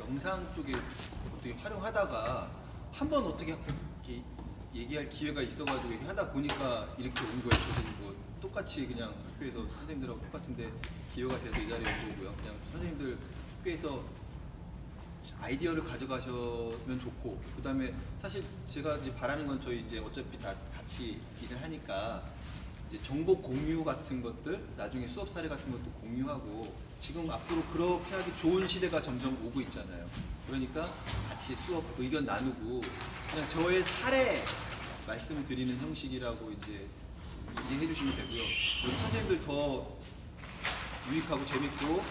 영상 쪽에 어떻게 활용하다가 한번 어떻게 이렇게 얘기할 기회가 있어가지고 얘기하다 보니까 이렇게 온 거예요. 저도 뭐 똑같이 그냥 학교에서 선생님들하고 똑같은데 기회가 돼서 이 자리에 온 거고요. 그냥 선생님들 학교에서 아이디어를 가져가시면 좋고, 그 다음에 사실 제가 이제 바라는 건 저희 이제 어차피 다 같이 일을 하니까 이제 정보 공유 같은 것들, 나중에 수업 사례 같은 것도 공유하고, 지금 앞으로 그렇게 하기 좋은 시대가 점점 오고 있잖아요. 그러니까 같이 수업 의견 나누고 그냥 저의 사례 말씀드리는 형식이라고 이제 이해해 주시면 되고요. 우리 선생님들 더 유익하고 재밌고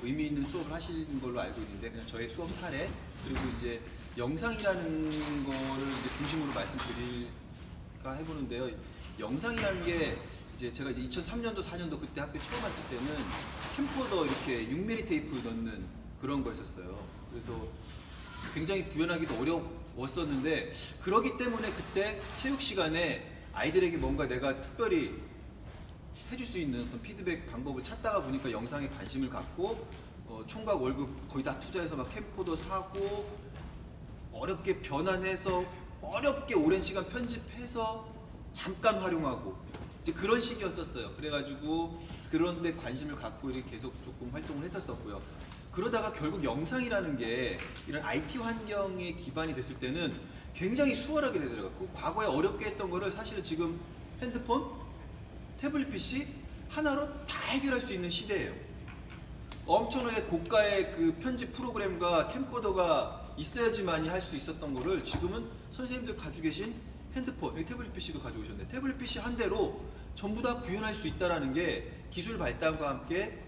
의미 있는 수업을 하시는 걸로 알고 있는데, 그냥 저의 수업 사례, 그리고 이제 영상이라는 거를 이제 중심으로 말씀드릴까 해보는데요. 영상이라는 게 이제 제가 이제 2003년도 4년도 그때 학교 처음 왔을 때는 캠코더 이렇게 6mm 테이프 넣는 그런 거였었어요. 그래서 굉장히 구현하기도 어려웠었는데, 그러기 때문에 그때 체육 시간에 아이들에게 뭔가 내가 특별히 해줄 수 있는 어떤 피드백 방법을 찾다가 보니까 영상에 관심을 갖고 총각 월급 거의 다 투자해서 막 캠코더 사고 어렵게 변환해서 어렵게 오랜 시간 편집해서 잠깐 활용하고 이제 그런 시기였었어요. 그래가지고 그런데 관심을 갖고 이렇게 계속 조금 활동을 했었었고요. 그러다가 결국 영상이라는 게 이런 IT 환경에 기반이 됐을 때는 굉장히 수월하게 되더라고요. 그 과거에 어렵게 했던 거를 사실은 지금 핸드폰, 태블릿 PC 하나로 다 해결할 수 있는 시대예요. 엄청나게 고가의 그 편집 프로그램과 캠코더가 있어야지만이 할 수 있었던 거를 지금은 선생님들 가지고 계신 핸드폰, 태블릿 PC도 가져오셨네. 태블릿 PC 한 대로 전부 다 구현할 수 있다는 게 기술 발달과 함께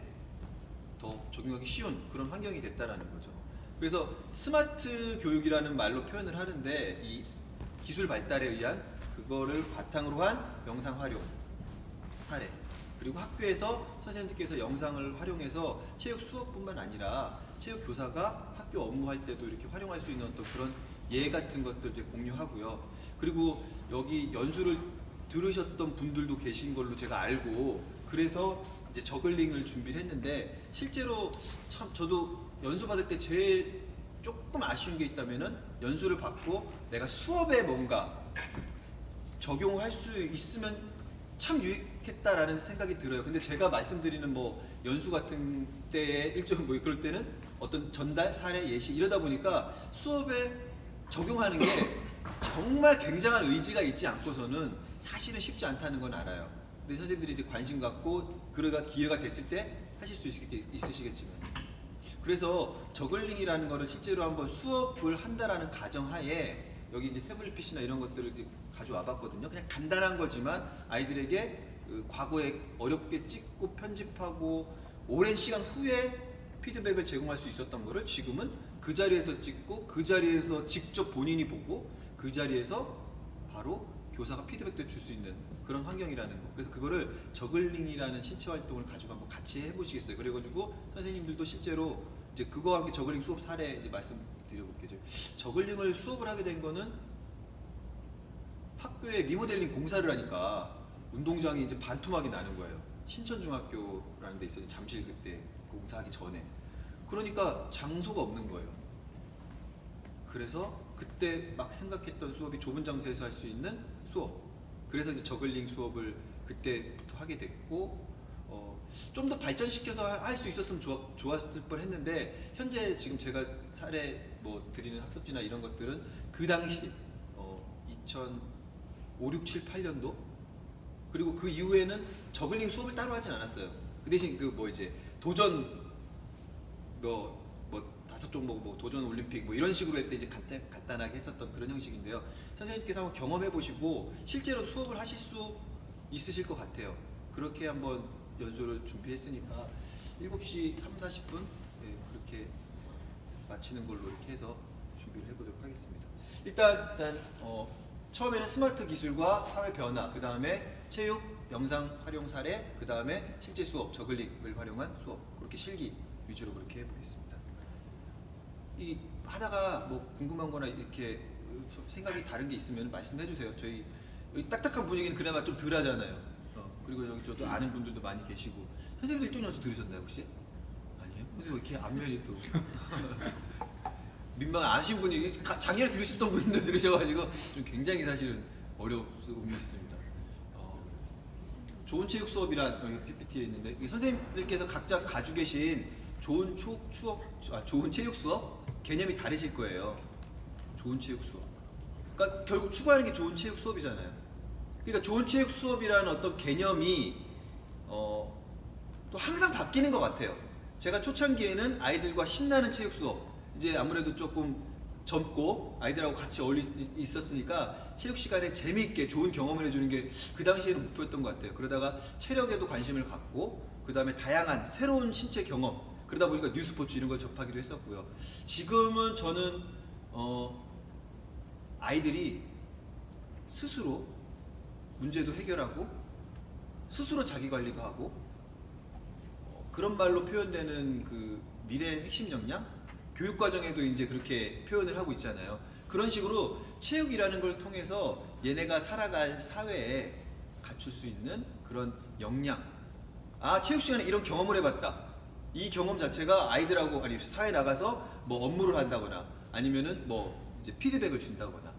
더 적용하기 쉬운 그런 환경이 됐다는 거죠. 그래서 스마트 교육이라는 말로 표현을 하는데, 이 기술 발달에 의한 그거를 바탕으로 한 영상 활용 사례, 그리고 학교에서 선생님들께서 영상을 활용해서 체육 수업뿐만 아니라 체육 교사가 학교 업무할 때도 이렇게 활용할 수 있는 어떤 그런 예 같은 것도 이제 공유하고요. 그리고 여기 연수를 들으셨던 분들도 계신 걸로 제가 알고, 그래서 이제 저글링을 준비를 했는데, 실제로 참 저도 연수 받을 때 제일 조금 아쉬운 게 있다면은 연수를 받고 내가 수업에 뭔가 적용할 수 있으면 참 유익했다라는 생각이 들어요. 근데 제가 말씀드리는 뭐 연수 같은 때에 일종 뭐 그럴 때는 어떤 전달, 사례, 예시 이러다 보니까 수업에 적용하는 게 정말 굉장한 의지가 있지 않고서는 사실은 쉽지 않다는 건 알아요. 근데 선생님들이 이제 관심 갖고 그러다 기회가 됐을 때 하실 수 있으시겠지만, 그래서 저글링이라는 거를 실제로 한번 수업을 한다라는 가정하에 여기 이제 태블릿 PC나 이런 것들을 가져와 봤거든요. 그냥 간단한 거지만 아이들에게 그 과거에 어렵게 찍고 편집하고 오랜 시간 후에 피드백을 제공할 수 있었던 거를 지금은 그 자리에서 찍고 그 자리에서 직접 본인이 보고 그 자리에서 바로 교사가 피드백도 줄 수 있는 그런 환경이라는 거. 그래서 그거를 저글링이라는 신체 활동을 가지고 한번 같이 해보시겠어요? 그래가지고 선생님들도 실제로 이제 그거와 함께 저글링 수업 사례 이제 말씀드려볼게요. 저글링을 수업을 하게 된 거는 학교에 리모델링 공사를 하니까 운동장이 이제 반토막이 나는 거예요. 신천중학교라는 데 있어요. 잠실 그때 공사하기 전에. 그러니까 장소가 없는 거예요. 그래서 그때 막 생각했던 수업이 좁은 장소에서 할 수 있는 수업. 그래서 이제 저글링 수업을 그때부터 하게 됐고, 좀 더 발전시켜서 할 수 있었으면 좋았을 뻔했는데, 현재 지금 제가 사례 뭐 드리는 학습지나 이런 것들은 그 당시 2005, 6, 7, 8년도 그리고 그 이후에는 저글링 수업을 따로 하진 않았어요. 그 대신 그 뭐 이제 도전 뭐 5종목 뭐 도전 올림픽 뭐 이런 식으로 할 때 이제 간단하게 했었던 그런 형식인데요. 선생님께서 한번 경험해 보시고 실제로 수업을 하실 수 있으실 것 같아요. 그렇게 한번 연수를 준비했으니까 7시 3, 40분 그렇게 마치는 걸로 이렇게 해서 준비를 해보도록 하겠습니다. 일단 처음에는 스마트 기술과 사회 변화, 그 다음에 체육 영상 활용 사례, 그 다음에 실제 수업 저글링을 활용한 수업, 그렇게 실기 위주로 그렇게 해보겠습니다. 이 하다가 뭐 궁금한거나 이렇게 생각이 다른 게 있으면 말씀해 주세요. 저희 여기 딱딱한 분위기는 그나마 좀 덜 하잖아요. 그리고 여기 저도 아는 분들도 많이 계시고. 선생님도 일종 연수 들으셨나요 혹시? 아니에요? 그래서 이렇게 앞면이 또 민망 안 하신 분이 작년에 들으셨던 분들 들으셔가지고 좀 굉장히 사실은 어려움이 있습니다. 좋은 체육 수업이란 여기 PPT에 있는데 이 선생님들께서 각자 가지고 계신 좋은 좋은 체육 수업 개념이 다르실 거예요. 좋은 체육 수업. 그러니까 결국 추구하는 게 좋은 체육 수업이잖아요. 그러니까 좋은 체육 수업이라는 어떤 개념이 또 항상 바뀌는 것 같아요. 제가 초창기에는 아이들과 신나는 체육 수업, 이제 아무래도 조금 젊고 아이들하고 같이 있었으니까 체육 시간에 재미있게 좋은 경험을 해주는 게 그 당시에는 목표였던 것 같아요. 그러다가 체력에도 관심을 갖고 그 다음에 다양한 새로운 신체 경험, 그러다 보니까 뉴스포츠 이런 걸 접하기도 했었고요. 지금은 저는 아이들이 스스로 문제도 해결하고 스스로 자기 관리도 하고 그런 말로 표현되는 그 미래의 핵심 역량? 교육 과정에도 이제 그렇게 표현을 하고 있잖아요. 그런 식으로 체육이라는 걸 통해서 얘네가 살아갈 사회에 갖출 수 있는 그런 역량. 아, 체육 시간에 이런 경험을 해봤다. 이 경험 자체가 아이들하고 아니 사회에 나가서 뭐 업무를 한다거나 아니면은 뭐 이제 피드백을 준다거나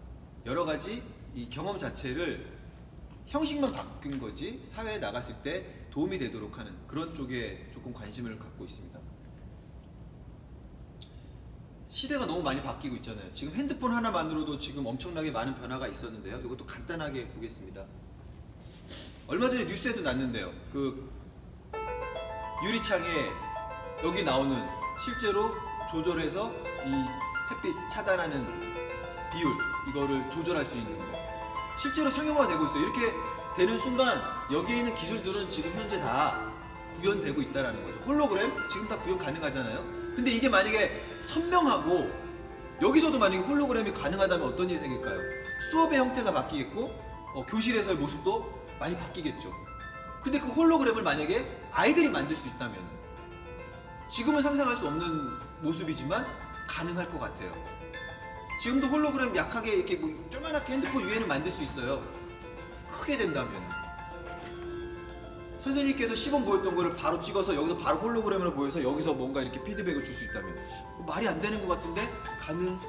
여러 가지 이 경험 자체를 형식만 바뀐 거지 사회에 나갔을 때 도움이 되도록 하는 그런 쪽에 조금 관심을 갖고 있습니다. 시대가 너무 많이 바뀌고 있잖아요. 지금 핸드폰 하나만으로도 지금 엄청나게 많은 변화가 있었는데요. 이것도 간단하게 보겠습니다. 얼마 전에 뉴스에도 났는데요. 그 유리창에 여기 나오는 실제로 조절해서 이 햇빛 차단하는 비율 이거를 조절할 수 있는 거 실제로 상용화가 되고 있어요. 이렇게 되는 순간 여기에 있는 기술들은 지금 현재 다 구현되고 있다는 거죠. 홀로그램 지금 다 구현 가능하잖아요. 근데 이게 만약에 선명하고 여기서도 만약에 홀로그램이 가능하다면 어떤 일이 생길까요? 수업의 형태가 바뀌겠고 교실에서의 모습도 많이 바뀌겠죠. 근데 그 홀로그램을 만약에 아이들이 만들 수 있다면 지금은 상상할 수 없는 모습이지만 가능할 것 같아요. 지금도 홀로그램 약하게 이렇게 뭐 조그맣게 핸드폰 위에는 만들 수 있어요. 크게 된다면 선생님께서 시범 보였던 거를 바로 찍어서 여기서 바로 홀로그램으로 보여서 여기서 뭔가 이렇게 피드백을 줄 수 있다면 말이 안 되는 것 같은데 가능한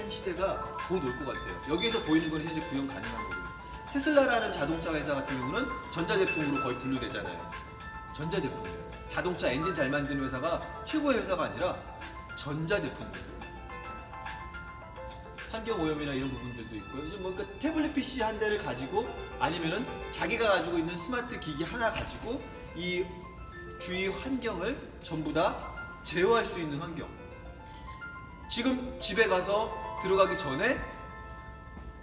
시대가 곧 올 것 같아요. 여기에서 보이는 건 현재 구현 가능한 거고요. 테슬라라는 자동차 회사 같은 경우는 전자제품으로 거의 분류되잖아요. 전자제품이에요. 자동차 엔진 잘 만드는 회사가 최고의 회사가 아니라 전자제품입니다. 환경오염이나 이런 부분들도 있고요. 이제 뭔가 태블릿 PC 한 대를 가지고 아니면은 자기가 가지고 있는 스마트 기기 하나 가지고 이 주위 환경을 전부 다 제어할 수 있는 환경. 지금 집에 가서 들어가기 전에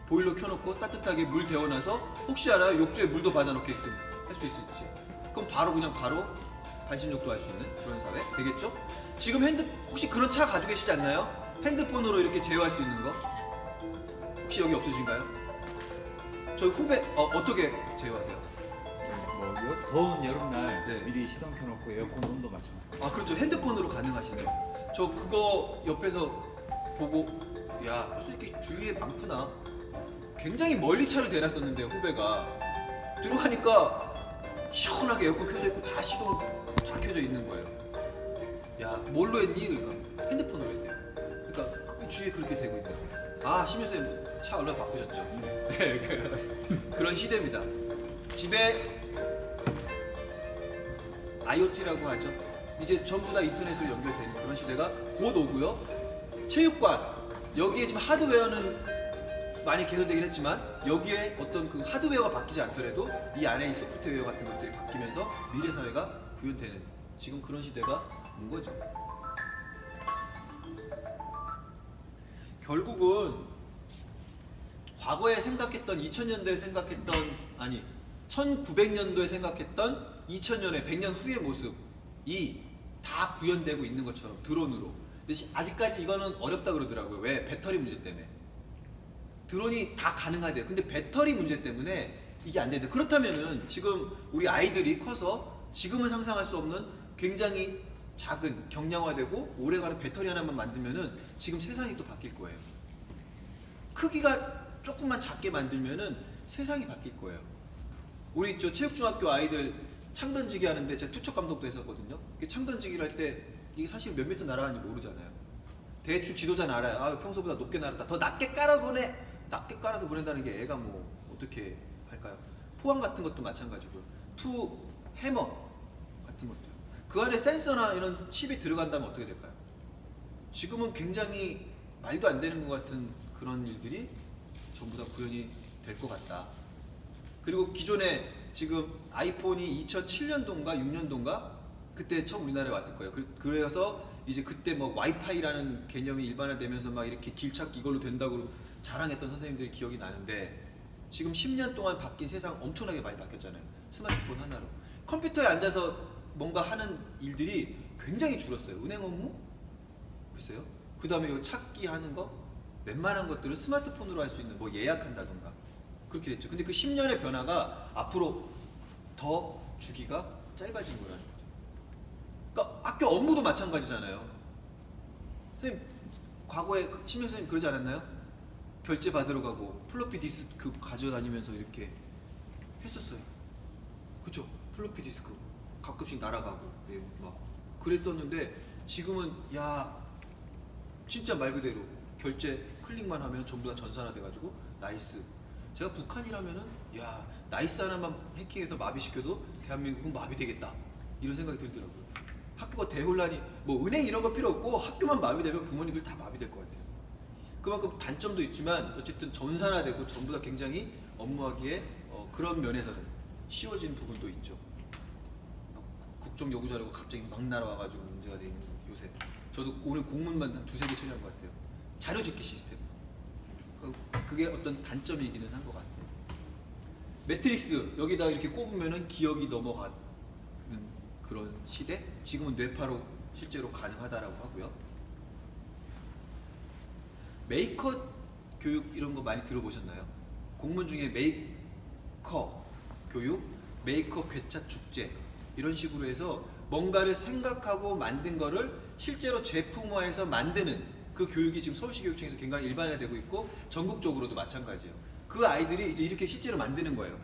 보일러 켜놓고 따뜻하게 물 데워놔서 혹시 알아요? 욕조에 물도 받아놓게끔 할 수 있을지. 그럼 바로 반신욕도 할 수 있는 그런 사회 되겠죠? 지금 혹시 그런 차 가지고 계시지 않나요? 핸드폰으로 이렇게 제어할 수 있는 거 혹시 여기 없으신가요? 저희 후배 어떻게 제어하세요? 뭐 더운 여름날 네. 미리 시동 켜놓고 에어컨 온도 맞춰놓고. 아 그렇죠. 핸드폰으로 가능하시죠. 저 그거 옆에서 보고 야 벌써 이렇게 주위에 많구나. 굉장히 멀리 차를 대놨었는데 후배가 들어가니까 시원하게 에어컨 켜져 있고 다 시동 다 켜져 있는 거예요. 야 뭘로 했니? 그러니까 핸드폰으로 했대요. 그러니까 그 주위에 그렇게 되고 있는 거예요. 아 심유쌤 차 얼마 바꾸셨죠? 네, 그런 시대입니다. 집에 IoT라고 하죠. 이제 전부 다 인터넷으로 연결되는 그런 시대가 곧 오고요. 체육관 여기에 지금 하드웨어는 많이 개선되긴 했지만 여기에 어떤 그 하드웨어가 바뀌지 않더라도 이 안에 이 소프트웨어 같은 것들이 바뀌면서 미래 사회가 구현되는 지금 그런 시대가 온 거죠. 결국은 과거에 생각했던 2000년대에 생각했던 아니 1900년도에 생각했던 2000년에 100년 후의 모습이 다 구현되고 있는 것처럼 드론으로. 근데 아직까지 이거는 어렵다 그러더라고요. 왜? 배터리 문제 때문에. 드론이 다 가능하대요. 근데 배터리 문제 때문에 이게 안 되는데 그렇다면은 지금 우리 아이들이 커서 지금은 상상할 수 없는 굉장히 작은 경량화되고 오래가는 배터리 하나만 만들면은 지금 세상이 또 바뀔 거예요. 크기가 조금만 작게 만들면은 세상이 바뀔 거예요. 우리 저 체육중학교 아이들 창 던지기 하는데 제가 투척 감독도 했었거든요. 창 던지기를 할 때 이게 사실 몇 미터 날아가는지 모르잖아요. 대충 지도자는 알아요. 아, 평소보다 높게 날았다. 더 낮게 깔아 보내. 낮게 깔아서 보낸다는 게 애가 뭐 어떻게 할까요? 포항 같은 것도 마찬가지고 투 해머 같은 것도 그 안에 센서나 이런 칩이 들어간다면 어떻게 될까요? 지금은 굉장히 말도 안 되는 것 같은 그런 일들이 전부 다 구현이 될 것 같다. 그리고 기존에 지금 아이폰이 2007년도인가 6년도인가 그때 처음 우리나라에 왔을 거예요. 그래서 이제 그때 뭐 와이파이라는 개념이 일반화되면서 막 이렇게 길찾기 이걸로 된다고 자랑했던 선생님들이 기억이 나는데 지금 10년 동안 바뀐 세상 엄청나게 많이 바뀌었잖아요. 스마트폰 하나로. 컴퓨터에 앉아서 뭔가 하는 일들이 굉장히 줄었어요. 은행 업무? 글쎄요. 그 다음에 찾기 하는 거? 웬만한 것들을 스마트폰으로 할 수 있는 뭐 예약한다던가 그렇게 됐죠. 근데 그 10년의 변화가 앞으로 더 주기가 짧아진 거라는 거죠. 그러니까 학교 업무도 마찬가지잖아요. 선생님 과거에 심영 선생님 그러지 않았나요? 결제 받으러 가고 플로피 디스크 가져다니면서 이렇게 했었어요. 그쵸? 플로피 디스크 가끔씩 날아가고 네, 막 그랬었는데 지금은 야 진짜 말 그대로 결제 클릭만 하면 전부 다 전산화 돼가지고 나이스. 제가 북한이라면은 야 나이스 하나만 해킹해서 마비시켜도 대한민국은 마비되겠다 이런 생각이 들더라고요. 학교가 대혼란이 뭐 은행 이런 거 필요 없고 학교만 마비되면 부모님들 다 마비될 것 같아요. 그만큼 단점도 있지만 어쨌든 전산화되고 전부 다 굉장히 업무하기에 그런 면에서는 쉬워진 부분도 있죠. 국정 요구 자료가 갑자기 막 날아와가지고 문제가 되는 요새. 저도 오늘 공문만 한 두세 개 처리한 것 같아요. 자료 집기 시스템. 그게 어떤 단점이기는 한 것 같아요. 매트릭스 여기다 이렇게 꼽으면은 기억이 넘어가는 그런 시대. 지금은 뇌파로 실제로 가능하다라고 하고요. 메이커 교육 이런 거 많이 들어보셨나요? 공문 중에 메이커 교육, 메이커 괴짜 축제 이런 식으로 해서 뭔가를 생각하고 만든 거를 실제로 제품화해서 만드는 그 교육이 지금 서울시 교육청에서 굉장히 일반화되고 있고 전국적으로도 마찬가지예요. 그 아이들이 이제 이렇게 실제로 만드는 거예요.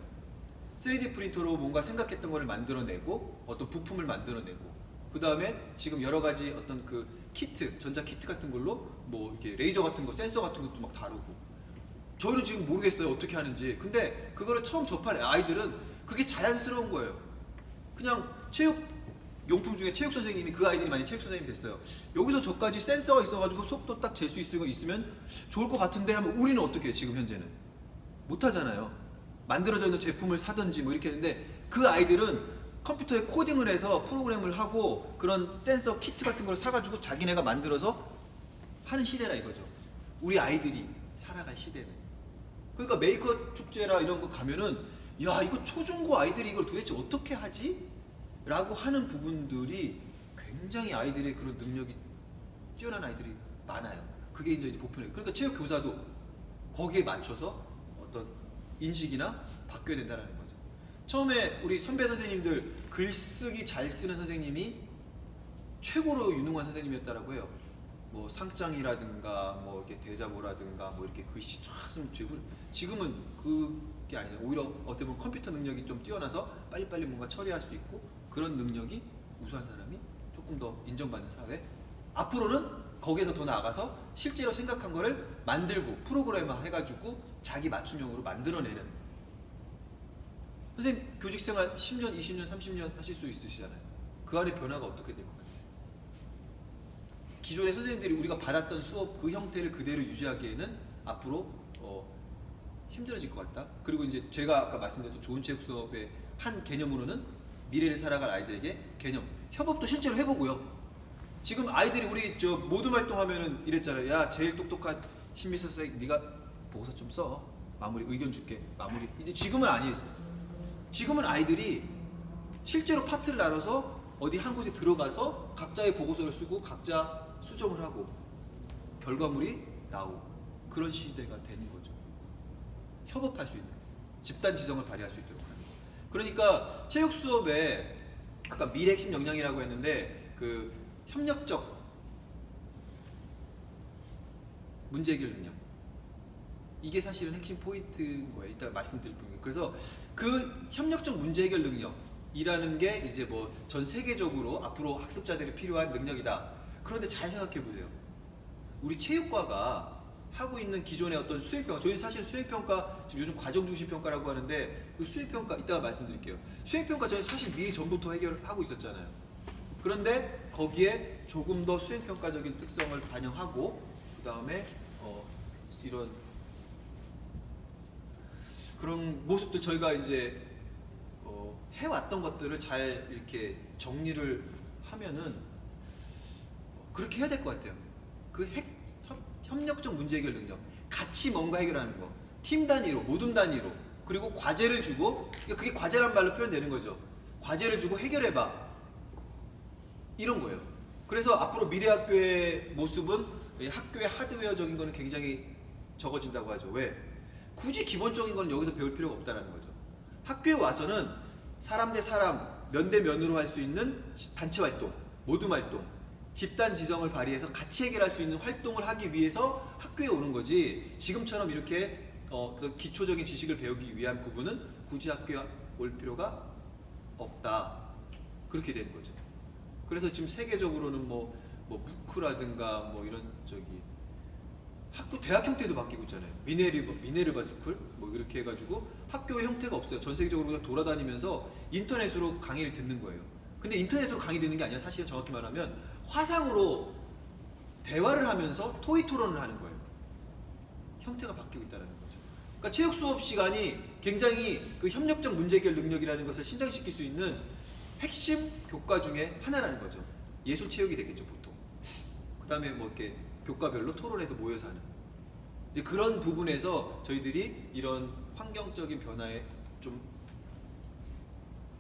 3D 프린터로 뭔가 생각했던 거를 만들어내고 어떤 부품을 만들어내고 그 다음에 지금 여러 가지 어떤 그 키트, 전자 키트 같은 걸로 뭐 이렇게 레이저 같은 거, 센서 같은 것도 막 다루고 저희는 지금 모르겠어요 어떻게 하는지. 근데 그거를 처음 접한 아이들은 그게 자연스러운 거예요. 그냥 체육 용품 중에 체육 선생님이 그 아이들이 만약 체육 선생님이 됐어요. 여기서 저까지 센서가 있어가지고 속도 딱 잴 수 있으면 좋을 것 같은데 하면 우리는 어떻게 해요? 지금 현재는 못하잖아요. 만들어져 있는 제품을 사든지 뭐 이렇게 했는데 그 아이들은 컴퓨터에 코딩을 해서 프로그램을 하고 그런 센서 키트 같은 걸 사가지고 자기네가 만들어서 하는 시대라 이거죠. 우리 아이들이 살아갈 시대는. 그러니까 메이커 축제라 이런 거 가면은 야 이거 초중고 아이들이 이걸 도대체 어떻게 하지? 라고 하는 부분들이 굉장히 아이들의 그런 능력이 뛰어난 아이들이 많아요. 그게 이제 보편이에요. 그러니까 체육 교사도 거기에 맞춰서 어떤 인식이나 바뀌어야 된다는 거죠. 처음에 우리 선배 선생님들 글쓰기 잘 쓰는 선생님이 최고로 유능한 선생님이었다라고 해요. 뭐 상장이라든가 뭐 이렇게 대자보라든가 뭐 이렇게 글씨 쫙 쓰면 최고. 지금은 그게 아니죠. 오히려 어떻게 보면 컴퓨터 능력이 좀 뛰어나서 빨리빨리 뭔가 처리할 수 있고 그런 능력이 우수한 사람이 조금 더 인정받는 사회. 앞으로는 거기에서 더 나아가서 실제로 생각한 거를 만들고 프로그래머 해가지고 자기 맞춤형으로 만들어내는. 선생님 교직생활 10년, 20년, 30년 하실 수 있으시잖아요. 그 안에 변화가 어떻게 될 것 같아요? 기존의 선생님들이 우리가 받았던 수업 그 형태를 그대로 유지하기에는 앞으로 힘들어질 것 같다. 그리고 이제 제가 아까 말씀드렸던 좋은 체육 수업의 한 개념으로는 미래를 살아갈 아이들에게 개념, 협업도 실제로 해보고요. 지금 아이들이 우리 저 모둠 활동하면은 이랬잖아요. 야 제일 똑똑한 신미서 선생님 네가 보고서 좀 써. 마무리 의견 줄게. 마무리. 이제 지금은 아니에요. 지금은 아이들이 실제로 파트를 나눠서 어디 한 곳에 들어가서 각자의 보고서를 쓰고 각자 수정을 하고 결과물이 나오고 그런 시대가 되는 거죠. 협업할 수 있는 집단 지성을 발휘할 수 있도록 하는. 그러니까 체육 수업에 아까 미래 핵심 역량이라고 했는데 그 협력적 문제 해결 능력 이게 사실은 핵심 포인트인 거예요. 이따 말씀드릴 거예요. 그래서 그 협력적 문제 해결 능력 이라는 게 이제 뭐 전 세계적으로 앞으로 학습자들이 필요한 능력이다. 그런데 잘 생각해 보세요. 우리 체육과가 하고 있는 기존의 어떤 수행평가, 저희 사실 수행평가 지금 요즘 과정중심평가라고 하는데 그 수행평가 이따가 말씀드릴게요. 수행평가 저희 사실 미리 전부터 해결하고 있었잖아요. 그런데 거기에 조금 더 수행평가적인 특성을 반영하고 그 다음에 이런 그런 모습들 저희가 이제 해왔던 것들을 잘 이렇게 정리를 하면은 그렇게 해야 될 것 같아요. 그 협력적 문제 해결 능력, 같이 뭔가 해결하는 거, 팀 단위로, 모둠 단위로, 그리고 과제를 주고, 그러니까 그게 과제란 말로 표현되는 거죠. 과제를 주고 해결해봐. 이런 거예요. 그래서 앞으로 미래학교의 모습은 학교의 하드웨어적인 거는 굉장히 적어진다고 하죠. 왜? 굳이 기본적인 건 여기서 배울 필요가 없다는 거죠. 학교에 와서는 사람 대 사람, 면 대 면으로 할 수 있는 단체 활동, 모둠 활동, 집단 지성을 발휘해서 같이 해결할 수 있는 활동을 하기 위해서 학교에 오는 거지, 지금처럼 이렇게 그 기초적인 지식을 배우기 위한 부분은 굳이 학교에 올 필요가 없다. 그렇게 되는 거죠. 그래서 지금 세계적으로는 뭐 무크라든가 뭐 이런 학교 대학 형태도 바뀌고 있잖아요. 미네르바 스쿨 뭐 이렇게 해가지고 학교의 형태가 없어요. 전 세계적으로 그냥 돌아다니면서 인터넷으로 강의를 듣는 거예요. 근데 인터넷으로 강의 듣는 게 아니라 사실은 정확히 말하면 화상으로 대화를 하면서 토의 토론을 하는 거예요. 형태가 바뀌고 있다는 거죠. 그러니까 체육 수업 시간이 굉장히 그 협력적 문제 해결 능력이라는 것을 신장시킬 수 있는 핵심 교과 중에 하나라는 거죠. 예술 체육이 되겠죠, 보통. 그 다음에 뭐 이렇게 교과별로 토론해서 모여서 하는. 이제 그런 부분에서 저희들이 이런 환경적인 변화에 좀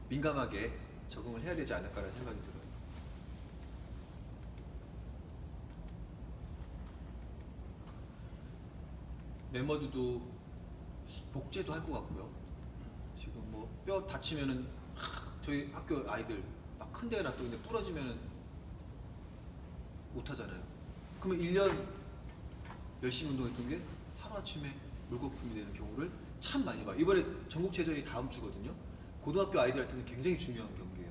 민감하게 적응을 해야 되지 않을까라는 생각이 들어요. 멤버들도 복제도 할 것 같고요. 지금 뭐 뼈 다치면은 저희 학교 아이들 막 큰 데에 놔두는데 부러지면은 못 하잖아요. 그러면 1년 열심히 운동했던 게 하루아침에 물거품이 되는 경우를 참 많이 봐요. 이번에 전국체전이 다음 주거든요. 고등학교 아이들한테는 굉장히 중요한 경기예요.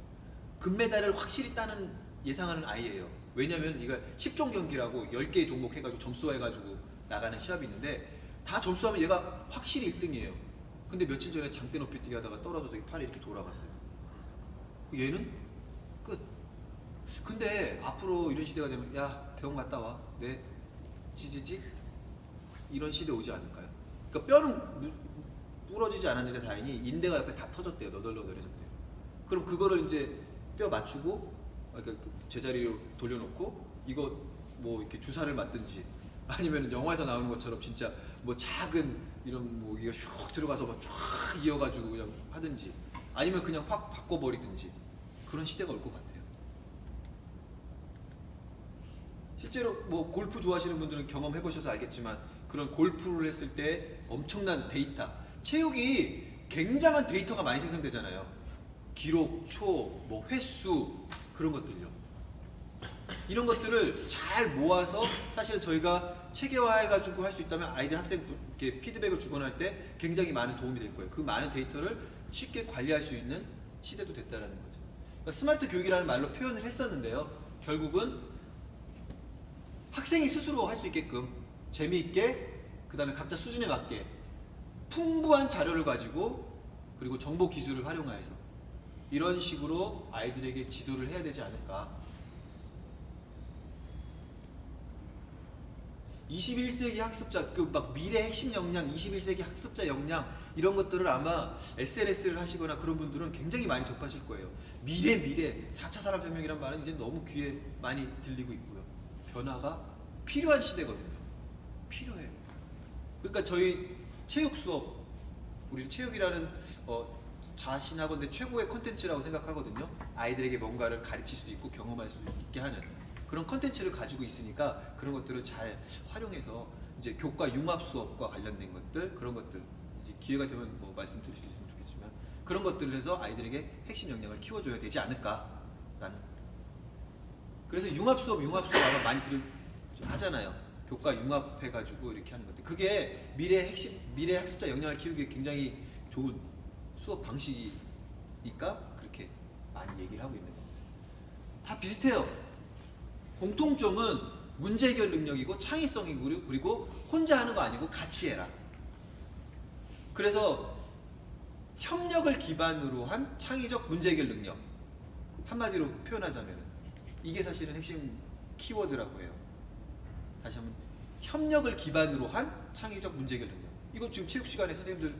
금메달을 확실히 따는 예상하는 아이예요. 왜냐면 이거 10종 경기라고 10개의 종목 해가지고 점수화해가지고 나가는 시합이 있는데 다 점수하면 얘가 확실히 1등이에요. 근데 며칠 전에 장대 높이 뛰기 하다가 떨어져서 팔이 이렇게 돌아갔어요. 얘는 끝. 근데 앞으로 이런 시대가 되면 야 병원 갔다 와. 네. 지지직 이런 시대 오지 않을까요? 그러니까 뼈는 부러지지 않았는데 다행히 인대가 옆에 다 터졌대요. 너덜너덜해졌대요. 그럼 그거를 이제 뼈 맞추고 그러니까 제자리로 돌려놓고 이거 뭐 이렇게 주사를 맞든지 아니면 영화에서 나오는 것처럼 진짜 뭐 작은 이런 뭐 여기가 슉 들어가서 막 쫙 이어가지고 그냥 하든지 아니면 그냥 확 바꿔버리든지 그런 시대가 올 것 같아요. 실제로 뭐 골프 좋아하시는 분들은 경험해보셔서 알겠지만 그런 골프를 했을 때 엄청난 데이터, 체육이 굉장한 데이터가 많이 생성되잖아요. 기록, 초, 뭐 횟수 그런 것들요. 이런 것들을 잘 모아서 사실은 저희가 체계화해가지고 할 수 있다면 아이들 학생께 피드백을 주거나 할 때 굉장히 많은 도움이 될 거예요. 그 많은 데이터를 쉽게 관리할 수 있는 시대도 됐다라는 거죠. 그러니까 스마트 교육이라는 말로 표현을 했었는데요. 결국은 학생이 스스로 할 수 있게끔 재미있게 그 다음에 각자 수준에 맞게 풍부한 자료를 가지고 그리고 정보 기술을 활용해서 이런 식으로 아이들에게 지도를 해야 되지 않을까. 21세기 학습자, 그 막 미래 핵심 역량, 21세기 학습자 역량 이런 것들을 아마 SNS를 하시거나 그런 분들은 굉장히 많이 접하실 거예요. 미래 4차 산업혁명이란 말은 이제 너무 귀에 많이 들리고 있고요. 변화가 필요한 시대거든요. 필요해요. 그러니까 저희 체육 수업, 우리 체육이라는 자신하건대 최고의 콘텐츠라고 생각하거든요. 아이들에게 뭔가를 가르칠 수 있고 경험할 수 있게 하는 그런 콘텐츠를 가지고 있으니까 그런 것들을 잘 활용해서 이제 교과 융합 수업과 관련된 것들 그런 것들 이제 기회가 되면 뭐 말씀드릴 수 있으면 좋겠지만 그런 것들을 해서 아이들에게 핵심 역량을 키워줘야 되지 않을까라는. 그래서 융합 수업 아마 많이 하잖아요. 교과 융합해가지고 이렇게 하는 것들. 그게 미래 학습자 역량을 키우기에 굉장히 좋은 수업 방식이니까 그렇게 많이 얘기를 하고 있는 겁니다. 다 비슷해요. 공통점은 문제 해결 능력이고 창의성이고 그리고 혼자 하는 거 아니고 같이 해라. 그래서 협력을 기반으로 한 창의적 문제 해결 능력, 한마디로 표현하자면 이게 사실은 핵심 키워드라고 해요. 다시 한번 협력을 기반으로 한 창의적 문제 해결 능력. 이거 지금 체육 시간에 선생님들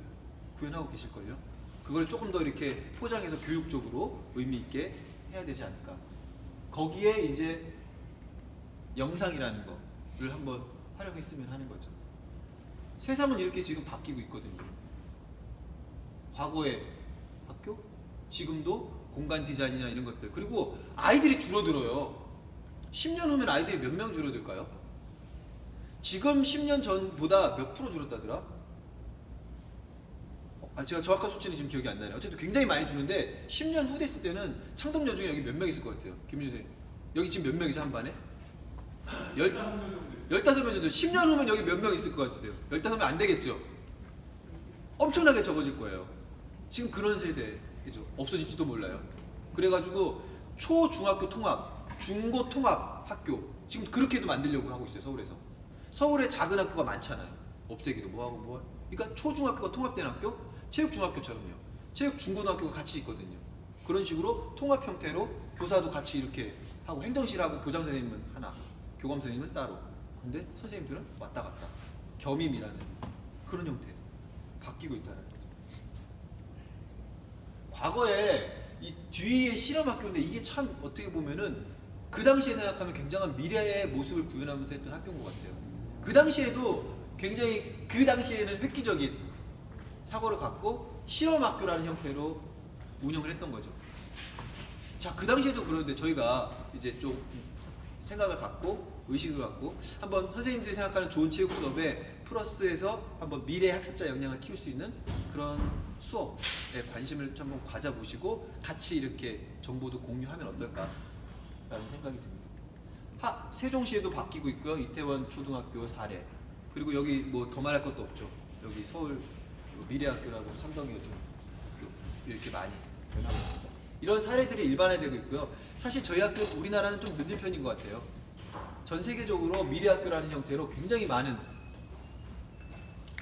구현하고 계실걸요? 그걸 조금 더 이렇게 포장해서 교육적으로 의미 있게 해야 되지 않을까. 거기에 이제 영상이라는 거를 한번 활용했으면 하는 거죠. 세상은 이렇게 지금 바뀌고 있거든요. 과거의 학교, 지금도 공간 디자인이나 이런 것들. 그리고 아이들이 줄어들어요. 10년 후면 아이들이 몇 명 줄어들까요? 지금 10년 전보다 몇 프로 줄었다더라? 제가 정확한 수치는 지금 기억이 안 나네요. 어쨌든 굉장히 많이 주는데 10년 후 됐을 때는 창덕여 중에 여기 몇 명 있을 것 같아요? 김민수 선생님. 여기 지금 몇 명이죠, 한 반에? 15명 정도. 10년 후면 여기 몇 명 있을 것 같으세요? 15명 안 되겠죠? 엄청나게 적어질 거예요. 지금 그런 세대죠. 없어질지도 몰라요. 그래가지고 초중학교 통합, 중고 통합 학교 지금 그렇게도 만들려고 하고 있어요. 서울에서. 서울에 작은 학교가 많잖아요. 없애기도 뭐하고 뭐하고. 그러니까 초중학교가 통합된 학교, 체육중학교처럼요. 체육중고등학교가 같이 있거든요. 그런 식으로 통합 형태로 교사도 같이 이렇게 하고 행정실하고 교장 선생님은 하나, 교감 선생님은 따로. 근데 선생님들은 왔다 갔다. 겸임이라는 그런 형태 바뀌고 있다는 거죠. 과거에 이 뒤에 실험학교인데 이게 참 어떻게 보면은 그 당시에 생각하면 굉장한 미래의 모습을 구현하면서 했던 학교인 것 같아요. 그 당시에도 굉장히 그 당시에는 획기적인 사고를 갖고 실험학교라는 형태로 운영을 했던 거죠. 자, 그 당시에도 그런데 저희가 이제 좀 생각을 갖고 의식을 갖고 한번 선생님들이 생각하는 좋은 체육 수업에 플러스해서 한번 미래 학습자 역량을 키울 수 있는 그런 수업에 관심을 한번 가져보시고 같이 이렇게 정보도 공유하면 어떨까라는 생각이 듭니다. 세종시에도 바뀌고 있고요. 이태원 초등학교 사례. 그리고 여기 뭐 더 말할 것도 없죠. 여기 서울 미래학교라고 삼덕여중 이렇게 많이 변하고 있습니다. 이런 사례들이 일반화되고 있고요. 사실 저희 학교 우리나라는 좀 늦은 편인 것 같아요. 전 세계적으로 미래학교라는 형태로 굉장히 많은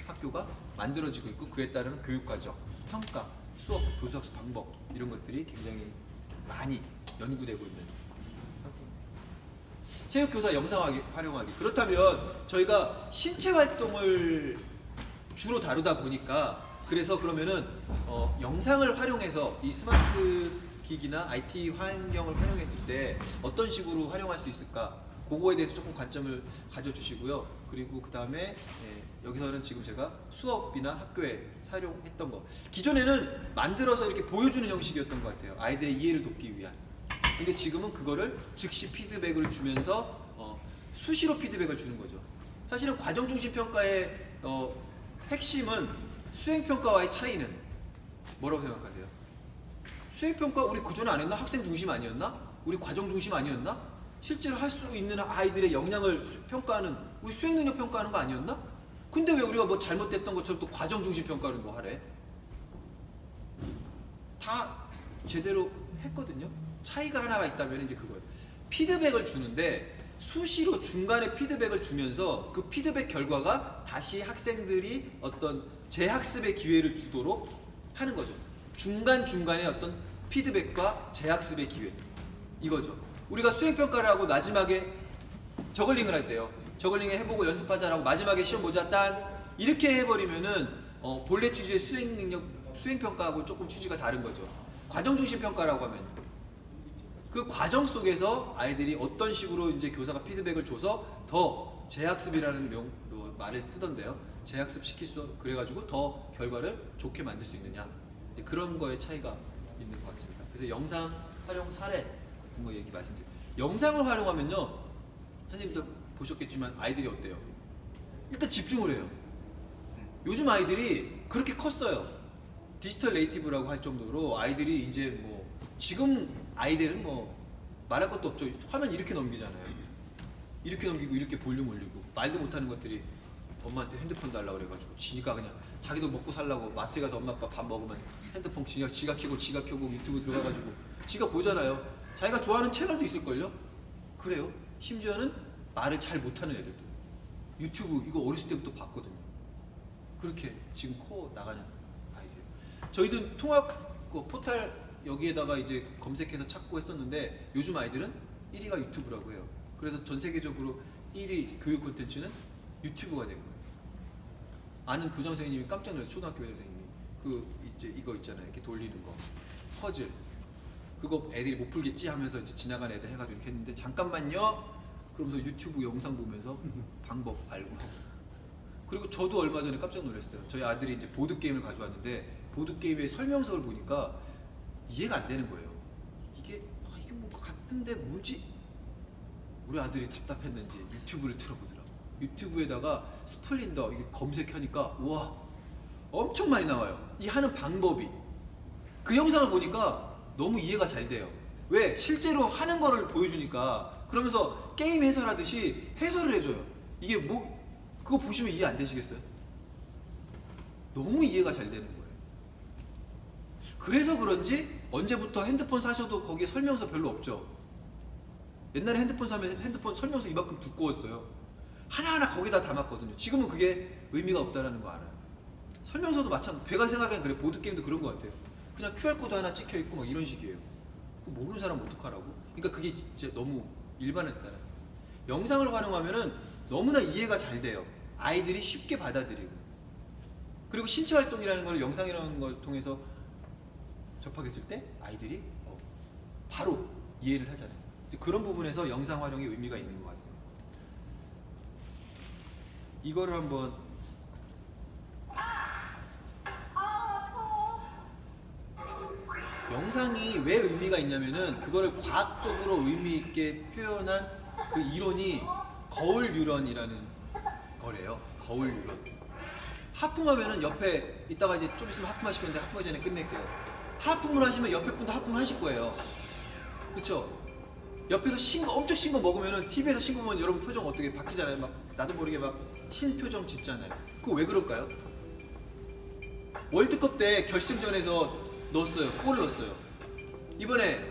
학교가 만들어지고 있고 그에 따른 교육과정, 평가, 수업, 교수학습 방법 이런 것들이 굉장히 많이 연구되고 있는 상태입니다. 체육교사 영상 활용하기. 그렇다면 저희가 신체 활동을 주로 다루다 보니까 그래서 그러면은 영상을 활용해서 이 스마트 기기나 IT 환경을 활용했을 때 어떤 식으로 활용할 수 있을까? 그거에 대해서 조금 관점을 가져주시고요. 그리고 그 다음에 여기서는 지금 제가 수업이나 학교에 사용했던 거 기존에는 만들어서 이렇게 보여주는 형식이었던 것 같아요. 아이들의 이해를 돕기 위한. 근데 지금은 그거를 즉시 피드백을 주면서 수시로 피드백을 주는 거죠. 사실은 과정중심 평가의 핵심은 수행평가와의 차이는 뭐라고 생각하세요? 수행평가 우리 그전에 안 했나? 학생 중심 아니었나? 우리 과정 중심 아니었나? 실제로 할 수 있는 아이들의 역량을 평가하는 우리 수행능력 평가하는 거 아니었나? 근데 왜 우리가 뭐 잘못됐던 것처럼 또 과정 중심 평가를 뭐 하래? 다 제대로 했거든요. 차이가 하나가 있다면 이제 그거예요. 피드백을 주는데 수시로 중간에 피드백을 주면서 그 피드백 결과가 다시 학생들이 어떤 재학습의 기회를 주도록 하는 거죠. 중간중간에 어떤 피드백과 재학습의 기회 이거죠. 우리가 수행평가를 하고 마지막에 저글링을 할 때요. 저글링 해보고 연습하자라고 마지막에 시험 보자 딴 이렇게 해버리면은 본래 취지의 수행평가하고 조금 취지가 다른 거죠. 과정중심 평가라고 하면 그 과정 속에서 아이들이 어떤 식으로 이제 교사가 피드백을 줘서 더 재학습이라는 말을 쓰던데요. 재학습 시킬 수 그래가지고 더 결과를 좋게 만들 수 있느냐 이제 그런 거에 차이가 있는 것 같습니다. 그래서 영상 활용 사례 같은 거 얘기 말씀드릴게요. 영상을 활용하면요, 선생님도 보셨겠지만 아이들이 어때요? 일단 집중을 해요. 요즘 아이들이 그렇게 컸어요. 디지털 네이티브라고 할 정도로 아이들이 이제 뭐 지금 아이들은 뭐 말할 것도 없죠. 화면 이렇게 넘기잖아요. 이렇게 넘기고 이렇게 볼륨 올리고 말도 못하는 것들이 엄마한테 핸드폰 달라고 그래가지고 지가 그냥 자기도 먹고 살라고 마트에 가서 엄마 아빠 밥 먹으면 핸드폰 지가 켜고 유튜브 들어가가지고 지가 보잖아요. 자기가 좋아하는 채널도 있을걸요? 그래요. 심지어는 말을 잘 못하는 애들도 유튜브 이거 어렸을 때부터 봤거든요. 그렇게 지금 커 나가는 아이들. 저희도 통합 포탈 여기에다가 이제 검색해서 찾고 했었는데 요즘 아이들은 1위가 유튜브라고 해요. 그래서 전 세계적으로 1위 교육 콘텐츠는 유튜브가 된 거예요. 아는 교장 선생님이 깜짝 놀라서 초등학교 교장 선생님이 그 이제 이거 있잖아요. 이렇게 돌리는 거 퍼즐 그거 애들이 못 풀겠지 하면서 이제 지나간 애들 해가지고 이렇게 했는데 잠깐만요. 그러면서 유튜브 영상 보면서 방법 알고 하고. 그리고 저도 얼마 전에 깜짝 놀랐어요. 저희 아들이 이제 보드 게임을 가져왔는데 보드 게임의 설명서를 보니까 이해가 안 되는 거예요. 이게 뭐 같은데 뭐지? 우리 아들이 답답했는지 유튜브를 틀어보더라. 유튜브에다가 스플린더 이게 검색하니까 와 엄청 많이 나와요. 이 하는 방법이. 그 영상을 보니까 너무 이해가 잘 돼요. 왜? 실제로 하는 거를 보여주니까. 그러면서 게임 해설하듯이 해설을 해줘요. 이게 뭐 그거 보시면 이해 안 되시겠어요? 너무 이해가 잘 되는 거예요. 그래서 그런지 언제부터 핸드폰 사셔도 거기에 설명서 별로 없죠. 옛날에 핸드폰 사면 핸드폰 설명서 이만큼 두꺼웠어요. 하나하나 거기다 담았거든요. 지금은 그게 의미가 없다는 거 알아요. 설명서도 마찬가지. 제가 생각엔 그래. 보드게임도 그런 것 같아요. 그냥 QR코드 하나 찍혀있고 막 이런 식이에요. 그거 모르는 사람 어떡하라고? 그러니까 그게 진짜 너무 일반화됐다는 거예요. 영상을 활용하면은 너무나 이해가 잘 돼요. 아이들이 쉽게 받아들이고. 그리고 신체 활동이라는 걸 영상이라는 걸 통해서 접하겠을 때 아이들이 바로 이해를 하잖아요. 그런 부분에서 영상 활용이 의미가 있는 것 같습니다. 이거를 한번 영상이 왜 의미가 있냐면은 그거를 과학적으로 의미 있게 표현한 그 이론이 거울 뉴런이라는 거래요. 거울 뉴런. 하품하면은 옆에 이따가 이제 좀 있으면 하품하실 건데 하품 전에 끝낼게요. 하품을 하시면 옆에 분도 하품을 하실 거예요. 그쵸? 옆에서 엄청 신 거 먹으면은 TV에서 신 거 먹으면 여러분 표정 어떻게 바뀌잖아요. 막 나도 모르게 막 신표정 짓잖아요. 그거 왜 그럴까요? 월드컵 때 결승전에서 넣었어요. 골을 넣었어요. 이번에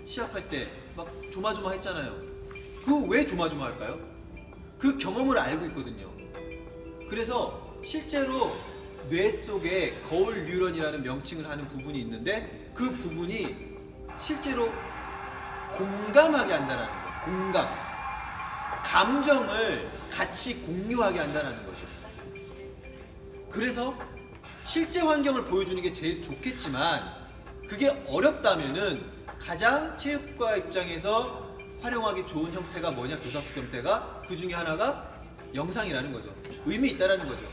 시합할 때 막 조마조마 했잖아요. 그거 왜 조마조마 할까요? 그 경험을 알고 있거든요. 그래서 실제로 뇌 속에 거울 뉴런이라는 명칭을 하는 부분이 있는데 그 부분이 실제로 공감하게 한다는 거예요. 공감. 감정을 같이 공유하게 한다는 거죠. 그래서 실제 환경을 보여주는 게 제일 좋겠지만 그게 어렵다면은 가장 체육과 입장에서 활용하기 좋은 형태가 뭐냐? 교사학습 형태가 그 중에 하나가 영상이라는 거죠. 의미 있다라는 거죠.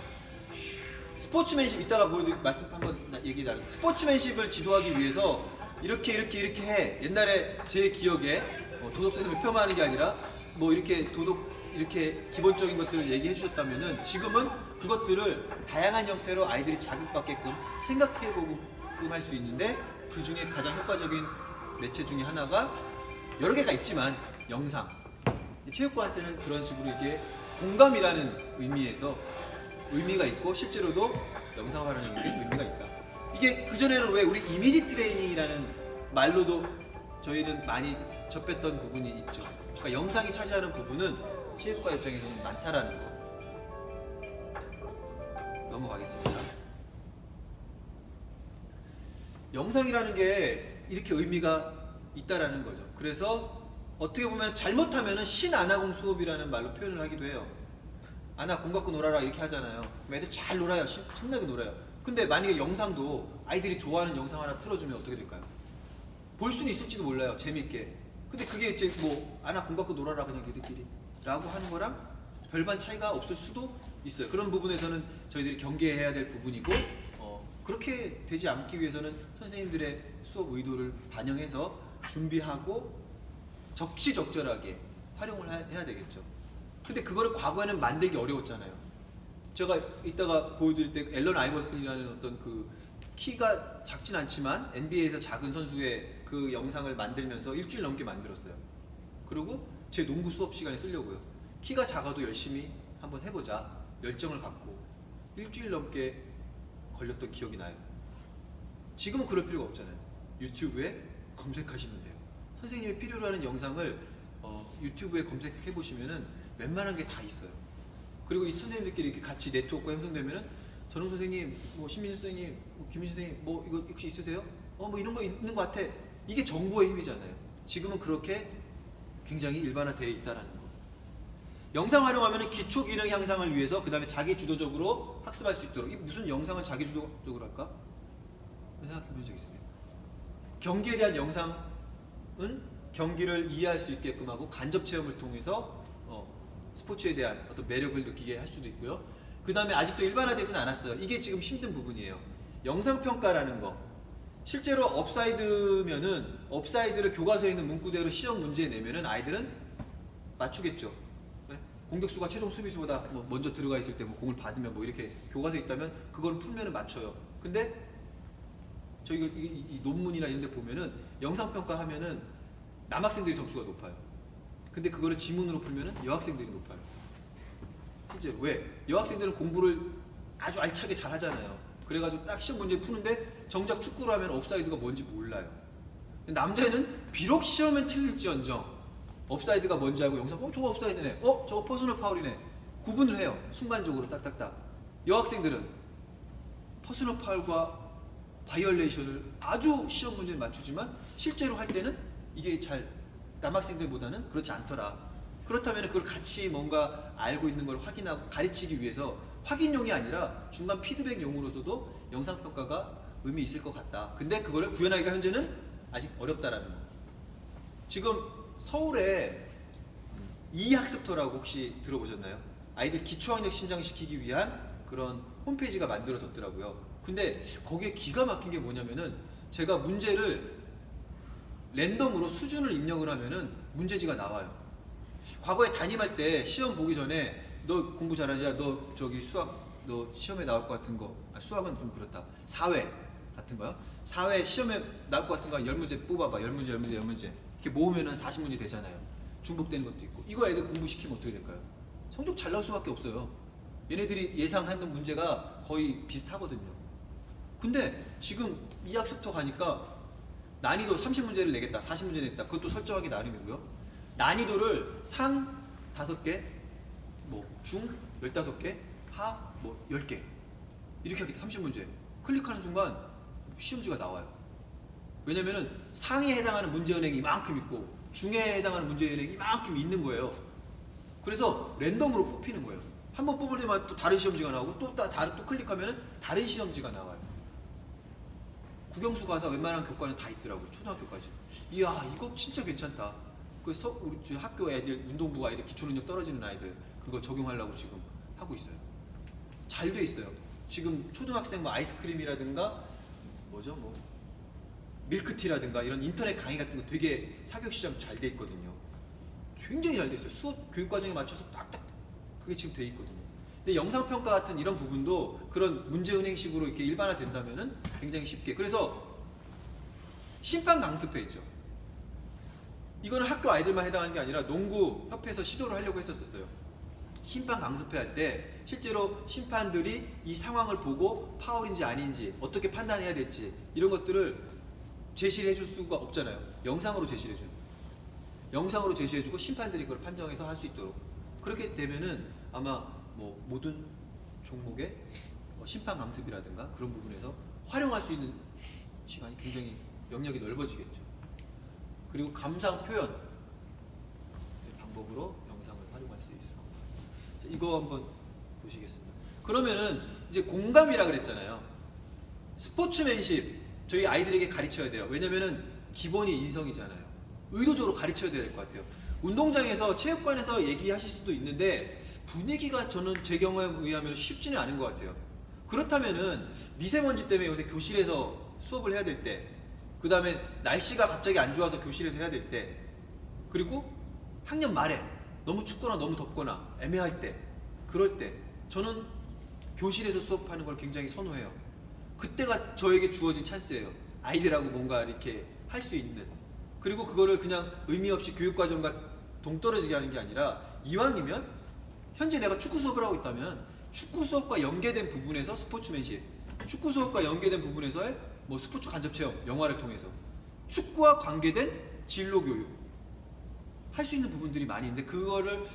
스포츠맨십 이따가 말씀 한번 얘기 나눌게요. 스포츠맨십을 지도하기 위해서 이렇게 해. 옛날에 제 기억에 도덕성을 폄하하는 게 아니라 뭐 이렇게 이렇게 기본적인 것들을 얘기해 주셨다면은 지금은 그것들을 다양한 형태로 아이들이 자극받게끔 생각해보게끔 할 수 있는데 그 중에 가장 효과적인 매체 중에 하나가 여러 개가 있지만 영상. 체육관한테는 그런 식으로 이게 공감이라는 의미에서 의미가 있고 실제로도 영상 활용하는 게 의미가 있다. 이게 그전에는 왜 우리 이미지 트레이닝이라는 말로도 저희는 많이 접했던 부분이 있죠. 그러니까 영상이 차지하는 부분은 체육과 입장에서는 많다라는 거. 넘어가겠습니다. 영상이라는 게 이렇게 의미가 있다라는 거죠. 그래서 어떻게 보면 잘못하면은 신안하공 수업이라는 말로 표현을 하기도 해요. 아나 공 갖고 놀아라 이렇게 하잖아요. 애들 잘 놀아요. 신나게 놀아요. 근데 만약에 영상도 아이들이 좋아하는 영상 하나 틀어주면 어떻게 될까요? 볼 수는 있을지도 몰라요. 재미있게. 근데 그게 이제 뭐 아나 공 갖고 놀아라 그냥 걔들끼리 라고 하는 거랑 별반 차이가 없을 수도 있어요. 그런 부분에서는 저희들이 경계해야 될 부분이고 그렇게 되지 않기 위해서는 선생님들의 수업 의도를 반영해서 준비하고 적시적절하게 활용을 해야 되겠죠. 근데 그거를 과거에는 만들기 어려웠잖아요. 제가 이따가 보여드릴 때 앨런 아이버슨이라는 어떤 그 키가 작진 않지만 NBA에서 작은 선수의 그 영상을 만들면서 일주일 넘게 만들었어요. 그리고 제 농구 수업 시간에 쓰려고요. 키가 작아도 열심히 한번 해보자 열정을 갖고 일주일 넘게 걸렸던 기억이 나요. 지금은 그럴 필요가 없잖아요. 유튜브에 검색하시면 돼요. 선생님이 필요로 하는 영상을 유튜브에 검색해 보시면은 웬만한 게 다 있어요. 그리고 이 선생님들끼리 이렇게 같이 네트워크가 형성되면은 전웅 선생님, 뭐 신민수 선생님, 뭐 김민수 선생님, 뭐 이거 혹시 있으세요? 뭐 이런 거 있는 것 같아. 이게 정보의 힘이잖아요. 지금은 그렇게 굉장히 일반화되어 있다라는 거. 영상 활용하면 기초 기능 향상을 위해서 그 다음에 자기 주도적으로 학습할 수 있도록. 이 무슨 영상을 자기 주도적으로 할까? 생각해 본 적 있으세요? 경기에 대한 영상은 경기를 이해할 수 있게끔 하고 간접 체험을 통해서 스포츠에 대한 어떤 매력을 느끼게 할 수도 있고요. 그 다음에 아직도 일반화되진 않았어요. 이게 지금 힘든 부분이에요. 영상평가라는 거. 실제로 업사이드면은 업사이드를 교과서에 있는 문구대로 시험 문제에 내면은 아이들은 맞추겠죠. 네? 공격수가 최종 수비수보다 뭐 먼저 들어가 있을 때 뭐 공을 받으면 뭐 이렇게 교과서에 있다면 그걸 풀면은 맞춰요. 근데 저희가 이 논문이나 이런 데 보면은 영상평가 하면은 남학생들이 점수가 높아요. 근데 그거를 지문으로 풀면은 여학생들이 높아요. 실제로. 왜? 여학생들은 공부를 아주 알차게 잘 하잖아요. 그래가지고 딱 시험 문제 푸는데 정작 축구를 하면 업사이드가 뭔지 몰라요. 남자애는 비록 시험은 틀릴지언정 업사이드가 뭔지 알고 영상 저거 업사이드네, 저거 퍼스널 파울이네, 구분을 해요. 순간적으로 딱딱딱. 여학생들은 퍼스널 파울과 바이올레이션을 아주 시험 문제를 맞추지만 실제로 할 때는 이게 잘 남학생들보다는 그렇지 않더라. 그렇다면 그걸 같이 뭔가 알고 있는 걸 확인하고 가르치기 위해서 확인용이 아니라 중간 피드백용으로서도 영상평가가 의미 있을 것 같다. 근데 그거를 구현하기가 현재는 아직 어렵다라는 거. 지금 서울에 이학습터라고 혹시 들어보셨나요? 아이들 기초학력 신장시키기 위한 그런 홈페이지가 만들어졌더라고요. 근데 거기에 기가 막힌 게 뭐냐면은 제가 문제를 랜덤으로 수준을 입력을 하면은 문제지가 나와요. 과거에 담임할 때 시험 보기 전에 너 공부 잘하냐? 너 저기 수학 너 시험에 나올 것 같은 거, 수학은 좀 그렇다. 사회 같은 거요? 사회 시험에 나올 것 같은 거 10문제 뽑아봐. 10문제 이렇게 모으면은 40문제 되잖아요. 중복되는 것도 있고. 이거 애들 공부시키면 어떻게 될까요? 성적 잘 나올 수밖에 없어요. 얘네들이 예상하는 문제가 거의 비슷하거든요. 근데 지금 이학습터 가니까 난이도 30문제를 내겠다, 40문제 냈다. 그것도 설정하기 나름이고요. 난이도를 상 5개, 뭐 중 15개, 하 뭐 10개 이렇게 하겠다. 30문제 클릭하는 순간 시험지가 나와요. 왜냐면은 상에 해당하는 문제 은행이 이만큼 있고 중에 해당하는 문제 은행이 이만큼 있는 거예요. 그래서 랜덤으로 뽑히는 거예요. 한 번 뽑을 때마다 또 다른 시험지가 나오고 또 클릭하면은 다른 시험지가 나와요. 국영수 가서 웬만한 교과는 다 있더라고요. 초등학교까지. 이야, 이거 진짜 괜찮다. 그래서 우리 학교 애들, 운동부 아이들, 기초능력 떨어지는 아이들 그거 적용하려고 지금 하고 있어요. 잘 돼 있어요. 지금 초등학생 뭐 아이스크림이라든가 뭐죠, 뭐 밀크티라든가 이런 인터넷 강의 같은 거 되게 사교육 시장 잘 돼 있거든요. 굉장히 잘 돼 있어요. 수업 교육 과정에 맞춰서 딱딱 그게 지금 돼 있거든요. 근데 영상평가 같은 이런 부분도 그런 문제은행식으로 이렇게 일반화된다면은 굉장히 쉽게. 그래서 심판 강습회 있죠. 이거는 학교 아이들만 해당하는 게 아니라 농구협회에서 시도를 하려고 했었어요. 심판 강습회 할 때 실제로 심판들이 이 상황을 보고 파울인지 아닌지 어떻게 판단해야 될지 이런 것들을 제시를 해줄 수가 없잖아요. 영상으로 제시를 해주는. 영상으로 제시해주고 심판들이 그걸 판정해서 할 수 있도록. 그렇게 되면은 아마 뭐 모든 종목의 심판 강습이라든가 그런 부분에서 활용할 수 있는 시간이 굉장히 영역이 넓어지겠죠. 그리고 감상 표현 방법으로 영상을 활용할 수 있을 것 같습니다. 자, 이거 한번 보시겠습니다. 그러면은 이제 공감이라 그랬잖아요. 스포츠맨십 저희 아이들에게 가르쳐야 돼요. 왜냐면은 기본이 인성이잖아요. 의도적으로 가르쳐야 될 것 같아요. 운동장에서 체육관에서 얘기하실 수도 있는데 분위기가 저는 제 경험에 의하면 쉽지는 않은 것 같아요. 그렇다면은 미세먼지 때문에 요새 교실에서 수업을 해야 될 때, 그 다음에 날씨가 갑자기 안 좋아서 교실에서 해야 될 때, 그리고 학년 말에 너무 춥거나 너무 덥거나 애매할 때, 그럴 때 저는 교실에서 수업하는 걸 굉장히 선호해요. 그때가 저에게 주어진 찬스예요. 아이들하고 뭔가 이렇게 할 수 있는. 그리고 그거를 그냥 의미 없이 교육과정과 동떨어지게 하는 게 아니라 이왕이면 현재 내가 축구 수업을 하고 있다면 축구 수업과 연계된 부분에서 스포츠맨십, 축구 수업과 연계된 부분에서의 뭐 스포츠 간접 체험, 영화를 통해서 축구와 관계된 진로 교육 할 수 있는 부분들이 많이 있는데 그거를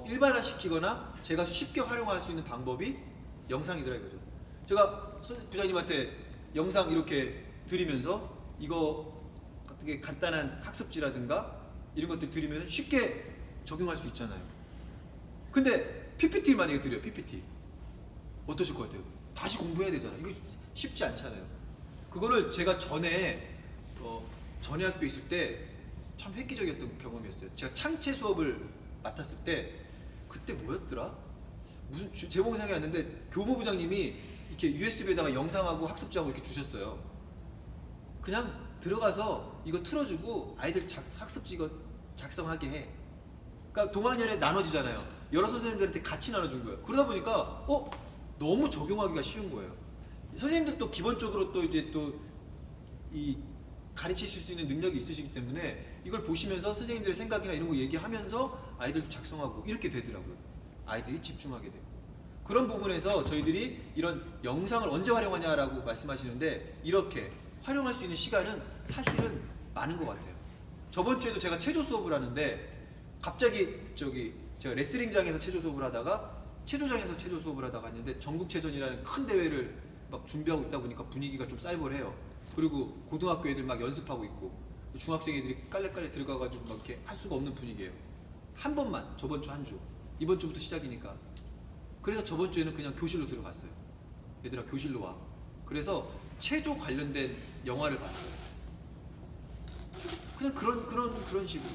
일반화시키거나 제가 쉽게 활용할 수 있는 방법이 영상이더라 이거죠. 제가 부장님한테 영상 이렇게 드리면서 이거 어떻게 간단한 학습지라든가 이런 것들 드리면 쉽게 적용할 수 있잖아요. 근데 PPT 만약에 드려요. PPT 어떠실 것 같아요? 다시 공부해야 되잖아요. 이거 쉽지 않잖아요. 그거를 제가 전에 전에 학교에 있을 때 참 획기적이었던 경험이었어요. 제가 창체 수업을 맡았을 때 그때 뭐였더라? 무슨 제목이 생각이 안 나는데 교무부장님이 이렇게 USB에다가 영상하고 학습지하고 이렇게 주셨어요. 그냥 들어가서 이거 틀어주고 아이들 학습지 이거 작성하게 해. 그러니까 동학년에 나눠지잖아요. 여러 선생님들한테 같이 나눠준 거예요. 그러다 보니까 너무 적용하기가 쉬운 거예요. 선생님들도 기본적으로 또 이제 또 이 가르치실 수 있는 능력이 있으시기 때문에 이걸 보시면서 선생님들의 생각이나 이런 거 얘기하면서 아이들도 작성하고 이렇게 되더라고요. 아이들이 집중하게 되고. 그런 부분에서 저희들이 이런 영상을 언제 활용하냐라고 말씀하시는데 이렇게 활용할 수 있는 시간은 사실은 많은 것 같아요. 저번 주에도 제가 체조 수업을 하는데 갑자기 제가 레슬링장에서 체조 수업을 하다가 체조장에서 체조 수업을 하다가 했는데 전국체전이라는 큰 대회를 막 준비하고 있다 보니까 분위기가 좀 쌀벌해요. 그리고 고등학교 애들 막 연습하고 있고 중학생 애들이 깔래깔래 들어가가지고 막 이렇게 할 수가 없는 분위기예요. 한 번만 저번 주 한 주 이번 주부터 시작이니까 그래서 저번 주에는 그냥 교실로 들어갔어요. 얘들아 교실로 와. 그래서 체조 관련된 영화를 봤어요. 그냥 그런 식으로.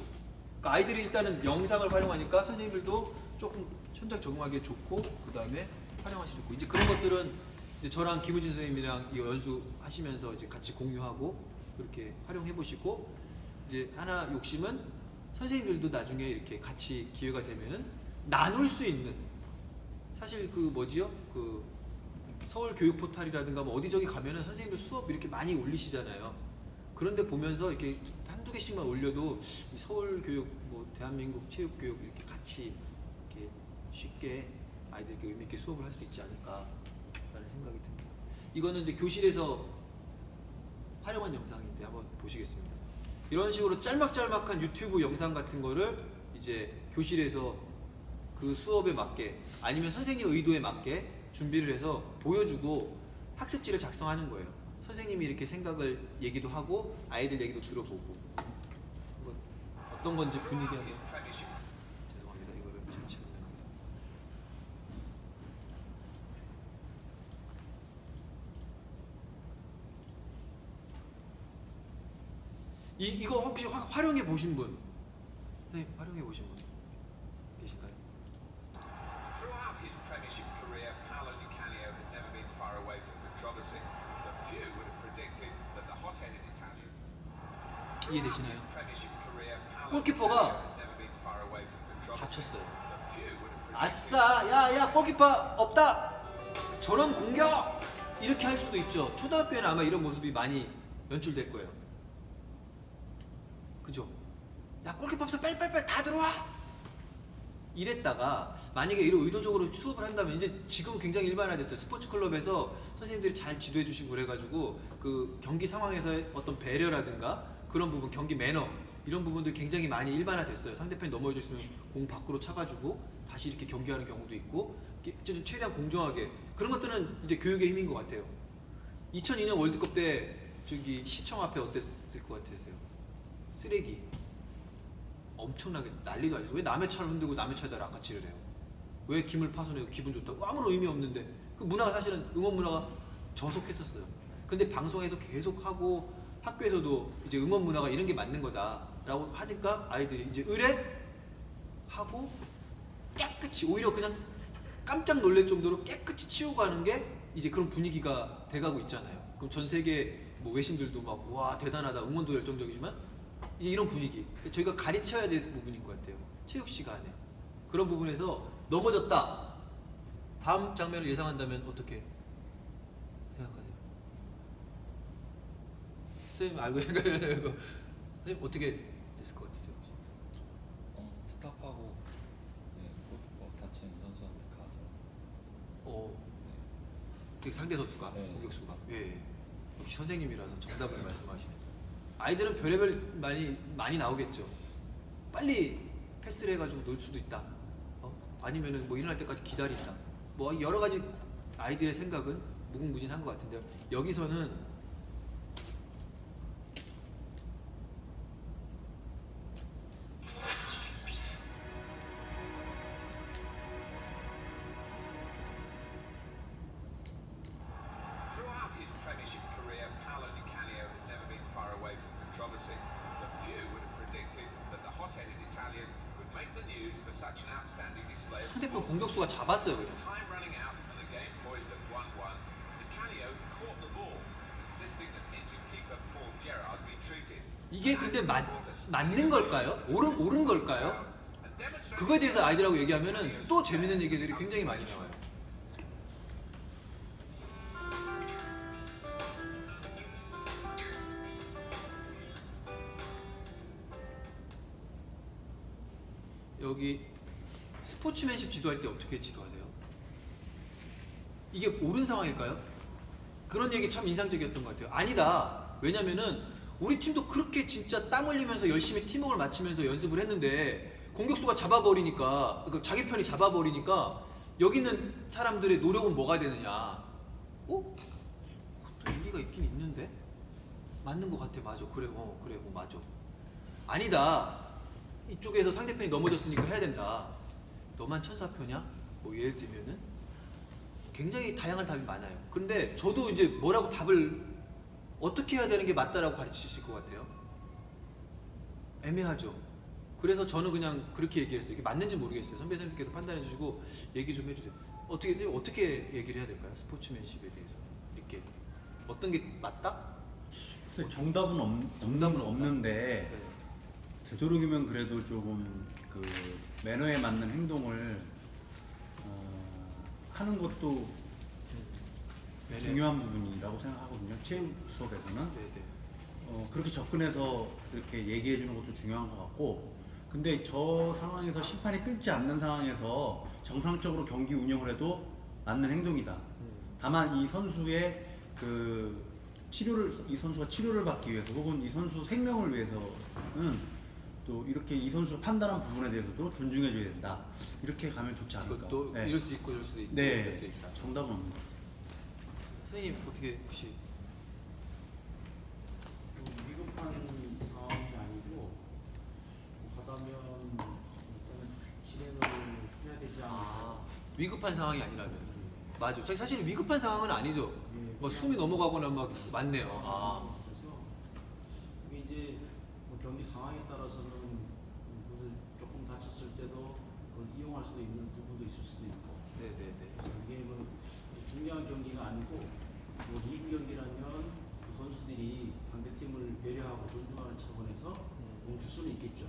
그러니까 아이들이 일단은 영상을 활용하니까 선생님들도 조금 현장 적응하기에 좋고 그 다음에 활용하시 좋고 이제 그런 것들은 이제 저랑 김우진 선생님이랑 이 연수하시면서 이제 같이 공유하고 그렇게 활용해 보시고 이제 하나 욕심은 선생님들도 나중에 이렇게 같이 기회가 되면은 나눌 수 있는 사실 그 뭐지요? 그 서울 교육 포탈이라든가 뭐 어디 저기 가면은 선생님들 수업 이렇게 많이 올리시잖아요. 그런데 보면서 이렇게 한두 개씩만 올려도 이 서울 교육 뭐 대한민국 체육 교육 이렇게 같이 이렇게 쉽게 아이들에게 의미 있게 수업을 할 수 있지 않을까라는 생각이 듭니다. 이거는 이제 교실에서 활용한 영상인데 한번 보시겠습니다. 이런 식으로 짤막짤막한 유튜브 영상 같은 거를 이제 교실에서 그 수업에 맞게 아니면 선생님 의도에 맞게 준비를 해서 보여주고 학습지를 작성하는 거예요. 선생님이 이렇게 생각을 얘기도 하고 아이들 얘기도 들어보고 뭐 어떤 건지 분위기 한번 죄송합니다. 이거를 잠시 이거 혹시 활용해 보신 분? 네, 활용해 보신 분 계신가요? Throughout his Premiership career, Paolo Di Canio has never been far away from controversy, but few would have predicted that the hot-headed Italian. 이해되시나요? His Premiership career, Paolo Di 골키퍼가 Canio has never been far away from controversy, 다쳤어요. but few would have predicted. 아싸, 야, 골키퍼 없다. 저런 공격 이렇게 할 수도 있죠. 초등학교에는 아마 이런 모습이 많이 연출될 거예요. 그죠? 야, 골키퍼 없어, 빨리 다 들어와. 이랬다가 만약에 이런 의도적으로 수업을 한다면 이제 지금 굉장히 일반화됐어요. 스포츠 클럽에서 선생님들이 잘 지도해 주시고 그래가지고 그 경기 상황에서의 어떤 배려라든가 그런 부분, 경기 매너 이런 부분들 굉장히 많이 일반화됐어요. 상대편이 넘어졌으면 공 밖으로 차가지고 다시 이렇게 경기하는 경우도 있고 최대한 공정하게 그런 것들은 이제 교육의 힘인 것 같아요. 2002년 월드컵 때 저기 시청 앞에 어땠을 것 같으세요? 쓰레기 엄청나게 난리도 아니죠. 왜 남의 차를 흔들고 남의 차에다 락카치를 해요? 왜 김을 파손해고 기분 좋다고? 아무런 의미 없는데 그 문화가 사실은 응원 문화가 저속했었어요. 근데 방송에서 계속 하고 학교에서도 이제 응원 문화가 이런 게 맞는 거다라고 하니까 아이들이 이제 의뢰하고 깨끗이 오히려 그냥 깜짝 놀랄 정도로 깨끗이 치우고 가는 게 이제 그런 분위기가 돼가고 있잖아요. 그럼 전 세계 뭐 외신들도 막 와 대단하다 응원도 열정적이지만 이제 이런 분위기 저희가 가르쳐야 될 부분인 것 같아요. 체육 시간에 그런 부분에서 넘어졌다. 다음 장면을 예상한다면 어떻게 생각하세요? 선생님 알고 있는 선생님 어떻게 됐을 것 같으세요? 스탑하고 다친 선수한테 가서 그 상대 선수가 네. 공격수가 예 역시 선생님이라서 정답을 말씀하시네. 아이들은 별의별 많이 나오겠죠. 빨리 패스를 해가지고 놀 수도 있다. 아니면은 뭐 일어날 때까지 기다린다. 뭐 여러 가지 아이들의 생각은 무궁무진한 것 같은데요. 여기서는 Throughout his Premiership career, Paolo Di Canio has never been far away from controversy. But few would have predicted that the hot-headed Italian would make the news for such an outstanding display of 상대편 sportsmanship. 공격수가 잡았어요, 그냥. Time running out and the game poised at 1-1. Di Canio caught the ball, insisting that injured keeper Paul Gerrard be treated. 이게 근데 맞는 걸까요? 옳은 걸까요? 그거에 대해서 아이들하고 얘기하면은 또 재밌는 얘기들이 굉장히 많이 나와요. 여기 스포츠맨십 지도할 때 어떻게 지도하세요? 이게 옳은 상황일까요? 그런 얘기 참 인상적이었던 것 같아요. 아니다. 왜냐면은 우리 팀도 그렇게 진짜 땀 흘리면서 열심히 팀워크를 맞추면서 연습을 했는데 공격수가 잡아버리니까, 자기 편이 잡아버리니까 여기 있는 사람들의 노력은 뭐가 되느냐? 또 일리가 있긴 있는데? 맞는 것 같아. 맞아. 그래, 그래, 맞아. 아니다. 이쪽에서 상대편이 넘어졌으니까 해야 된다. 너만 천사표냐? 뭐 예를 들면은 굉장히 다양한 답이 많아요. 근데 저도 이제 뭐라고 답을 어떻게 해야 되는 게 맞다라고 가르치실 것 같아요? 애매하죠. 그래서 저는 그냥 그렇게 얘기했어요. 이게 맞는지 모르겠어요. 선배 선생님께서 판단해 주시고 얘기 좀 해주세요. 어떻게 얘기를 해야 될까요? 스포츠맨십에 대해서 이렇게 어떤 게 맞다? 글쎄, 정답은 정답은 없는데 네. 되도록이면 그래도 조금 그 매너에 맞는 행동을 하는 것도 네네. 중요한 부분이라고 생각하거든요. 체육 수업에서는 네네. 그렇게 접근해서 이렇게 얘기해 주는 것도 중요한 것 같고, 근데 저 상황에서 심판이 끌지 않는 상황에서 정상적으로 경기 운영을 해도 맞는 행동이다. 다만 이 선수의 이 선수가 치료를 받기 위해서 혹은 이 선수 생명을 위해서는 또 이렇게 이 선수 판단한 부분에 대해서도 존중해 줘야 된다. 이렇게 가면 좋지 않을까. 이것도 네. 이럴 수 있고 저럴 수도 있고 네. 이럴 수 있다. 정답은 없는 선생님 어떻게 혹시 위급한 상황이 아니고 가다면 일단은 진행을 해야 되지 않을까. 위급한 상황이 아니라면 맞아. 사실 위급한 상황은 아니죠. 뭐 숨이 넘어가거나 막 맞네요. 그래서 이게 이제 뭐 경기 상황에 따라서는 그것을 조금 다쳤을 때도 그걸 이용할 수도 있는 부분도 있을 수도 있고. 네네네. 그래서 이게 뭐 중요한 경기가 아니고 뭐 리그 경기라면 그 선수들이 상대 팀을 배려하고 존중하는 차원에서 멈출 수는 있겠죠.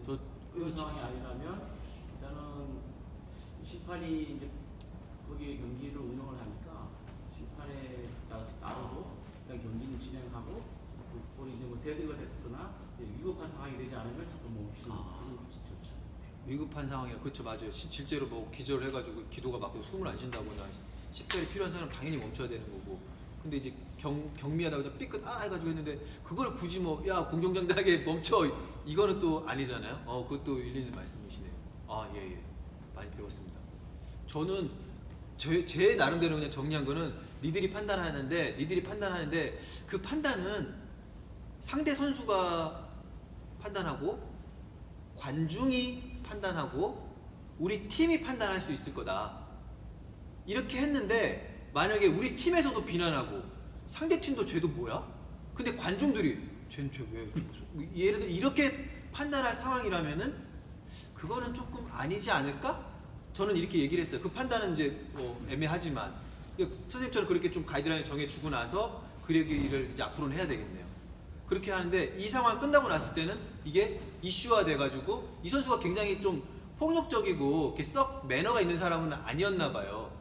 저 그런 상황이 아니라면 일단은 심판이 이제 거기에 경기를 운영을 하니까 심판에 따라서 일단 경기는 진행하고 그 볼이 이제 뭐 데드가 됐거나 이제 위급한 상황이 되지 않으면 자꾸 멈추는 그런 것이 좋죠. 위급한 상황이야. 그렇죠, 맞아요. 실제로 뭐 기절을 해가지고 기도가 막혀서 숨을 안 쉰다거나 식별이 필요한 사람 당연히 멈춰야 되는 거고. 근데 이제 경미하다 그냥 삐끗 해가지고 했는데 그걸 굳이 뭐 야 공정장대하게 멈춰 이거는 또 아니잖아요. 그것도 일리 있는 말씀이시네요. 예. 많이 배웠습니다. 저는 제 나름대로 그냥 정리한 거는 니들이 판단하는데 그 판단은 상대 선수가 판단하고 관중이 판단하고 우리 팀이 판단할 수 있을 거다. 이렇게 했는데 만약에 우리 팀에서도 비난하고 상대 팀도 쟤도 뭐야? 근데 관중들이 쟤는 쟤왜 예를 들어 이렇게 판단할 상황이라면은 그거는 조금 아니지 않을까? 저는 이렇게 얘기를 했어요. 그 판단은 이제 애매하지만 선생님처럼 그렇게 좀 가이드라인을 정해주고 나서 그 얘기를 이제 앞으로는 해야 되겠네요. 그렇게 하는데 이 상황 끝나고 났을 때는 이게 이슈화 돼가지고 이 선수가 굉장히 좀 폭력적이고 이렇게 썩 매너가 있는 사람은 아니었나 봐요.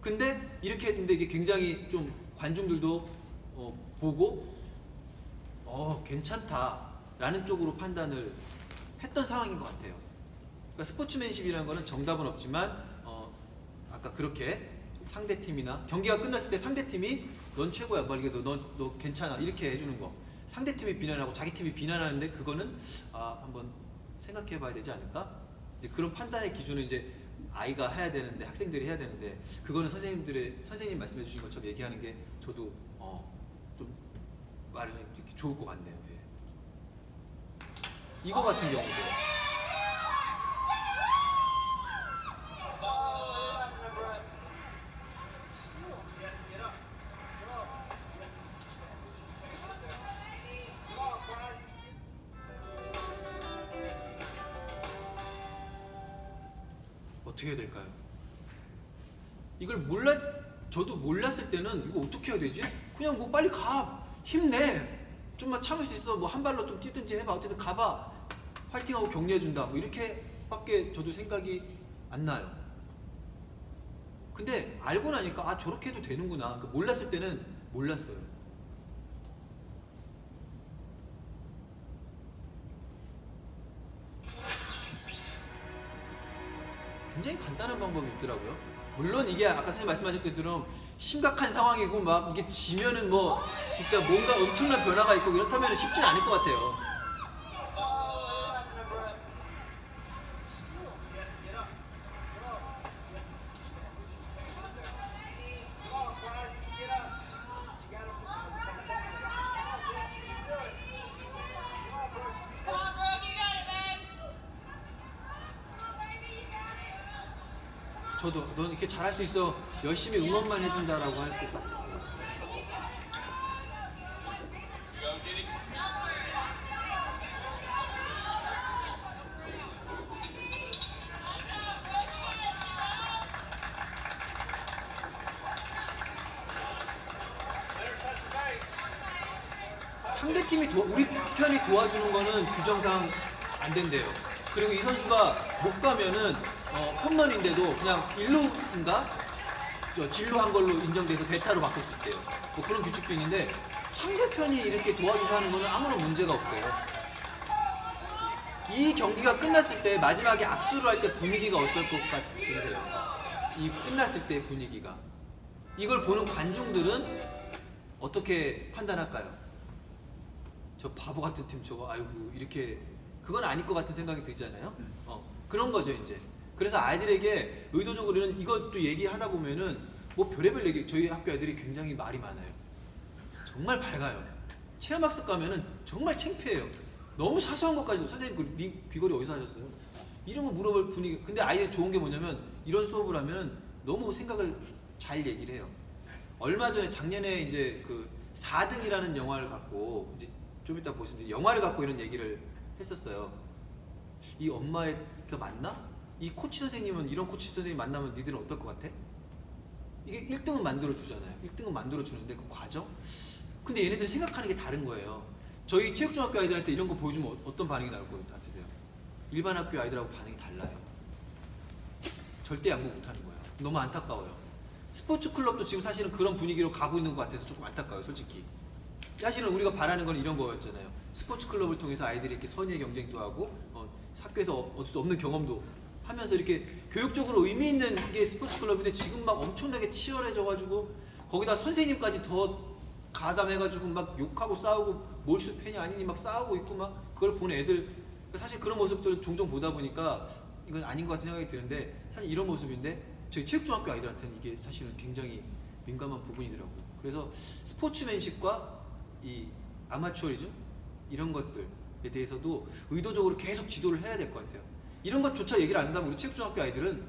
근데 이렇게 했는데 이게 굉장히 좀 관중들도 보고 괜찮다라는 쪽으로 판단을 했던 상황인 것 같아요. 그러니까 스포츠맨십이라는 거는 정답은 없지만 아까 그렇게 상대팀이나 경기가 끝났을 때 상대팀이 넌 최고야, 너 괜찮아 이렇게 해주는 거. 상대 팀이 비난하고 자기 팀이 비난하는데 그거는 한번 생각해 봐야 되지 않을까? 이제 그런 판단의 기준은 이제 아이가 해야 되는데 학생들이 해야 되는데 그거는 선생님 말씀해 주신 것처럼 얘기하는 게 저도 좀 말이 이렇게 좋을 것 같네요. 예. 이거 같은 경우죠. 어떻게 해야 될까요? 이걸 저도 몰랐을 때는 이거 어떻게 해야 되지? 그냥 뭐 빨리 가, 힘내, 좀만 참을 수 있어, 뭐 한 발로 좀 뛰든지 해봐, 어쨌든 가봐, 파이팅하고 격려해준다, 뭐 이렇게밖에 저도 생각이 안 나요. 근데 알고 나니까 저렇게 해도 되는구나. 그러니까 몰랐을 때는 몰랐어요. 굉장히 간단한 방법이 있더라고요. 물론 이게 아까 선생님 말씀하셨던 대로 심각한 상황이고 막 이게 지면은 뭐 진짜 뭔가 엄청난 변화가 있고 이렇다면 쉽진 않을 것 같아요. 저도 넌 이렇게 잘할 수 있어, 열심히 응원만 해준다라고 할 것 같았어요. 상대팀이 우리 편이 도와주는 거는 규정상 안 된대요. 그리고 이 선수가 못 가면은 홈런인데도 그냥 1루인가 진루한 걸로 인정돼서 대타로 바꿀 수 있대요. 뭐 그런 규칙도 있는데 상대편이 이렇게 도와줘서 하는 거는 아무런 문제가 없대요. 이 경기가 끝났을 때 마지막에 악수를 할 때 분위기가 어떨 것 같으세요? 이 끝났을 때 분위기가, 이걸 보는 관중들은 어떻게 판단할까요? 저 바보 같은 팀 저거 아이고 이렇게, 그건 아닐 것 같은 생각이 들잖아요. 그런 거죠 이제. 그래서 아이들에게 의도적으로는 이것도 얘기하다 보면은 뭐 별의별 얘기, 저희 학교 애들이 굉장히 말이 많아요. 정말 밝아요. 체험학습 가면은 정말 창피해요. 너무 사소한 것까지 선생님 귀걸이 어디서 하셨어요? 이런 거 물어볼 분위기. 근데 아이들 좋은 게 뭐냐면 이런 수업을 하면 너무 생각을 잘 얘기를 해요. 얼마 전에 작년에 이제 그 4등이라는 영화를 갖고 이제 좀 이따 보시면 영화를 갖고 이런 얘기를 했었어요. 이 엄마의 그 맞나? 이 코치 선생님은 이런 코치 선생님 만나면 니들은 어떨 것 같아? 이게 1등은 만들어 주잖아요. 1등은 만들어 주는데 그 과정? 근데 얘네들 생각하는 게 다른 거예요. 저희 체육중학교 아이들한테 이런 거 보여주면 어떤 반응이 나올 것 같으세요? 일반 학교 아이들하고 반응이 달라요. 절대 양보 못하는 거예요. 너무 안타까워요. 스포츠 클럽도 지금 사실은 그런 분위기로 가고 있는 것 같아서 조금 안타까워요, 솔직히. 사실은 우리가 바라는 건 이런 거였잖아요. 스포츠 클럽을 통해서 아이들이 이렇게 선의의 경쟁도 하고 학교에서 얻을 수 없는 경험도 하면서 이렇게 교육적으로 의미 있는 게 스포츠 클럽인데 지금 막 엄청나게 치열해져가지고 거기다 선생님까지 더 가담해가지고 막 욕하고 싸우고 몰수 팬이 아니니 막 싸우고 있고 막 그걸 보는 애들, 사실 그런 모습들을 종종 보다 보니까 이건 아닌 것 같은 생각이 드는데 사실 이런 모습인데 저희 체육중학교 아이들한테는 이게 사실은 굉장히 민감한 부분이더라고요. 그래서 스포츠맨십과 이 아마추어리즘 이런 것들에 대해서도 의도적으로 계속 지도를 해야 될 것 같아요. 이런 것조차 얘기를 안 한다면 우리 체육중학교 아이들은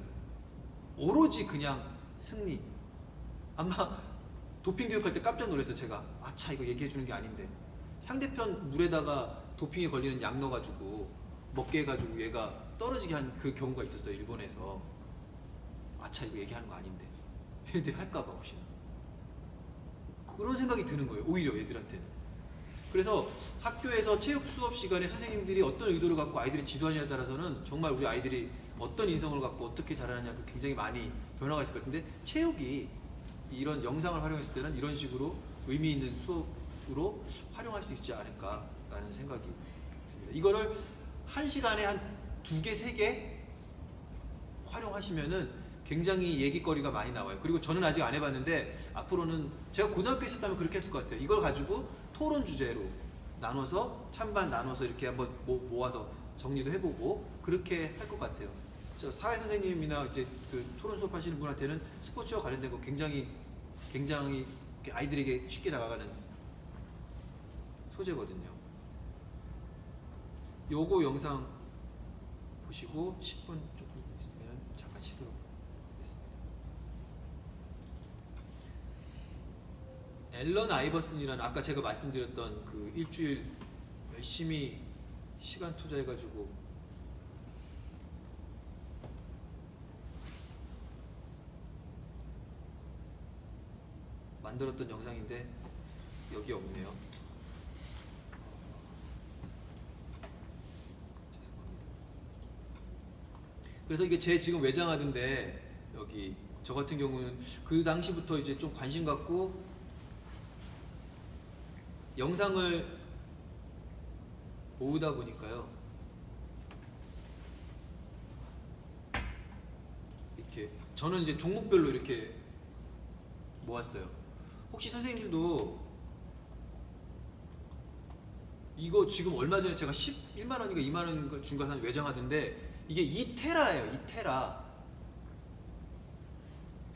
오로지 그냥 승리. 아마 도핑 교육할 때 깜짝 놀랐어요. 제가 아차 이거 얘기해 주는 게 아닌데 상대편 물에다가 도핑에 걸리는 약 넣어가지고 먹게 해가지고 얘가 떨어지게 한 그 경우가 있었어요. 일본에서. 아차 이거 얘기하는 거 아닌데 애들 할까봐 혹시나 그런 생각이 드는 거예요. 오히려 애들한테는. 그래서 학교에서 체육 수업 시간에 선생님들이 어떤 의도를 갖고 아이들이 지도하느냐에 따라서는 정말 우리 아이들이 어떤 인성을 갖고 어떻게 자라느냐 굉장히 많이 변화가 있을 것 같은데, 체육이 이런 영상을 활용했을 때는 이런 식으로 의미 있는 수업으로 활용할 수 있지 않을까라는 생각이 듭니다. 이거를 한 시간에 한 2개, 3개 활용하시면은 굉장히 얘기거리가 많이 나와요. 그리고 저는 아직 안 해봤는데 앞으로는 제가 고등학교에 있었다면 그렇게 했을 것 같아요. 이걸 가지고 토론 주제로 나눠서 찬반 나눠서 이렇게 한번 모아서 정리도 해보고 그렇게 할 것 같아요. 저 사회 선생님이나 이제 그 토론 수업하시는 분한테는 스포츠와 관련된 거 굉장히 이렇게 아이들에게 쉽게 다가가는 소재거든요. 요거 영상 보시고 10분 조금 있으면 잠깐 쉬도록 하겠습니다. 앨런 아이버슨이라는 아까 제가 말씀드렸던 그 일주일 열심히 시간 투자해가지고 만들었던 영상인데 여기 없네요. 죄송합니다. 그래서 이게 제 지금 외장하드인데 여기 저 같은 경우는 그 당시부터 이제 좀 관심 갖고 영상을 모으다 보니까요. 이렇게 저는 이제 종목별로 이렇게 모았어요. 혹시 선생님들도 이거 지금 얼마 전에 제가 11만 원인가 2만 원인가 준가 산 외장하드인데 이게 2테라예요. 2테라.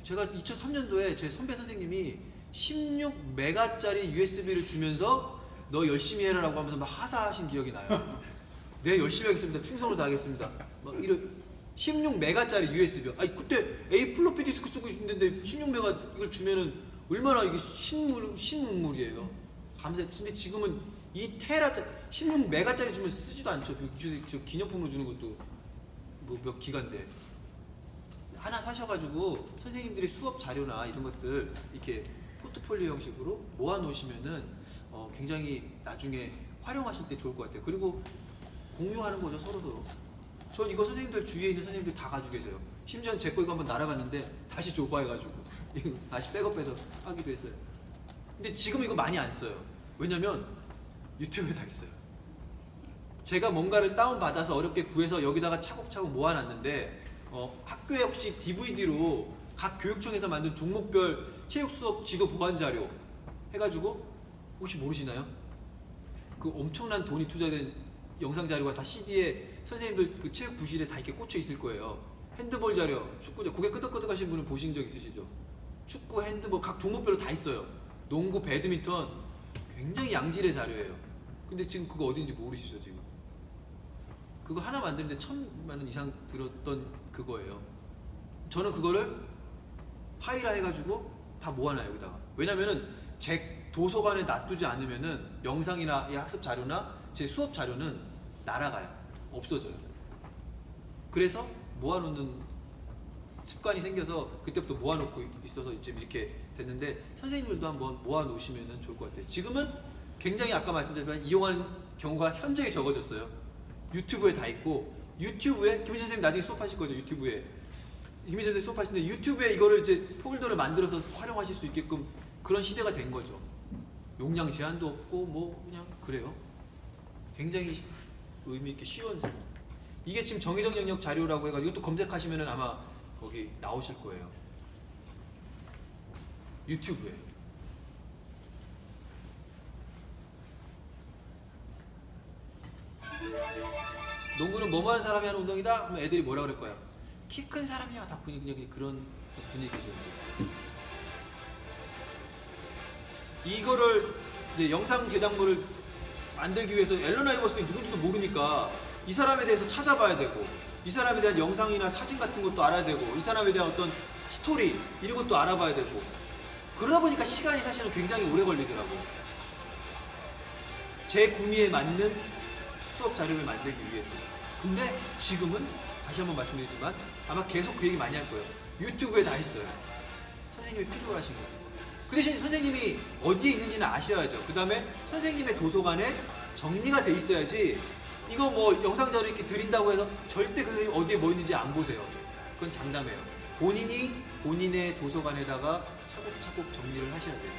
제가 2003년도에 제 선배 선생님이 16메가짜리 USB를 주면서 너 열심히 해라라고 하면서 막 하사하신 기억이 나요. 네, 열심히 하겠습니다. 충성을 다하겠습니다. 막 이런 16메가짜리 USB. 아니 그때 A 플로피 디스크 쓰고 있는데 16메가 이걸 주면은 얼마나 이게 신문물이에요. 밤새. 근데 지금은 2테라짜리 16메가짜리 주면 쓰지도 않죠. 저 기념품으로 주는 것도 뭐 몇 기가인데. 하나 사셔가지고 선생님들이 수업 자료나 이런 것들 이렇게 포트폴리오 형식으로 모아 놓으시면은 굉장히 나중에 활용하실 때 좋을 것 같아요. 그리고 공유하는 거죠, 서로서로. 전 이거 선생님들 주위에 있는 선생님들 다 가지고 계세요. 심지어 제 거 이거 한번 날아갔는데 다시 조바해가지고 다시 백업해서 하기도 했어요. 근데 지금 이거 많이 안 써요. 왜냐면 유튜브에 다 있어요. 제가 뭔가를 다운받아서 어렵게 구해서 여기다가 차곡차곡 모아놨는데 학교에 혹시 DVD로 각 교육청에서 만든 종목별 체육 수업 지도 보완 자료 해가지고 혹시 모르시나요? 그 엄청난 돈이 투자된 영상 자료가 다 CD에 선생님들 그 체육 부실에 다 이렇게 꽂혀 있을 거예요. 핸드볼 자료, 축구 자료, 고개 끄덕끄덕 하시는 분은 보신 적 있으시죠? 축구, 핸드볼 각 종목별로 다 있어요. 농구, 배드민턴 굉장히 양질의 자료예요. 근데 지금 그거 어딘지 모르시죠 지금? 그거 하나 만드는데 1,000만 원 이상 들었던 그거예요. 저는 그거를 파일화 해가지고 다 모아놔요 여기다가. 왜냐면은 제 도서관에 놔두지 않으면은 영상이나 학습 자료나 제 수업 자료는 날아가요. 없어져요. 그래서 모아놓는 습관이 생겨서 그때부터 모아놓고 있어서 지금 이렇게 됐는데 선생님들도 한번 모아놓으시면 좋을 것 같아요. 지금은 굉장히 아까 말씀드렸지만 이용하는 경우가 현저히 적어졌어요. 유튜브에 다 있고 유튜브에 김민재 선생님 나중에 수업하실 거죠. 유튜브에 김민재 선생님 수업하시는데 유튜브에 이거를 이제 폴더를 만들어서 활용하실 수 있게끔 그런 시대가 된 거죠. 용량 제한도 없고 뭐 그냥 그래요. 굉장히 의미 있게 쉬운 이게 지금 정의적 영역 자료라고 해가지고 이것도 검색하시면은 아마 거기 나오실 거예요. 유튜브에. 농구는 뭐뭐 하는 사람이 하는 운동이다? 그럼 애들이 뭐라 그럴 거야? 키 큰 사람이야. 다 그냥 그런 분위기죠. 이제. 이거를 이제 영상 제작물을 만들기 위해서 앨런 아이버슨이 누군지도 모르니까 이 사람에 대해서 찾아봐야 되고 이 사람에 대한 영상이나 사진 같은 것도 알아야 되고 이 사람에 대한 어떤 스토리 이런 것도 알아봐야 되고 그러다 보니까 시간이 사실은 굉장히 오래 걸리더라고요. 제 구미에 맞는 수업 자료를 만들기 위해서. 근데 지금은 다시 한번 말씀드리지만 아마 계속 그 얘기 많이 할 거예요. 유튜브에 다 있어요. 선생님이 필요로 하신 거예요. 그 대신 선생님이 어디에 있는지는 아셔야죠. 그 다음에 선생님의 도서관에 정리가 돼 있어야지 이거 뭐 영상 자료 이렇게 드린다고 해서 절대 그 선생님 어디에 뭐 있는지 안 보세요. 그건 장담해요. 본인이 본인의 도서관에다가 차곡차곡 정리를 하셔야 돼요.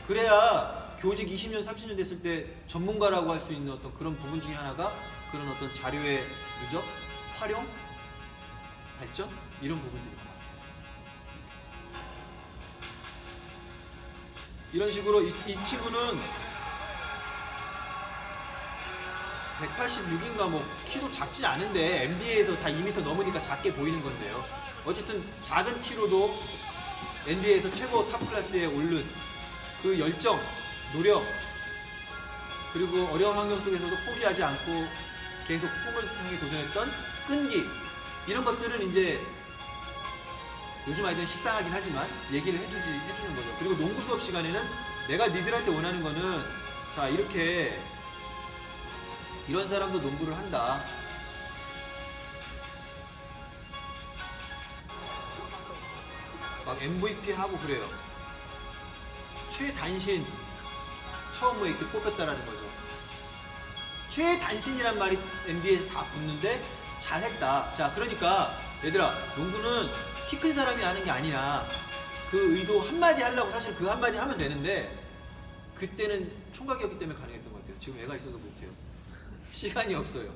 그래야 교직 20년, 30년 됐을 때 전문가라고 할 수 있는 어떤 그런 부분 중에 하나가 그런 어떤 자료의 누적, 활용, 발전 이런 부분들입니다. 이런 식으로 이 친구는 186인가 뭐 키도 작지 않은데 NBA에서 다 2m 넘으니까 작게 보이는 건데요. 어쨌든 작은 키로도 NBA에서 최고 탑 클래스에 오른 그 열정, 노력, 그리고 어려운 환경 속에서도 포기하지 않고 계속 꿈을 향해 도전했던 끈기, 이런 것들은 이제 요즘 아이들은 식상하긴 하지만 얘기를 해주는 거죠. 그리고 농구 수업 시간에는 내가 니들한테 원하는 거는, 자, 이렇게 이런 사람도 농구를 한다. 막 MVP 하고 그래요. 최단신 처음으로 이렇게 뽑혔다라는 거죠. 최단신이란 말이 NBA에서 다 붙는데 잘했다. 자, 그러니까 얘들아, 농구는 키 큰 사람이 하는 게 아니야. 그 의도 한마디 하려고 사실 그 한마디 하면 되는데 그때는 총각이었기 때문에 가능했던 것 같아요. 지금 애가 있어서 못해요. 시간이 없어요.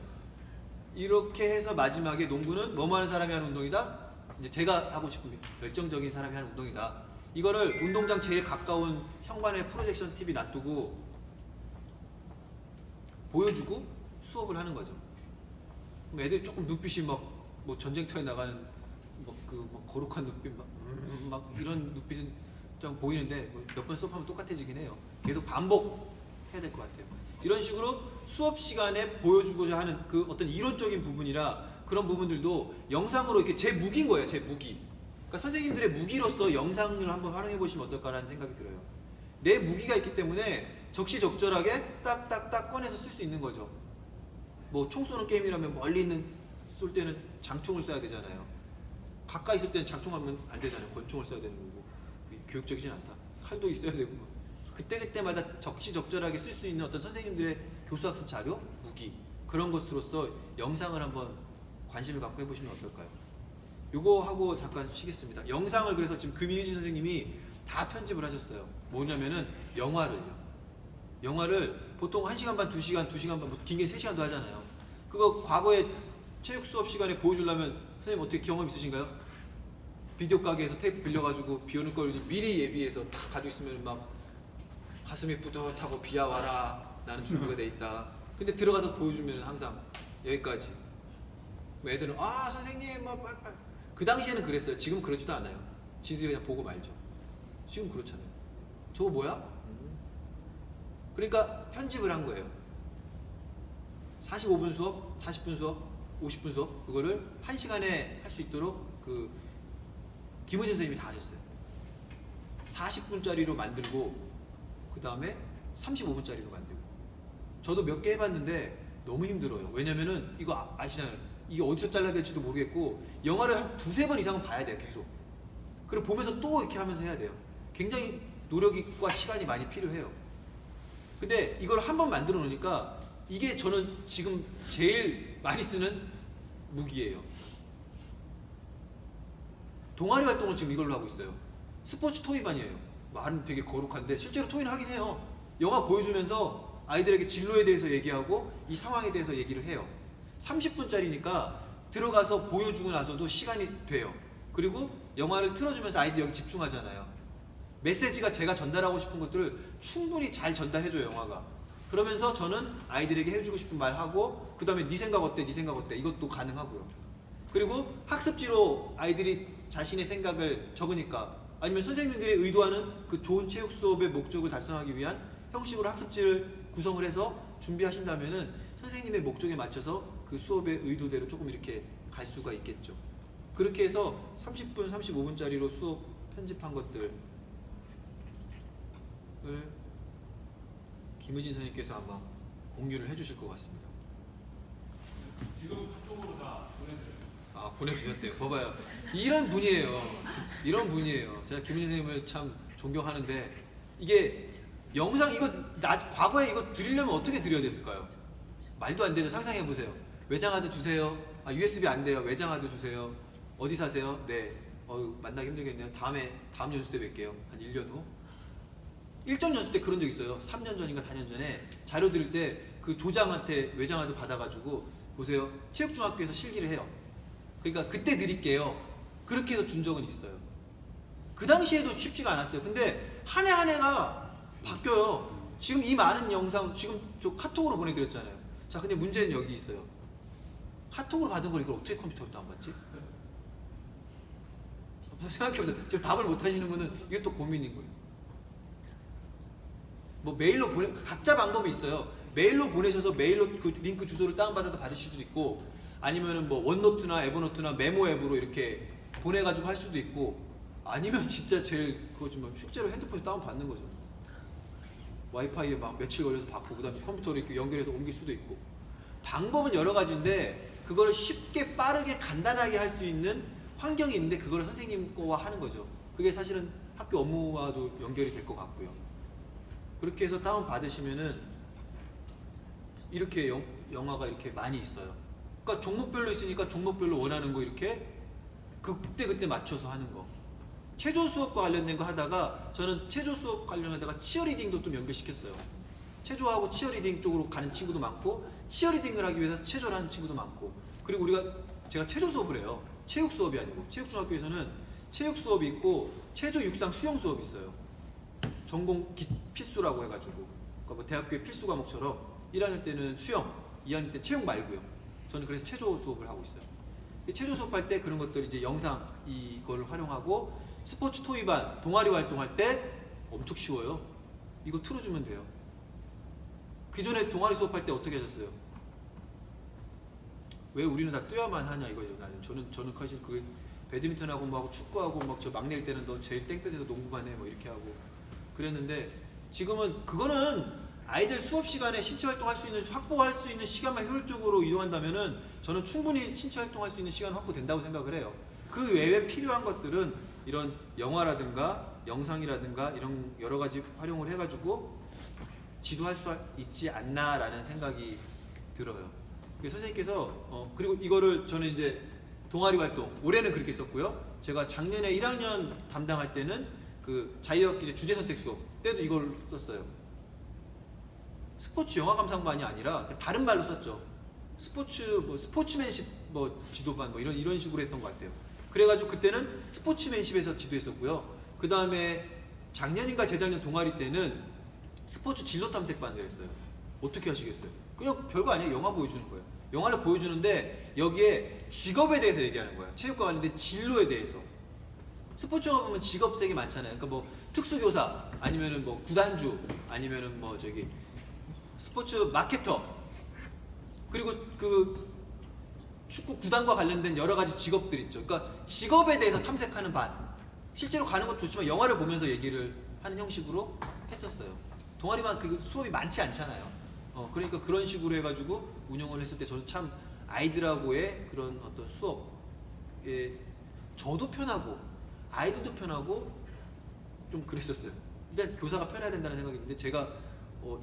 이렇게 해서 마지막에 농구는 뭐뭐 하는 사람이 하는 운동이다. 이제 제가 하고 싶은 열정적인 사람이 하는 운동이다. 이거를 운동장 제일 가까운 현관에 프로젝션 TV 놔두고 보여주고 수업을 하는 거죠. 그럼 애들이 조금 눈빛이 막 뭐 전쟁터에 나가는 뭐 거룩한 눈빛 막 이런 눈빛은 좀 보이는데 몇 번 수업하면 똑같아지긴 해요. 계속 반복해야 될 것 같아요. 이런 식으로 수업 시간에 보여주고자 하는 그 어떤 이론적인 부분이라 그런 부분들도 영상으로 이렇게 제 무기인 거예요. 제 무기. 그러니까 선생님들의 무기로서 영상을 한번 활용해 보시면 어떨까라는 생각이 들어요. 내 무기가 있기 때문에 적시적절하게 딱딱딱 꺼내서 쓸 수 있는 거죠. 뭐 총 쏘는 게임이라면 멀리 있는 쏠 때는 장총을 써야 되잖아요. 가까이 있을 때는 장총하면 안 되잖아요. 권총을 써야 되는 거고. 교육적이진 않다. 칼도 있어야 되고. 그때마다 적시적절하게 쓸 수 있는 어떤 선생님들의 교수학습 자료, 무기, 그런 것으로서 영상을 한번 관심을 갖고 해보시면 어떨까요? 요거 하고 잠깐 쉬겠습니다. 영상을 그래서 지금 금희진 선생님이 다 편집을 하셨어요. 뭐냐면은 영화를 보통 1시간 반, 2시간 반, 뭐 긴 게 3시간도 하잖아요. 그거 과거에 체육 수업 시간에 보여주려면 선생님 어떻게 경험 있으신가요? 비디오 가게에서 테이프 빌려가지고 비 오는 걸 미리 예비해서 딱 가지고 있으면 막 가슴이 뿌듯하고 비야 와라, 나는 준비가 돼 있다. 근데 들어가서 보여주면 항상 여기까지. 애들은 아 선생님 막 그 당시에는 그랬어요. 지금 그러지도 않아요. 지들이 그냥 보고 말죠. 지금 그렇잖아요. 저거 뭐야? 그러니까 편집을 한 거예요. 45분 수업, 40분 수업, 50분 수업, 그거를 1시간에 할 수 있도록 그 김우진 선생님이 다 하셨어요. 40분짜리로 만들고 그 다음에 35분짜리로 만들고. 저도 몇 개 해봤는데 너무 힘들어요. 왜냐면은 이거 아시잖아요. 이게 어디서 잘라야 될지도 모르겠고 영화를 한 2-3번 이상은 봐야 돼요. 계속. 그리고 보면서 또 이렇게 하면서 해야 돼요. 굉장히 노력과 시간이 많이 필요해요. 근데 이걸 한번 만들어 놓으니까 이게 저는 지금 제일 많이 쓰는 무기예요. 동아리 활동을 지금 이걸로 하고 있어요. 스포츠 토이반이에요. 말은 되게 거룩한데 실제로 토이는 하긴 해요. 영화 보여주면서 아이들에게 진로에 대해서 얘기하고 이 상황에 대해서 얘기를 해요. 30분짜리니까 들어가서 보여주고 나서도 시간이 돼요. 그리고 영화를 틀어주면서 아이들이 여기 집중하잖아요. 메시지가 제가 전달하고 싶은 것들을 충분히 잘 전달해줘요, 영화가. 그러면서 저는 아이들에게 해주고 싶은 말 하고 그 다음에 네 생각 어때? 네 생각 어때? 이것도 가능하고요. 그리고 학습지로 아이들이 자신의 생각을 적으니까 아니면 선생님들이 의도하는 그 좋은 체육 수업의 목적을 달성하기 위한 형식으로 학습지를 구성을 해서 준비하신다면은 선생님의 목적에 맞춰서 그 수업의 의도대로 조금 이렇게 갈 수가 있겠죠. 그렇게 해서 30분, 35분짜리로 수업 편집한 것들을 김우진 선생님께서 아마 공유를 해주실 것 같습니다. 지금 카톡으로 다 보내드려요. 아, 보내주셨대요. 봐봐요. 이런 분이에요. 이런 분이에요. 제가 김우진 선생님을 참 존경하는데 이게 영상 이거 과거에 이거 드리려면 어떻게 드려야 됐을까요? 말도 안 되죠. 상상해 보세요. 외장하드 주세요. 아, USB 안 돼요. 외장하드 주세요. 어디 사세요? 네. 만나기 힘들겠네요. 다음 연수 때 뵐게요. 한 1년 후. 일정 연수 때 그런 적 있어요. 3년 전인가 4년 전에 자료 드릴 때 그 조장한테 외장하드 받아가지고 보세요. 체육중학교에서 실기를 해요. 그러니까 그때 드릴게요. 그렇게 해서 준 적은 있어요. 그 당시에도 쉽지가 않았어요. 근데 한 해 한 해가 바뀌어요. 지금 이 많은 영상 지금 저 카톡으로 보내드렸잖아요. 자, 근데 문제는 여기 있어요. 카톡으로 받은 걸 이걸 어떻게 컴퓨터로 다운받지? 생각해보세요. 지금 답을 못 하시는 분은 이게 또 고민인 거예요. 뭐 메일로 보내, 각자 방법이 있어요. 메일로 보내셔서 메일로 그 링크 주소를 다운받아서 받으실 수도 있고, 아니면은 뭐 원노트나 에버노트나 메모 앱으로 이렇게 보내가지고 할 수도 있고, 아니면 진짜 제일 그거 좀 실제로 핸드폰에서 다운받는 거죠. 와이파이에 막 며칠 걸려서 받고, 그 다음에 컴퓨터로 이렇게 연결해서 옮길 수도 있고. 방법은 여러 가지인데 그거를 쉽게 빠르게 간단하게 할 수 있는 환경이 있는데 그거를 선생님 거와 하는 거죠. 그게 사실은 학교 업무와도 연결이 될 것 같고요. 그렇게 해서 다운 받으시면은 이렇게 영화가 이렇게 많이 있어요. 그러니까 종목별로 있으니까 종목별로 원하는 거 이렇게 그때 맞춰서 하는 거. 체조 수업과 관련된 거 하다가 저는 체조 수업 관련하다가 치어리딩도 좀 연결시켰어요. 체조하고 치어리딩 쪽으로 가는 친구도 많고, 치어리딩을 하기 위해서 체조를 하는 친구도 많고, 그리고 제가 체조 수업을 해요. 체육 수업이 아니고. 체육중학교에서는 체육 수업이 있고 체조 육상 수영 수업이 있어요. 전공 필수라고 해가지고, 그러니까 뭐 대학교의 필수 과목처럼 1학년 때는 수영, 2학년 때 체육 말고요. 저는 그래서 체조 수업을 하고 있어요. 체조 수업할 때 그런 것들 이제 영상 이걸 활용하고, 스포츠 토의반 동아리 활동할 때 엄청 쉬워요. 이거 틀어주면 돼요. 그 전에 동아리 수업할 때 어떻게 하셨어요? 왜 우리는 다 뛰어야만 하냐 이거죠. 저는 사실 그 배드민턴하고 뭐하고 축구하고 막 저 막내일 때는 너 제일 땡볕에서 농구만 해 뭐 이렇게 하고 그랬는데, 지금은 그거는 아이들 수업 시간에 신체 활동할 수 있는, 확보할 수 있는 시간만 효율적으로 이용한다면은 저는 충분히 신체 활동할 수 있는 시간 확보된다고 생각을 해요. 그 외에 필요한 것들은 이런 영화라든가 영상이라든가 이런 여러 가지 활용을 해가지고 지도할 수 있지 않나라는 생각이 들어요. 선생님께서 그리고 이거를 저는 이제 동아리 활동 올해는 그렇게 썼고요. 제가 작년에 1학년 담당할 때는 그 자유학기제 주제 선택 수업 때도 이걸 썼어요. 스포츠 영화 감상반이 아니라 다른 말로 썼죠. 스포츠 뭐 스포츠맨십 뭐 지도반 뭐 이런 식으로 했던 것 같아요. 그래가지고 그때는 스포츠맨십에서 지도했었고요. 그 다음에 작년인가 재작년 동아리 때는 스포츠 진로 탐색반을 했어요. 어떻게 하시겠어요? 그냥 별거 아니에요. 영화 보여주는 거예요. 영화를 보여주는데 여기에 직업에 대해서 얘기하는 거예요. 체육과 관련된 진로에 대해서. 스포츠 영화 보면 직업색이 많잖아요. 그러니까 뭐 특수교사, 아니면은 뭐 구단주, 아니면은 뭐 저기 스포츠 마케터, 그리고 그 축구 구단과 관련된 여러 가지 직업들 있죠. 그러니까 직업에 대해서 탐색하는 반. 실제로 가는 것도 좋지만 영화를 보면서 얘기를 하는 형식으로 했었어요. 동아리만 그 수업이 많지 않잖아요. 그러니까 그런 식으로 해가지고 운영을 했을 때 저는 참 아이들하고의 그런 어떤 수업에 저도 편하고 아이들도 편하고 좀 그랬었어요. 근데 교사가 편해야 된다는 생각이 있는데 제가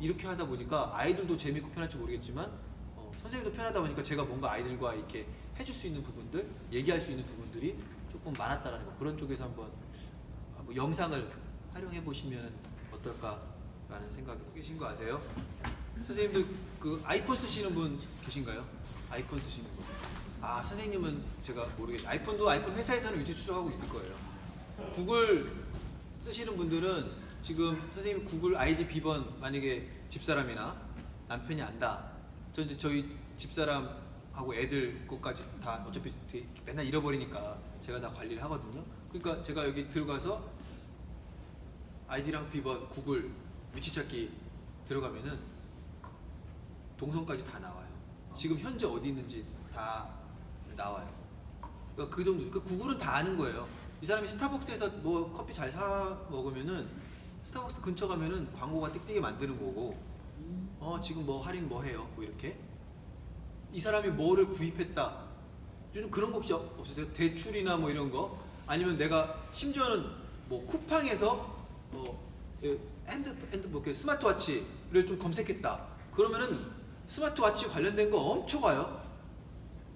이렇게 하다 보니까 아이들도 재밌고 편할지 모르겠지만 선생님도 편하다 보니까 제가 뭔가 아이들과 이렇게 해줄 수 있는 부분들, 얘기할 수 있는 부분들이 조금 많았다라는 거. 그런 쪽에서 한번 뭐 영상을 활용해 보시면 어떨까라는 생각이 계신 거 아세요? 선생님들 그 아이폰 쓰시는 분 계신가요? 아이폰 쓰시는 분. 아, 선생님은 제가 모르겠어요. 아이폰 회사에서는 위치 추적하고 있을 거예요. 구글 쓰시는 분들은 지금 선생님 구글 아이디 비번 만약에 집사람이나 남편이 안다. 저희 집사람하고 애들 것까지 다 어차피 맨날 잃어버리니까 제가 다 관리를 하거든요. 그러니까 제가 여기 들어가서 아이디랑 비번 구글 위치 찾기 들어가면은 동선까지 다 나와요. 지금 현재 어디 있는지 다 나와요. 그러니까 그 정도. 그러니까 구글은 다 아는 거예요. 이 사람이 스타벅스에서 뭐 커피 잘 사 먹으면은 스타벅스 근처 가면은 광고가 띡띡이 만드는 거고, 지금 뭐 할인 뭐 해요, 뭐 이렇게. 이 사람이 뭐를 구입했다. 요즘 그런 거 혹시 없으세요? 대출이나 뭐 이런 거, 아니면 내가 심지어는 뭐 쿠팡에서 뭐 뭐 스마트워치를 좀 검색했다. 그러면은 스마트워치 관련된 거 엄청 와요.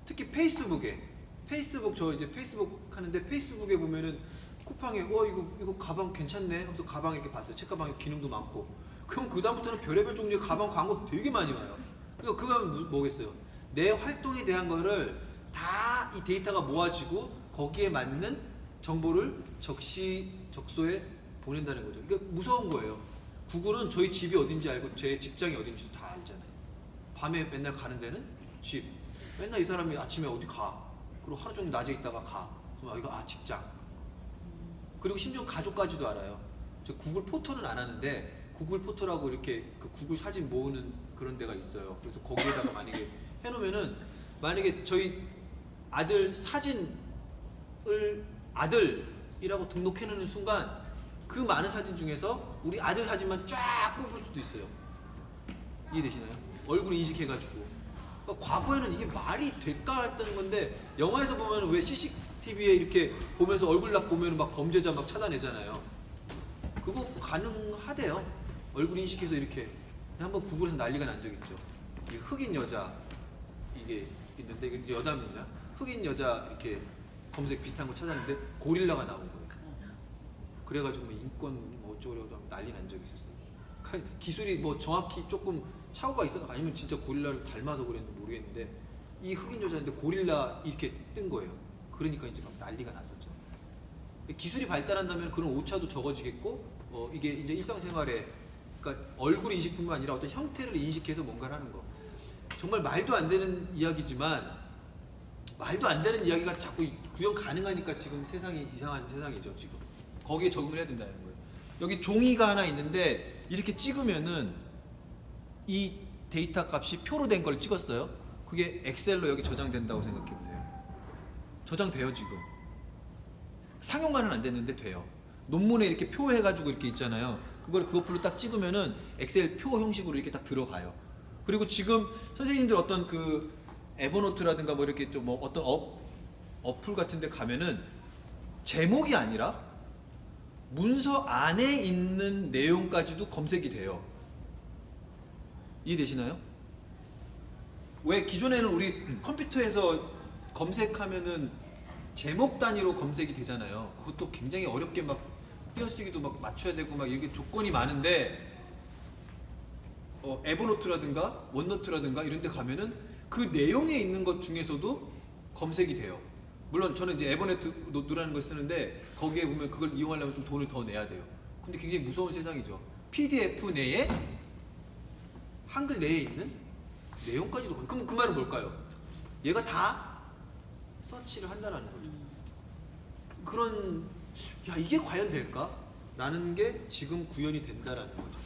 특히 페이스북 저 이제 페이스북 하는데 페이스북에 보면은 쿠팡에 이거 가방 괜찮네 하면서 가방 이렇게 봤어요. 책가방에 기능도 많고. 그럼 그 다음부터는 별의별 종류의 가방 광고 되게 많이 와요. 그러니까 그거 하면 뭐겠어요? 내 활동에 대한 거를 다 이 데이터가 모아지고 거기에 맞는 정보를 적소에 보낸다는 거죠. 그러니까 무서운 거예요. 구글은 저희 집이 어딘지 알고 제 직장이 어딘지도 다 알잖아요. 밤에 맨날 가는 데는 집. 맨날 이 사람이 아침에 어디 가. 그리고 하루 종일 낮에 있다가 가. 그럼 이거 직장. 그리고 심지어 가족까지도 알아요. 저 구글 포토는 안 하는데 구글 포토라고 이렇게 그 구글 사진 모으는 그런 데가 있어요. 그래서 거기에다가 만약에 해놓으면은 만약에 저희 아들 사진을 아들이라고 등록해놓는 순간 그 많은 사진 중에서 우리 아들 사진만 쫙 뽑을 수도 있어요. 이해되시나요? 얼굴 인식해가지고. 그러니까 과거에는 이게 말이 될까 했다는 건데 영화에서 보면 왜 CCTV에 이렇게 보면서 얼굴 딱 보면 막 범죄자 막 찾아내잖아요. 그거 가능하대요. 얼굴 인식해서 이렇게. 한번 구글에서 난리가 난 적 있죠. 이게 흑인 여자 이게 있는데 이게 여담이냐? 흑인 여자 이렇게 검색 비슷한 거 찾았는데 고릴라가 나온 거예요. 그래가지고 뭐 인권 뭐 어쩌고저쩌고 난리 난 적이 있었어요. 그러니까 기술이 뭐 정확히 조금 착오가 있었나 아니면 진짜 고릴라를 닮아서 그랬는지 모르겠는데 이 흑인 여자인데 고릴라 이렇게 뜬 거예요. 그러니까 이제 막 난리가 났었죠. 기술이 발달한다면 그런 오차도 적어지겠고 이게 이제 일상생활에 그러니까 얼굴 인식뿐만 아니라 어떤 형태를 인식해서 뭔가를 하는 거. 정말 말도 안 되는 이야기지만 말도 안 되는 이야기가 자꾸 구현 가능하니까 지금 세상이 이상한 세상이죠. 지금 거기에 적응을 해야 된다는 거예요. 여기 종이가 하나 있는데 이렇게 찍으면은 이 데이터 값이 표로 된 걸 찍었어요. 그게 엑셀로 여기 저장된다고 생각해 보세요. 저장돼요 지금. 상용화는 안 됐는데 돼요. 논문에 이렇게 표 해가지고 이렇게 있잖아요. 그걸 그 어플로 딱 찍으면은 엑셀 표 형식으로 이렇게 딱 들어가요. 그리고 지금 선생님들 어떤 그 에버노트라든가 뭐 이렇게 또 뭐 어떤 어플 같은 데 가면은 제목이 아니라 문서 안에 있는 내용까지도 검색이 돼요. 이해되시나요? 왜 기존에는 우리 컴퓨터에서 검색하면은 제목 단위로 검색이 되잖아요. 그것도 굉장히 어렵게 막 띄어쓰기도 막 맞춰야 되고 막 이게 조건이 많은데 에버노트라든가 원노트라든가 이런 데 가면은 그 내용에 있는 것 중에서도 검색이 돼요. 물론 저는 이제 에버노트라는 걸 쓰는데 거기에 보면 그걸 이용하려면 좀 돈을 더 내야 돼요. 근데 굉장히 무서운 세상이죠. PDF 내에 한글 내에 있는 내용까지도 그럼 그 말은 뭘까요? 얘가 다 서치를 한다라는 거죠. 그런 이게 과연 될까? 라는 게 지금 구현이 된다라는 거죠.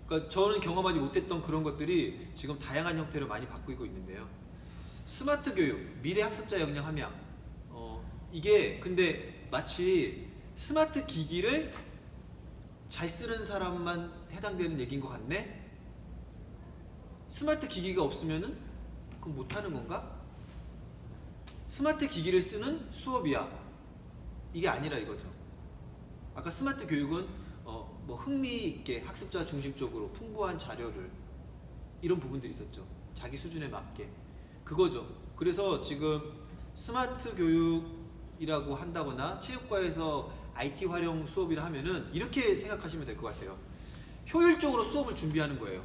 그러니까 저는 경험하지 못했던 그런 것들이 지금 다양한 형태로 많이 바뀌고 있는데요. 스마트 교육, 미래 학습자 역량 함양. 이게 근데 마치 스마트 기기를 잘 쓰는 사람만 해당되는 얘기인 것 같네? 스마트 기기가 없으면은 그럼 못하는 건가? 스마트 기기를 쓰는 수업이야. 이게 아니라 이거죠. 아까 스마트 교육은 뭐 흥미있게 학습자 중심적으로 풍부한 자료를 이런 부분들이 있었죠. 자기 수준에 맞게 그거죠. 그래서 지금 스마트 교육이라고 한다거나 체육과에서 IT 활용 수업이라 하면은 이렇게 생각하시면 될 것 같아요. 효율적으로 수업을 준비하는 거예요.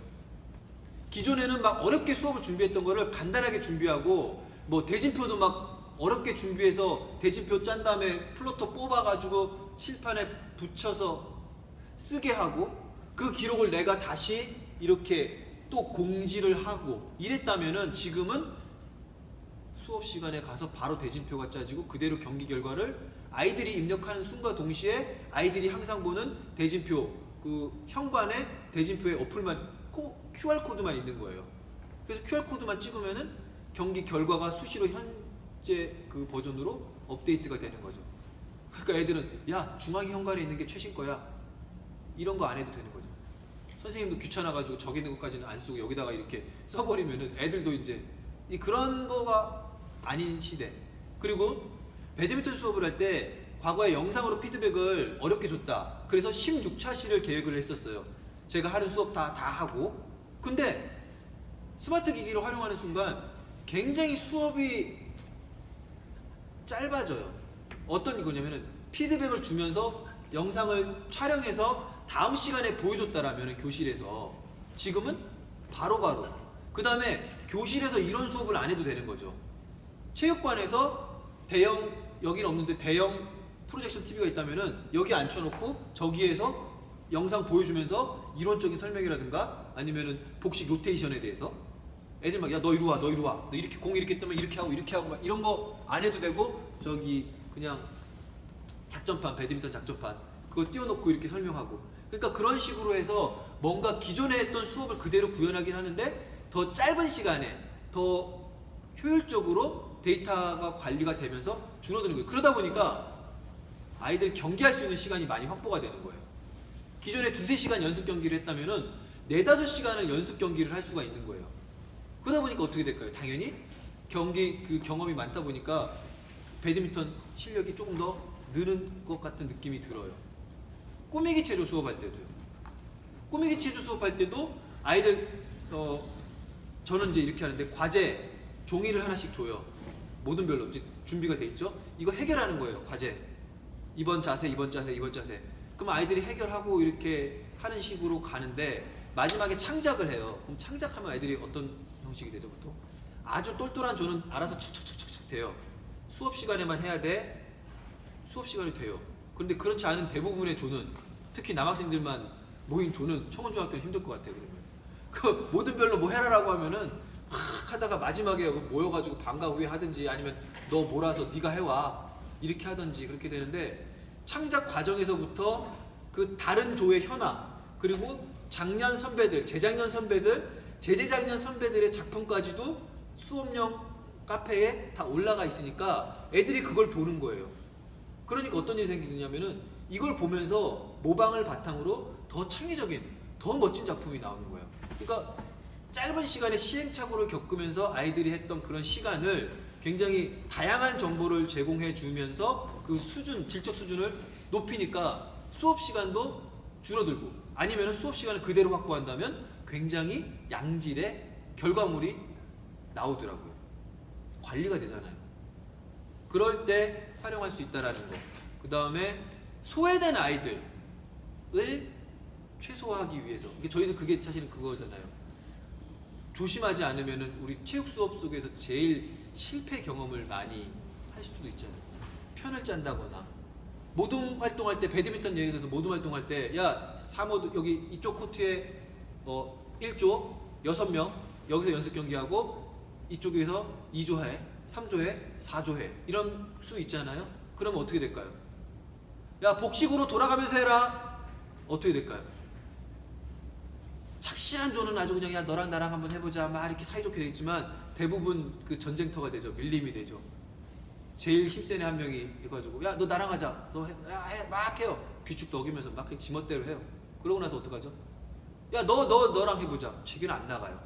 기존에는 막 어렵게 수업을 준비했던 거를 간단하게 준비하고 뭐 대진표도 막 어렵게 준비해서 대진표 짠 다음에 플로터 뽑아가지고 칠판에 붙여서 쓰게 하고 그 기록을 내가 다시 이렇게 또 공지를 하고 이랬다면은 지금은 수업 시간에 가서 바로 대진표가 짜지고 그대로 경기 결과를 아이들이 입력하는 순간 동시에 아이들이 항상 보는 대진표 그 현관에 대진표에 어플만 QR코드만 있는 거예요. 그래서 QR코드만 찍으면은 경기 결과가 수시로 현재 그 버전으로 업데이트가 되는 거죠. 그러니까 애들은 야 중앙 현관에 있는 게 최신 거야 이런 거 안 해도 되는 거죠. 선생님도 귀찮아가지고 저기 있는 것까지는 안 쓰고 여기다가 이렇게 써버리면은 애들도 이제 그런 거가 아닌 시대. 그리고 배드민턴 수업을 할 때 과거에 영상으로 피드백을 어렵게 줬다. 그래서 16차시를 계획을 했었어요. 제가 하는 수업 다 하고. 근데 스마트 기기를 활용하는 순간 굉장히 수업이 짧아져요. 어떤 거냐면은 피드백을 주면서 영상을 촬영해서 다음 시간에 보여줬다라면 교실에서 지금은 바로바로 그 다음에 교실에서 이런 수업을 안 해도 되는 거죠. 체육관에서 대형 여기는 없는데 대형 프로젝션 TV가 있다면은 여기 앉혀놓고 저기에서 영상 보여주면서 이론적인 설명이라든가 아니면은 복식 로테이션에 대해서 애들 막 야 너 이리 와, 너 이리 와, 너 이렇게 공 이렇게 뜨면 이렇게 하고 막 이런 거 안 해도 되고 저기 그냥 작전판, 배드민턴 작전판 그거 띄워놓고 이렇게 설명하고 그러니까 그런 식으로 해서 뭔가 기존에 했던 수업을 그대로 구현하긴 하는데 더 짧은 시간에 더 효율적으로 데이터가 관리가 되면서 줄어드는 거예요. 그러다 보니까 아이들 경기할 수 있는 시간이 많이 확보가 되는 거예요. 기존에 2-3시간 연습 경기를 했다면은 4-5시간을 연습 경기를 할 수가 있는 거예요. 그러다 보니까 어떻게 될까요? 당연히 경기 그 경험이 많다 보니까 배드민턴 실력이 조금 더 느는 것 같은 느낌이 들어요. 꾸미기 체조 수업할 때도요. 꾸미기 체조 수업할 때도 아이들 저는 이제 이렇게 하는데 과제 종이를 하나씩 줘요. 모든 별로 이제 준비가 돼 있죠. 이거 해결하는 거예요. 과제. 이번 자세, 이번 자세, 이번 자세. 그럼 아이들이 해결하고 이렇게 하는 식으로 가는데 마지막에 창작을 해요. 그럼 창작하면 아이들이 어떤 형식이 되죠, 보통? 아주 똘똘한 조는 알아서 척척척척 돼요. 수업 시간에만 해야 돼. 수업 시간이 돼요. 그런데 그렇지 않은 대부분의 조는 특히 남학생들만 모인 조는 청원중학교는 힘들 것 같아요. 그러면 그 모든 별로 뭐 해라라고 하면은 막 하다가 마지막에 모여가지고 방과 후에 하든지 아니면 너 몰아서 네가 해와 이렇게 하든지 그렇게 되는데 창작 과정에서부터 그 다른 조의 현황 그리고 작년 선배들, 재작년 선배들, 재재작년 선배들의 작품까지도 수업용 카페에 다 올라가 있으니까 애들이 그걸 보는 거예요. 그러니까 어떤 일이 생기냐면은 이걸 보면서 모방을 바탕으로 더 창의적인, 더 멋진 작품이 나오는 거예요. 그러니까 짧은 시간에 시행착오를 겪으면서 아이들이 했던 그런 시간을 굉장히 다양한 정보를 제공해 주면서 그 수준, 질적 수준을 높이니까 수업 시간도 줄어들고 아니면 수업 시간을 그대로 확보한다면 굉장히 양질의 결과물이 나오더라고요. 관리가 되잖아요. 그럴 때 활용할 수 있다라는 거. 그 다음에 소외된 아이들을 최소화하기 위해서. 저희도 그게 사실은 그거잖아요. 조심하지 않으면은 우리 체육 수업 속에서 제일 실패 경험을 많이 할 수도 있잖아요. 편을 짠다거나 모둠 활동할 때 배드민턴 예를 들어서 모둠 활동할 때 야 3호 여기 이쪽 코트에 1조 6명 여기서 연습 경기하고 이쪽에서 2조 해 3조 해 4조 해 이런 수 있잖아요. 그러면 어떻게 될까요? 야 복식으로 돌아가면서 해라. 어떻게 될까요? 착실한 조는 아주 그냥 야 너랑 나랑 한번 해보자 막 이렇게 사이좋게 돼 있지만 대부분 그 전쟁터가 되죠. 밀림이 되죠. 제일 힘센 애 한 명이 해가지고 야 너 나랑 하자 너 해 막 해요. 규칙도 어기면서 막 그냥 지멋대로 해요. 그러고 나서 어떡하죠? 야 너랑 해보자. 지기는 안 나가요.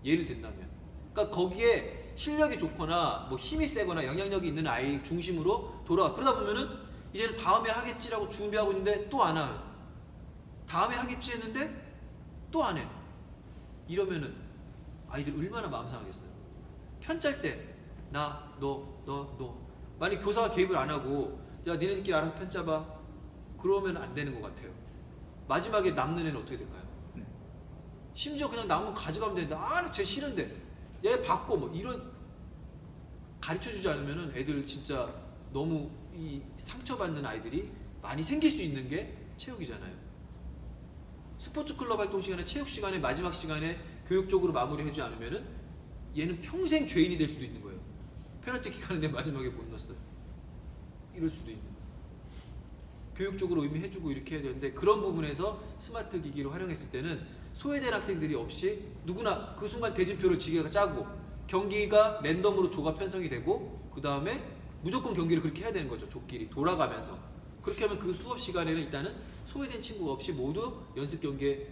예를 든다면 그러니까 거기에 실력이 좋거나 뭐 힘이 세거나 영향력이 있는 아이 중심으로 돌아가. 그러다 보면은 이제는 다음에 하겠지라고 준비하고 있는데 또 안 와요. 다음에 하겠지 했는데 또 안 해. 이러면은 아이들 얼마나 마음 상하겠어요. 편 짤 때 나, 너 만약 교사가 개입을 안 하고 야 니네들끼리 알아서 편 짜봐 그러면 안 되는 것 같아요. 마지막에 남는 애는 어떻게 될까요? 심지어 그냥 남은 가져가면 되는데 쟤 싫은데 얘 바꿔 뭐 이런 가르쳐주지 않으면은 애들 진짜 너무 이 상처받는 아이들이 많이 생길 수 있는 게 체육이잖아요. 스포츠 클럽 활동 시간에 체육 시간에 마지막 시간에 교육적으로 마무리하지 않으면은 얘는 평생 죄인이 될 수도 있는 거예요. 페널티킥 하는데 마지막에 못 넣었어요. 이럴 수도 있는. 교육적으로 의미해주고 이렇게 해야 되는데 그런 부분에서 스마트 기기를 활용했을 때는 소외된 학생들이 없이 누구나 그 순간 대진표를 지게가 짜고 경기가 랜덤으로 조가 편성이 되고 그 다음에 무조건 경기를 그렇게 해야 되는 거죠. 조끼리 돌아가면서. 그렇게 하면 그 수업 시간에는 일단은 소외된 친구가 없이 모두 연습 경기에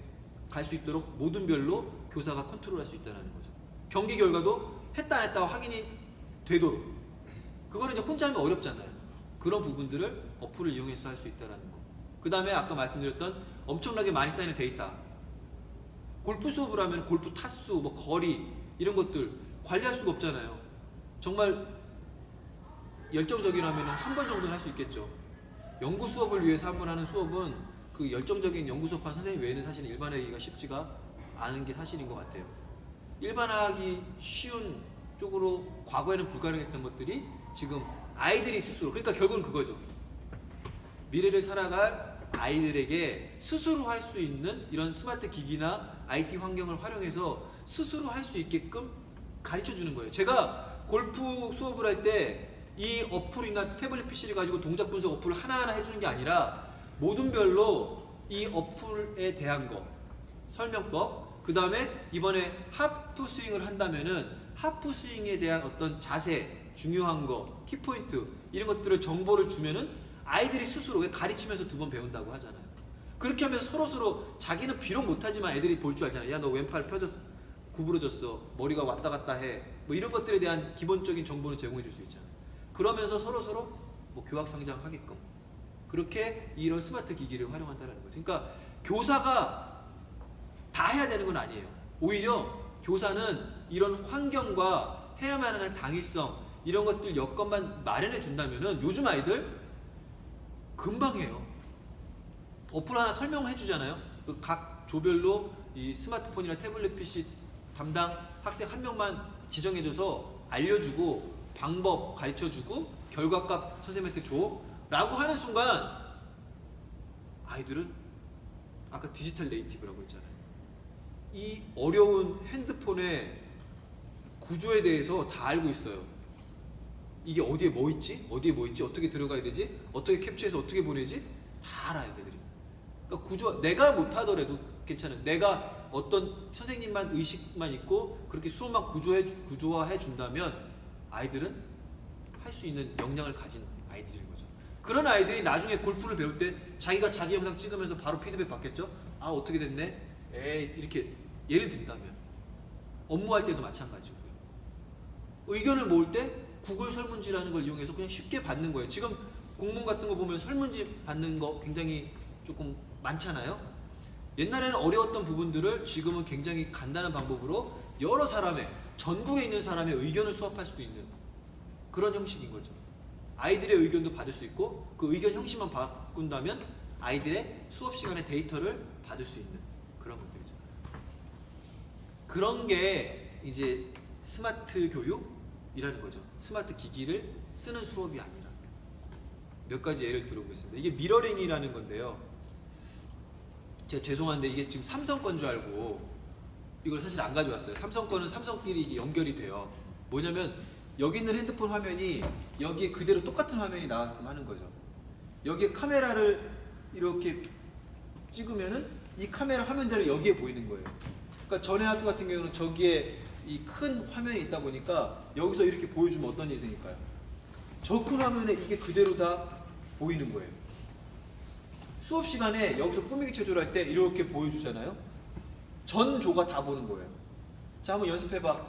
갈 수 있도록 모든 별로 교사가 컨트롤할 수 있다는 거죠. 경기 결과도 했다 안 했다 확인이 되도록. 그거는 이제 혼자 하면 어렵잖아요. 그런 부분들을 어플을 이용해서 할 수 있다는 거. 그 다음에 아까 말씀드렸던 엄청나게 많이 쌓이는 데이터. 골프 수업을 하면 골프 타수, 뭐 거리 이런 것들 관리할 수가 없잖아요. 정말 열정적이라면 한 번 정도는 할 수 있겠죠. 연구 수업을 위해서 한 번 하는 수업은 그 열정적인 연구 수업한 선생님 외에는 사실 일반화하기가 쉽지가 않은 게 사실인 것 같아요. 일반화하기 쉬운 쪽으로 과거에는 불가능했던 것들이 지금 아이들이 스스로, 그러니까 결국은 그거죠. 미래를 살아갈 아이들에게 스스로 할 수 있는 이런 스마트 기기나 IT 환경을 활용해서 스스로 할 수 있게끔 가르쳐 주는 거예요. 제가 골프 수업을 할 때 이 어플이나 태블릿 PC를 가지고 동작 분석 어플을 하나하나 해주는 게 아니라 모든 별로 이 어플에 대한 거 설명법, 그 다음에 이번에 하프 스윙을 한다면은 하프 스윙에 대한 어떤 자세, 중요한 거, 키포인트 이런 것들을 정보를 주면은 아이들이 스스로 왜 가르치면서 2번 배운다고 하잖아요. 그렇게 하면서 서로 자기는 비록 못하지만 애들이 볼 줄 알잖아요. 야, 너 왼팔 펴졌어, 구부러졌어, 머리가 왔다 갔다 해, 뭐 이런 것들에 대한 기본적인 정보는 제공해 줄 수 있잖아요. 그러면서 서로 뭐 교학 상장하게끔 그렇게 이런 스마트 기기를 활용한다는 거죠. 그러니까 교사가 다 해야 되는 건 아니에요. 오히려 교사는 이런 환경과 해야만 하는 당위성 이런 것들 여건만 마련해 준다면은 요즘 아이들 금방 해요. 어플 하나 설명해 주잖아요. 그 각 조별로 이 스마트폰이나 태블릿 PC 담당 학생 한 명만 지정해 줘서 알려주고 방법 가르쳐 주고 결과값 선생님한테 줘 라고 하는 순간 아이들은 아까 디지털 네이티브라고 했잖아요. 이 어려운 핸드폰의 구조에 대해서 다 알고 있어요. 이게 어디에 뭐 있지? 어디에 뭐 있지? 어떻게 들어가야 되지? 어떻게 캡처해서 어떻게 보내지? 다 알아요, 애들이. 그러니까 구조, 내가 못하더라도 괜찮아요. 내가 어떤 선생님만 의식만 있고 그렇게 수업만 구조화해 준다면 아이들은 할 수 있는 역량을 가진 아이들인 거죠. 그런 아이들이 나중에 골프를 배울 때 자기가 자기 영상 찍으면서 바로 피드백 받겠죠? 아, 어떻게 됐네? 에이, 이렇게 예를 든다면 업무할 때도 마찬가지고요. 의견을 모을 때 구글 설문지라는 걸 이용해서 그냥 쉽게 받는 거예요. 지금 공문 같은 거 보면 설문지 받는 거 굉장히 조금 많잖아요. 옛날에는 어려웠던 부분들을 지금은 굉장히 간단한 방법으로 여러 사람의, 전국에 있는 사람의 의견을 수합할 수도 있는 그런 형식인 거죠. 아이들의 의견도 받을 수 있고 그 의견 형식만 바꾼다면 아이들의 수업 시간의 데이터를 받을 수 있는 그런 것들이죠. 그런 게 이제 스마트 교육이라는 거죠. 스마트 기기를 쓰는 수업이 아니라. 몇 가지 예를 들어보겠습니다. 이게 미러링이라는 건데요. 제가 죄송한데 이게 지금 삼성 건 줄 알고 이걸 사실 안 가져왔어요. 삼성 거는 삼성끼리 이게 연결이 돼요. 뭐냐면 여기 있는 핸드폰 화면이 여기에 그대로 똑같은 화면이 나가게끔 하는 거죠. 여기에 카메라를 이렇게 찍으면은 이 카메라 화면대로 여기에 보이는 거예요. 그러니까 전에 학교 같은 경우는 저기에 이 큰 화면이 있다 보니까 여기서 이렇게 보여주면 어떤 일이 생길까요? 저 큰 화면에 이게 그대로 다 보이는 거예요. 수업 시간에 여기서 꾸미기 체조를 할 때 이렇게 보여주잖아요. 전 조가 다 보는 거예요. 자, 한번 연습해봐.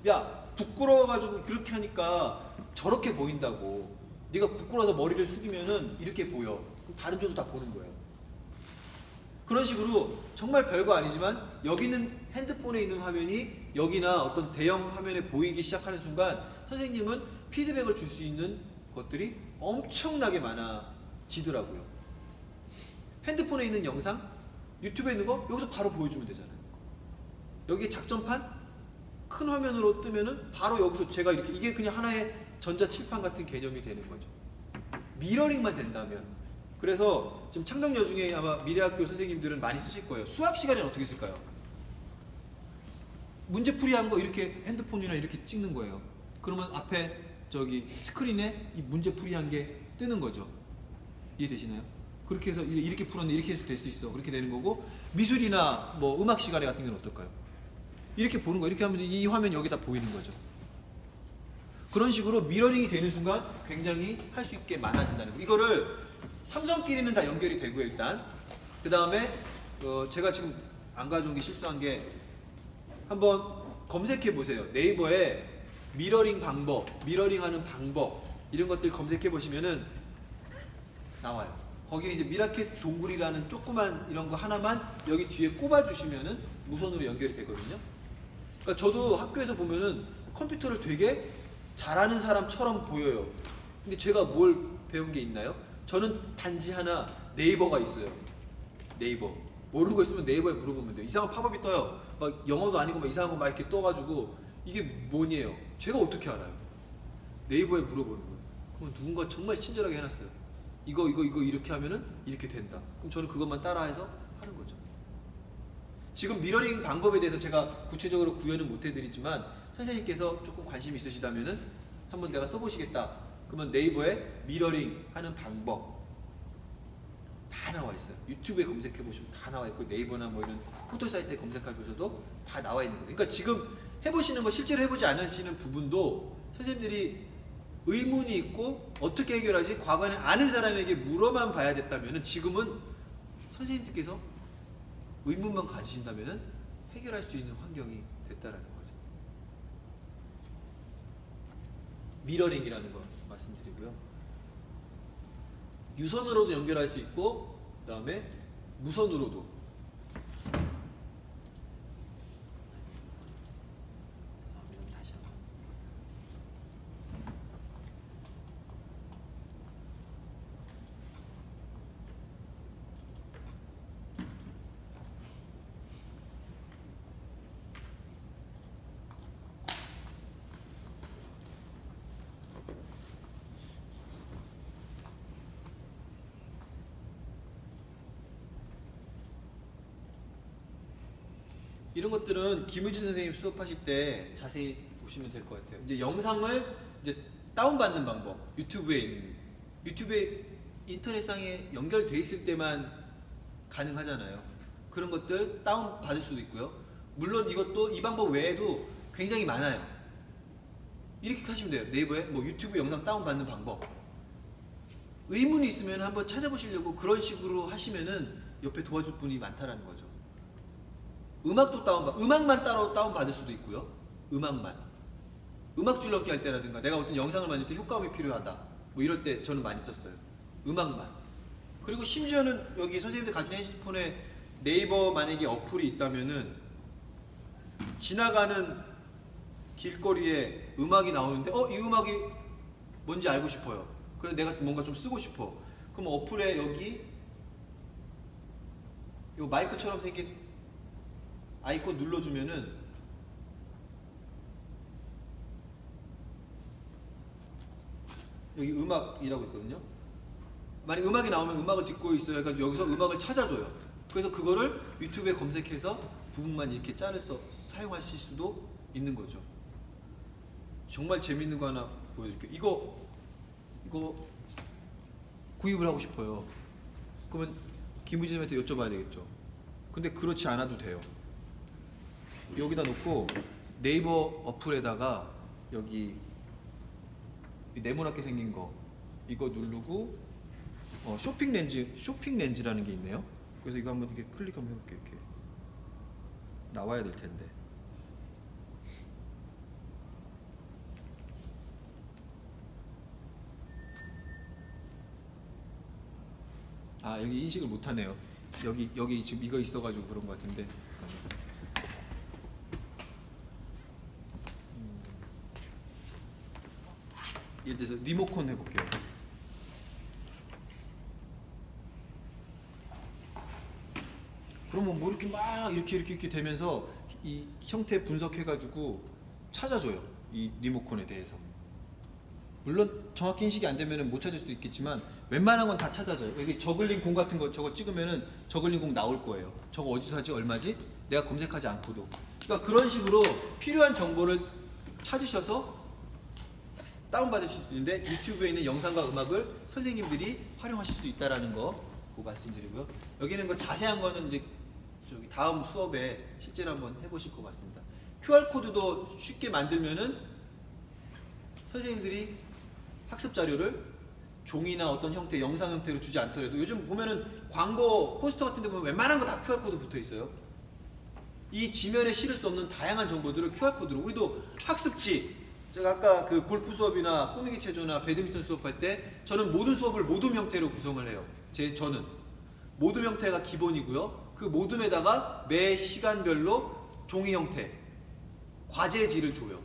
야, 부끄러워가지고 그렇게 하니까 저렇게 보인다고. 네가 부끄러워서 머리를 숙이면은 이렇게 보여. 그럼 다른 조도 다 보는 거예요. 그런 식으로 정말 별거 아니지만 여기는 핸드폰에 있는 화면이 여기나 어떤 대형 화면에 보이기 시작하는 순간 선생님은 피드백을 줄 수 있는 것들이 엄청나게 많아지더라고요. 핸드폰에 있는 영상, 유튜브에 있는 거 여기서 바로 보여주면 되잖아요. 여기 작전판 큰 화면으로 뜨면은 바로 여기서 제가 이렇게 이게 그냥 하나의 전자칠판 같은 개념이 되는 거죠. 미러링만 된다면. 그래서 지금 창덕여 중에 아마 미래학교 선생님들은 많이 쓰실 거예요. 수학 시간에는 어떻게 쓸까요? 문제풀이한 거 이렇게 핸드폰이나 이렇게 찍는 거예요. 그러면 앞에 저기 스크린에 이 문제풀이한 게 뜨는 거죠. 이해되시나요? 그렇게 해서 이렇게 풀었는데 이렇게 해서 될 수 있어. 그렇게 되는 거고 미술이나 뭐 음악 시간에 같은 경우는 어떨까요? 이렇게 보는 거 이렇게 하면 이 화면이 여기다 보이는 거죠. 그런 식으로 미러링이 되는 순간 굉장히 할 수 있게 많아진다는 거. 이거를 삼성끼리는 다 연결이 되고요. 일단 그 다음에 제가 지금 안 가져온 게 실수한 게 한번 검색해 보세요. 네이버에 미러링 방법, 미러링하는 방법 이런 것들 검색해 보시면은 나와요. 거기에 이제 미라캐스트 동굴이라는 조그만 이런 거 하나만 여기 뒤에 꼽아 주시면은 무선으로 연결이 되거든요. 그러니까 저도 학교에서 보면은 컴퓨터를 되게 잘하는 사람처럼 보여요. 근데 제가 뭘 배운 게 있나요? 저는 단지 하나 네이버가 있어요. 네이버. 모르는 거 있으면 네이버에 물어보면 돼요. 이상한 팝업이 떠요. 막 영어도 아니고 막 이상한 거 막 이렇게 떠가지고 이게 뭐니에요? 제가 어떻게 알아요? 네이버에 물어보는 거예요. 그럼 누군가 정말 친절하게 해놨어요. 이거 이렇게 하면은 이렇게 된다. 그럼 저는 그것만 따라해서 하는 거죠. 지금 미러링 방법에 대해서 제가 구체적으로 구현은 못 해드리지만 선생님께서 조금 관심이 있으시다면은 한번 내가 써보시겠다. 그러면 네이버에 미러링 하는 방법 다 나와 있어요. 유튜브에 검색해 보시면 다 나와 있고 네이버나 뭐 이런 포털 사이트에 검색해 보셔도 다 나와 있는 거예요. 그러니까 지금 해보시는 거 실제로 해보지 않으시는 부분도 선생님들이 의문이 있고 어떻게 해결하지? 과거에는 아는 사람에게 물어만 봐야 됐다면은 지금은 선생님들께서 의문만 가지신다면은 해결할 수 있는 환경이 됐다라는 거죠. 미러링이라는 거 말씀드리고요. 유선으로도 연결할 수 있고 그다음에 무선으로도. 다시 한번. 이런 것들은 김우진 선생님 수업하실 때 자세히 보시면 될 것 같아요. 이제 영상을 이제 다운받는 방법, 유튜브에 인터넷상에 연결돼 있을 때만 가능하잖아요. 그런 것들 다운 받을 수도 있고요. 물론 이것도 이 방법 외에도 굉장히 많아요. 이렇게 하시면 돼요. 네이버에 뭐 유튜브 영상 다운 받는 방법. 의문이 있으면 한번 찾아보시려고 그런 식으로 하시면은 옆에 도와줄 분이 많다라는 거죠. 음악도 음악만 따로 다운받을 수도 있고요. 음악 줄넘기 할 때라든가 내가 어떤 영상을 만들 때 효과음이 필요하다 뭐 이럴 때 저는 많이 썼어요. 음악만. 그리고 심지어는 여기 선생님들 가진 핸드폰에 네이버 만약에 어플이 있다면은 지나가는 길거리에 음악이 나오는데 이 음악이 뭔지 알고 싶어요. 그래서 내가 뭔가 좀 쓰고 싶어. 그럼 어플에 여기 이 마이크처럼 생긴 아이콘 눌러주면은 여기 음악이라고 있거든요. 만약 음악이 나오면 음악을 듣고 있어요. 그러니까 여기서 음악을 찾아줘요. 그래서 그거를 유튜브에 검색해서 부분만 이렇게 자르서 사용하실 수도 있는 거죠. 정말 재밌는 거 하나 보여드릴게요. 이거 구입을 하고 싶어요. 그러면 김우진님한테 여쭤봐야 되겠죠. 근데 그렇지 않아도 돼요. 여기다 놓고 네이버 어플에다가 여기 네모나게 생긴 거 이거 누르고 쇼핑 렌즈라는 게 있네요. 그래서 이거 한번 이렇게 클릭 한번 해볼게요. 이렇게 나와야 될 텐데. 아 여기 인식을 못하네요. 여기 지금 이거 있어가지고 그런 것 같은데. 예를 들어서 리모컨 해볼게요. 그러면 뭐 이렇게 막 이렇게 되면서 이 형태 분석해가지고 찾아줘요. 이 리모컨에 대해서. 물론 정확히 인식이 안 되면 못 찾을 수도 있겠지만 웬만한 건 다 찾아줘요. 여기 저글링 공 같은 거 저거 찍으면은 저글링 공 나올 거예요. 저거 어디서 사지 얼마지? 내가 검색하지 않고도. 그러니까 그런 식으로 필요한 정보를 찾으셔서 다운받을 수 있는데 유튜브에 있는 영상과 음악을 선생님들이 활용하실 수 있다라는 거 말씀드리고요. 여기는 그 자세한 거는 이제 저기 다음 수업에 실제로 한번 해보실 것 같습니다. QR 코드도 쉽게 만들면은 선생님들이 학습 자료를 종이나 어떤 형태, 영상 형태로 주지 않더라도 요즘 보면은 광고 포스터 같은 데 보면 웬만한 거 다 QR 코드 붙어 있어요. 이 지면에 실을 수 없는 다양한 정보들을 QR 코드로 우리도 학습지 제가 아까 그 골프 수업이나 꾸미기 체조나 배드민턴 수업할 때 저는 모든 수업을 모둠 형태로 구성을 해요. 저는 모둠 형태가 기본이고요. 그 모둠에다가 매 시간별로 종이 형태 과제지를 줘요.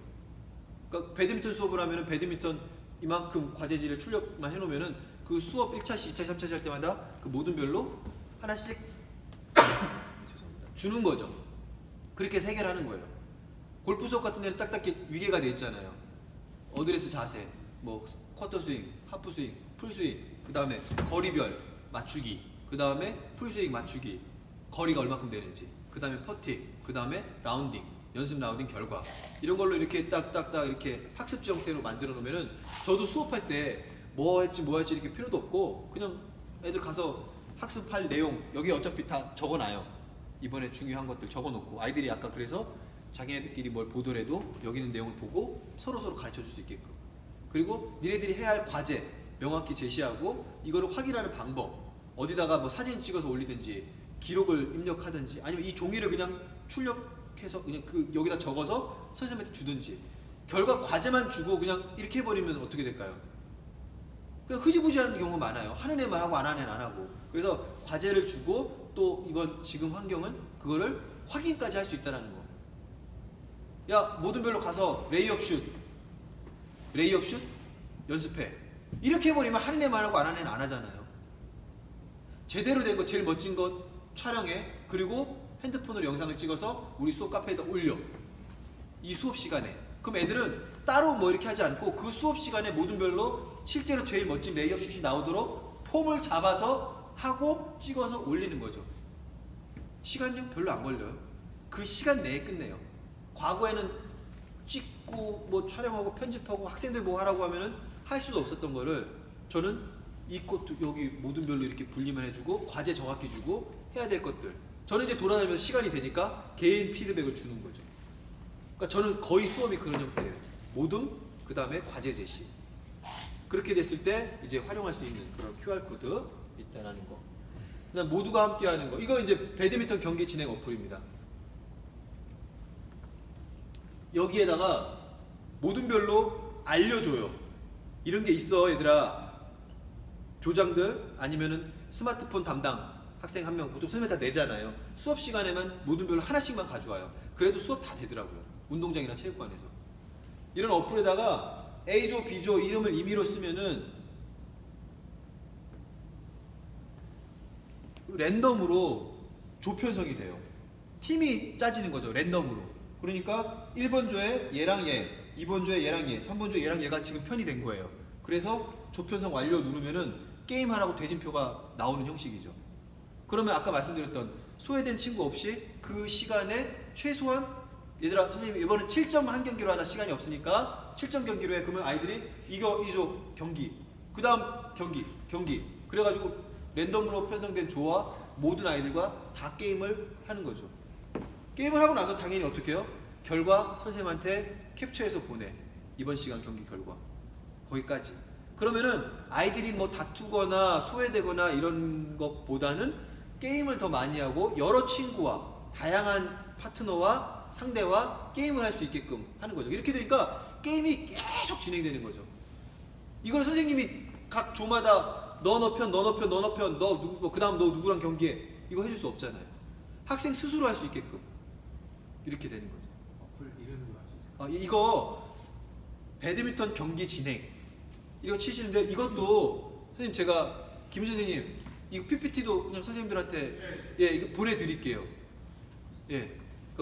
그러니까 배드민턴 수업을 하면은 배드민턴 이만큼 과제지를 출력만 해놓으면은 그 수업 1차시, 2차시, 3차시 할 때마다 그 모둠별로 하나씩 주는 거죠. 그렇게 해서 해결하는 거예요. 골프 수업 같은 데는 딱딱 위계가 돼 있잖아요. 어드레스 자세, 뭐 쿼터 스윙, 하프 스윙, 풀 스윙, 그 다음에 거리별 맞추기, 그 다음에 풀 스윙 맞추기, 거리가 얼마큼 되는지 그 다음에 퍼팅, 그 다음에 라운딩, 연습 라운딩 결과 이런 걸로 이렇게 딱딱딱 이렇게 학습지 형태로 만들어 놓으면은 저도 수업할 때 뭐 했지 이렇게 필요도 없고 그냥 애들 가서 학습할 내용 여기 어차피 다 적어놔요. 이번에 중요한 것들 적어놓고 아이들이 아까 그래서 자기네들끼리 뭘 보더라도 여기 있는 내용을 보고 서로 가르쳐 줄 수 있게끔, 그리고 니네들이 해야 할 과제 명확히 제시하고 이거를 확인하는 방법, 어디다가 뭐 사진 찍어서 올리든지 기록을 입력하든지 아니면 이 종이를 그냥 출력해서 그냥 그 여기다 적어서 선생님한테 주든지, 결과 과제만 주고 그냥 이렇게 해버리면 어떻게 될까요? 그냥 흐지부지하는 경우가 많아요. 하는 애만 하고 안 하는 애는 안 하고. 그래서 과제를 주고 또 이번 지금 환경은 그거를 확인까지 할 수 있다는 거. 야, 모든 별로 가서 레이업 슛 연습해. 이렇게 해버리면 하는 애만 하고 안 하는 애는 안 하잖아요. 제대로 된 거 제일 멋진 거 촬영해. 그리고 핸드폰으로 영상을 찍어서 우리 수업 카페에다 올려. 이 수업 시간에. 그럼 애들은 따로 뭐 이렇게 하지 않고 그 수업 시간에 모든 별로 실제로 제일 멋진 레이업 슛이 나오도록 폼을 잡아서 하고 찍어서 올리는 거죠. 시간요 별로 안 걸려요. 그 시간 내에 끝내요. 과거에는 찍고 뭐 촬영하고 편집하고 학생들 뭐 하라고 하면은 할 수도 없었던 거를 저는 이 것도 여기 모든 별로 이렇게 분리만 해주고 과제 정확히 주고 해야 될 것들 저는 이제 돌아다니면서 시간이 되니까 개인 피드백을 주는 거죠. 그러니까 저는 거의 수업이 그런 형태예요. 모둠 그 다음에 과제 제시. 그렇게 됐을 때 이제 활용할 수 있는 그런 QR코드 있다라는 거. 그다음 모두가 함께하는 거. 이거 이제 배드민턴 경기 진행 어플입니다. 여기에다가 모든 별로 알려줘요. 이런 게 있어 얘들아. 조장들 아니면은 스마트폰 담당 학생 한 명 보통 선생님이 다 내잖아요. 수업 시간에만 모든 별로 하나씩만 가져와요. 그래도 수업 다 되더라고요. 운동장이나 체육관에서. 이런 어플에다가 A조, B조 이름을 임의로 쓰면은 랜덤으로 조 편성이 돼요. 팀이 짜지는 거죠. 랜덤으로. 그러니까 1번 조에 얘랑 얘, 2번 조에 얘랑 얘, 3번 조에 얘랑 얘가 지금 편이 된 거예요. 그래서 조 편성 완료 누르면은 게임하라고 대진표가 나오는 형식이죠. 그러면 아까 말씀드렸던 소외된 친구 없이 그 시간에 최소한 얘들아 선생님 이번엔 7점 한 경기로 하자. 시간이 없으니까 7점 경기로 해. 그러면 아이들이 이거 2조 경기 그 다음 경기 그래가지고 랜덤으로 편성된 조와 모든 아이들과 다 게임을 하는 거죠. 게임을 하고 나서 당연히 어떻게 해요? 결과 선생님한테 캡처해서 보내. 이번 시간 경기 결과 거기까지. 그러면은 아이들이 뭐 다투거나 소외되거나 이런 것보다는 게임을 더 많이 하고 여러 친구와 다양한 파트너와 상대와 게임을 할 수 있게끔 하는 거죠. 이렇게 되니까 게임이 계속 진행되는 거죠. 이걸 선생님이 각 조마다 너 편, 너 누구, 그 다음 너 누구랑 경기해. 이거 해줄 수 없잖아요. 학생 스스로 할 수 있게끔 이렇게 되는 거죠. 어플 이름 좀 알 수 있어요? 이거 배드민턴 경기 진행 이거 치시는데 이것도 선생님 제가 김 선생님 이거 PPT도 그냥 선생님들한테 예 이거 보내드릴게요. 예.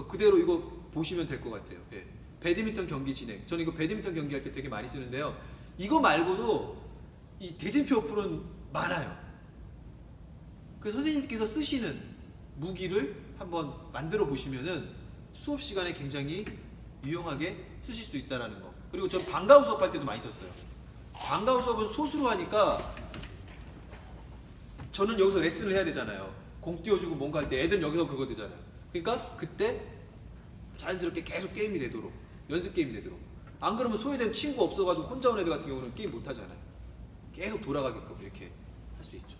그대로 이거 보시면 될 것 같아요. 예. 배드민턴 경기 진행. 저는 이거 배드민턴 경기 할 때 되게 많이 쓰는데요. 이거 말고도 이 대진표 어플은 많아요. 그 선생님께서 쓰시는 무기를 한번 만들어 보시면은 수업 시간에 굉장히 유용하게 쓰실 수 있다라는 거. 그리고 전 방과후 수업 할 때도 많이 썼어요. 방과후 수업은 소수로 하니까 저는 여기서 레슨을 해야 되잖아요. 공 띄워주고 뭔가 할 때 애들은 여기서 그거 되잖아요. 그러니까 그때 자연스럽게 계속 게임이 되도록 연습 게임이 되도록. 안 그러면 소외된 친구 없어가지고 혼자 온 애들 같은 경우는 게임 못 하잖아요. 계속 돌아가게끔 이렇게 할 수 있죠.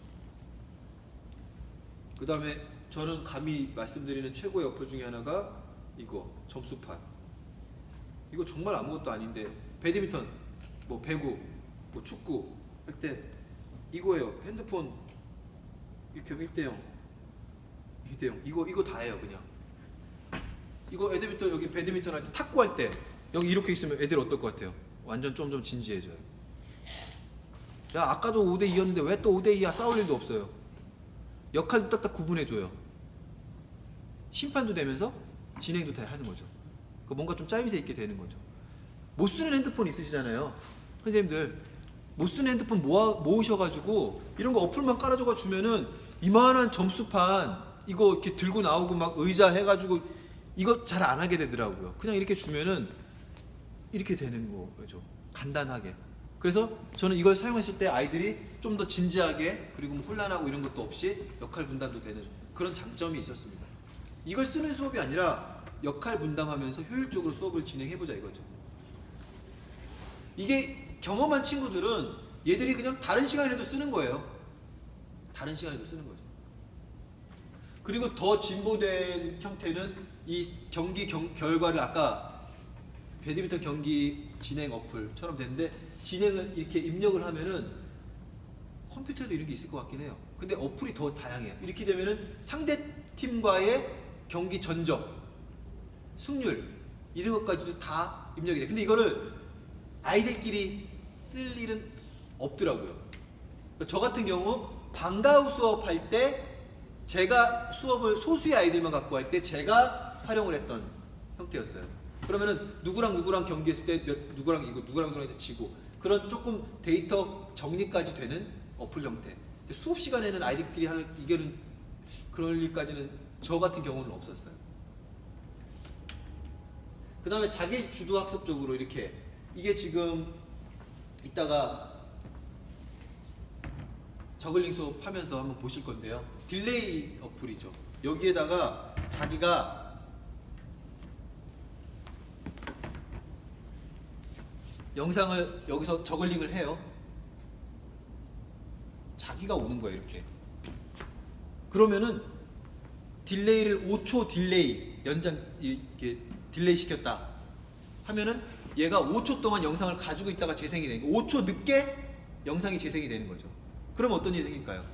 그 다음에 저는 감히 말씀드리는 최고의 어플 중에 하나가 이거 점수판. 이거 정말 아무것도 아닌데 배드민턴, 뭐 배구, 뭐 축구 할 때 이거예요. 핸드폰 이렇게 하면 1대0 이거 다 해요. 그냥 이거 배드민턴 여기 배드민턴 할 때 탁구 할 때 여기 이렇게 있으면 애들 어떨 것 같아요? 완전 좀 진지해져요. 야 아까도 5대2였는데 왜 또 5대2야? 싸울 일도 없어요. 역할도 딱딱 구분해줘요. 심판도 되면서 진행도 다 하는 거죠. 뭔가 좀 짜임새 있게 되는 거죠. 못 쓰는 핸드폰 있으시잖아요. 선생님들 못 쓰는 핸드폰 모으셔가지고 이런 거 어플만 깔아줘가 주면은 이만한 점수판 이거 이렇게 들고 나오고 막 의자 해가지고 이거 잘 안 하게 되더라고요. 그냥 이렇게 주면은 이렇게 되는 거죠. 간단하게. 그래서 저는 이걸 사용했을 때 아이들이 좀 더 진지하게 그리고 뭐 혼란하고 이런 것도 없이 역할 분담도 되는 그런 장점이 있었습니다. 이걸 쓰는 수업이 아니라 역할 분담하면서 효율적으로 수업을 진행해보자 이거죠. 이게 경험한 친구들은 얘들이 그냥 다른 시간에도 쓰는 거예요. 다른 시간에도 쓰는 거죠. 그리고 더 진보된 형태는 이 경기 결과를 아까 배드민턴 경기 진행 어플처럼 됐는데 진행을 이렇게 입력을 하면은 컴퓨터에도 이런 게 있을 것 같긴 해요. 근데 어플이 더 다양해요. 이렇게 되면은 상대 팀과의 경기 전적, 승률 이런 것까지도 다 입력이 돼. 근데 이거를 아이들끼리 쓸 일은 없더라고요. 저 같은 경우 방과후 수업할 때 제가 수업을 소수의 아이들만 갖고 할 때 제가 활용을 했던 형태였어요. 그러면은 누구랑 경기했을 때 누구랑 해서 지고 그런 조금 데이터 정리까지 되는 어플 형태. 근데 수업 시간에는 아이들끼리 하는 이게는 그럴 일까지는 저 같은 경우는 없었어요. 그 다음에 자기 주도 학습적으로 이렇게 이게 지금 이따가 저글링 수업 하면서 한번 보실 건데요. 딜레이 어플이죠. 여기에다가 자기가 영상을 여기서 저글링을 해요. 자기가 오는 거예요, 이렇게. 그러면은 딜레이를 5초 딜레이 연장 이렇게 딜레이 시켰다 하면은 얘가 5초 동안 영상을 가지고 있다가 재생이 되는 거. 5초 늦게 영상이 재생이 되는 거죠. 그럼 어떤 일이 생길까요?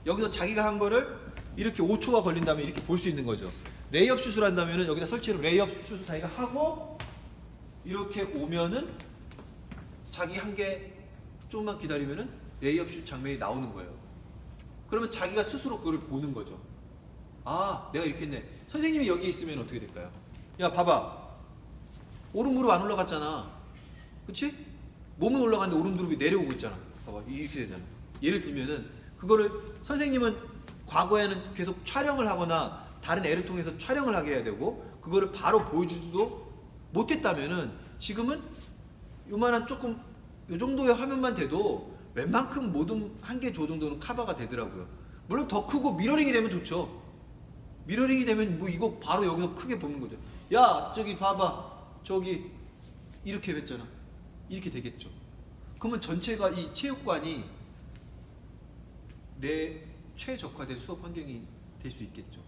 여기서 자기가 한 거를 이렇게 5초가 걸린다면 이렇게 볼 수 있는 거죠. 레이업 슛을 한다면은 여기다 설치로 레이업 슛을 자기가 하고 이렇게 오면은 자기 한 개 조금만 기다리면은 레이업 슛 장면이 나오는 거예요. 그러면 자기가 스스로 그걸 보는 거죠. 아, 내가 이렇게 했네. 선생님이 여기 있으면 어떻게 될까요? 야, 봐봐. 오른 무릎 안 올라갔잖아. 그치? 몸은 올라갔는데 오른 무릎이 내려오고 있잖아. 봐봐, 이렇게 되잖아. 예를 들면은 그거를 선생님은 과거에는 계속 촬영을 하거나 다른 애를 통해서 촬영을 하게 해야 되고 그거를 바로 보여주지도 못했다면은 지금은 요만한 조금 요 정도의 화면만 돼도 웬만큼 모든 한 개 조 정도는 커버가 되더라고요. 물론 더 크고 미러링이 되면 좋죠. 미러링이 되면 뭐 이거 바로 여기서 크게 보는 거죠. 야, 저기 봐봐. 저기 이렇게 했잖아. 이렇게 되겠죠. 그러면 전체가 이 체육관이 내 최적화된 수업 환경이 될 수 있겠죠.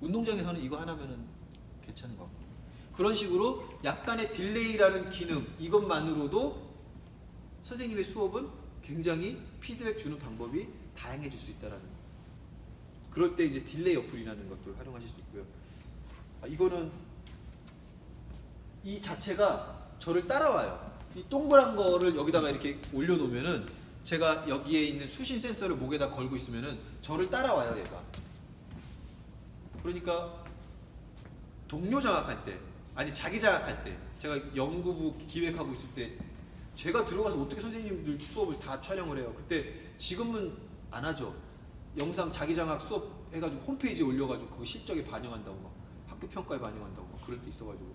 운동장에서는 이거 하나면은 괜찮은 것 같고. 그런 식으로 약간의 딜레이라는 기능 이것만으로도 선생님의 수업은 굉장히 피드백 주는 방법이 다양해질 수 있다라는 거. 그럴 때 이제 딜레이 어플이라는 것도 활용하실 수 있고요. 이거는 이 자체가 저를 따라와요. 이 동그란 거를 여기다가 이렇게 올려놓으면은 제가 여기에 있는 수신 센서를 목에다 걸고 있으면은 저를 따라와요, 얘가. 그러니까 동료 장악할 때, 아니 자기 장악할 때, 제가 연구부 기획하고 있을 때 제가 들어가서 어떻게 선생님들 수업을 다 촬영을 해요. 그때 지금은 안 하죠. 영상 자기 장악 수업 해가지고 홈페이지에 올려가지고 그거 실적에 반영한다고 막 학교 평가에 반영한다고 막 그럴 때 있어가지고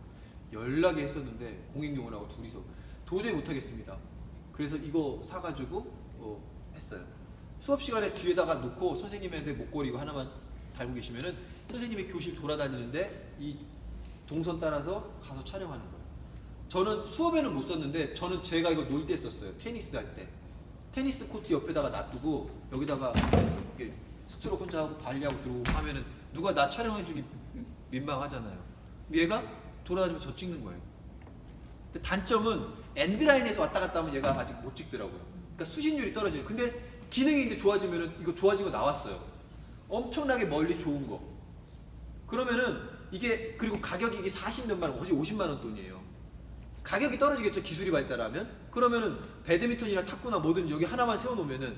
연락이 했었는데 공익용원하고 둘이서 도저히 못하겠습니다. 그래서 이거 사가지고 했어요. 수업 시간에 뒤에다가 놓고 선생님한테 목걸이 이거 하나만 달고 계시면은 선생님이 교실 돌아다니는데 이 동선 따라서 가서 촬영하는 거예요. 저는 수업에는 못 썼는데 저는 제가 이거 놀 때 썼어요. 테니스 할 때. 테니스 코트 옆에다가 놔두고 여기다가 이렇게 스트로크 혼자 하고 발리하고 들어오고 하면은 누가 나 촬영해주기 민망하잖아요. 얘가 돌아다니면서 저 찍는 거예요. 근데 단점은 엔드라인에서 왔다 갔다 하면 얘가 아직 못 찍더라고요. 그러니까 수신율이 떨어지죠. 근데 기능이 이제 좋아지면은 이거 좋아진 거 나왔어요. 엄청나게 멀리 좋은 거. 그러면은 이게 그리고 가격이 이게 40몇만 원, 거의 50만 원 돈이에요. 가격이 떨어지겠죠. 기술이 발달하면. 그러면은 배드민턴이나 탁구나 뭐든지 여기 하나만 세워놓으면은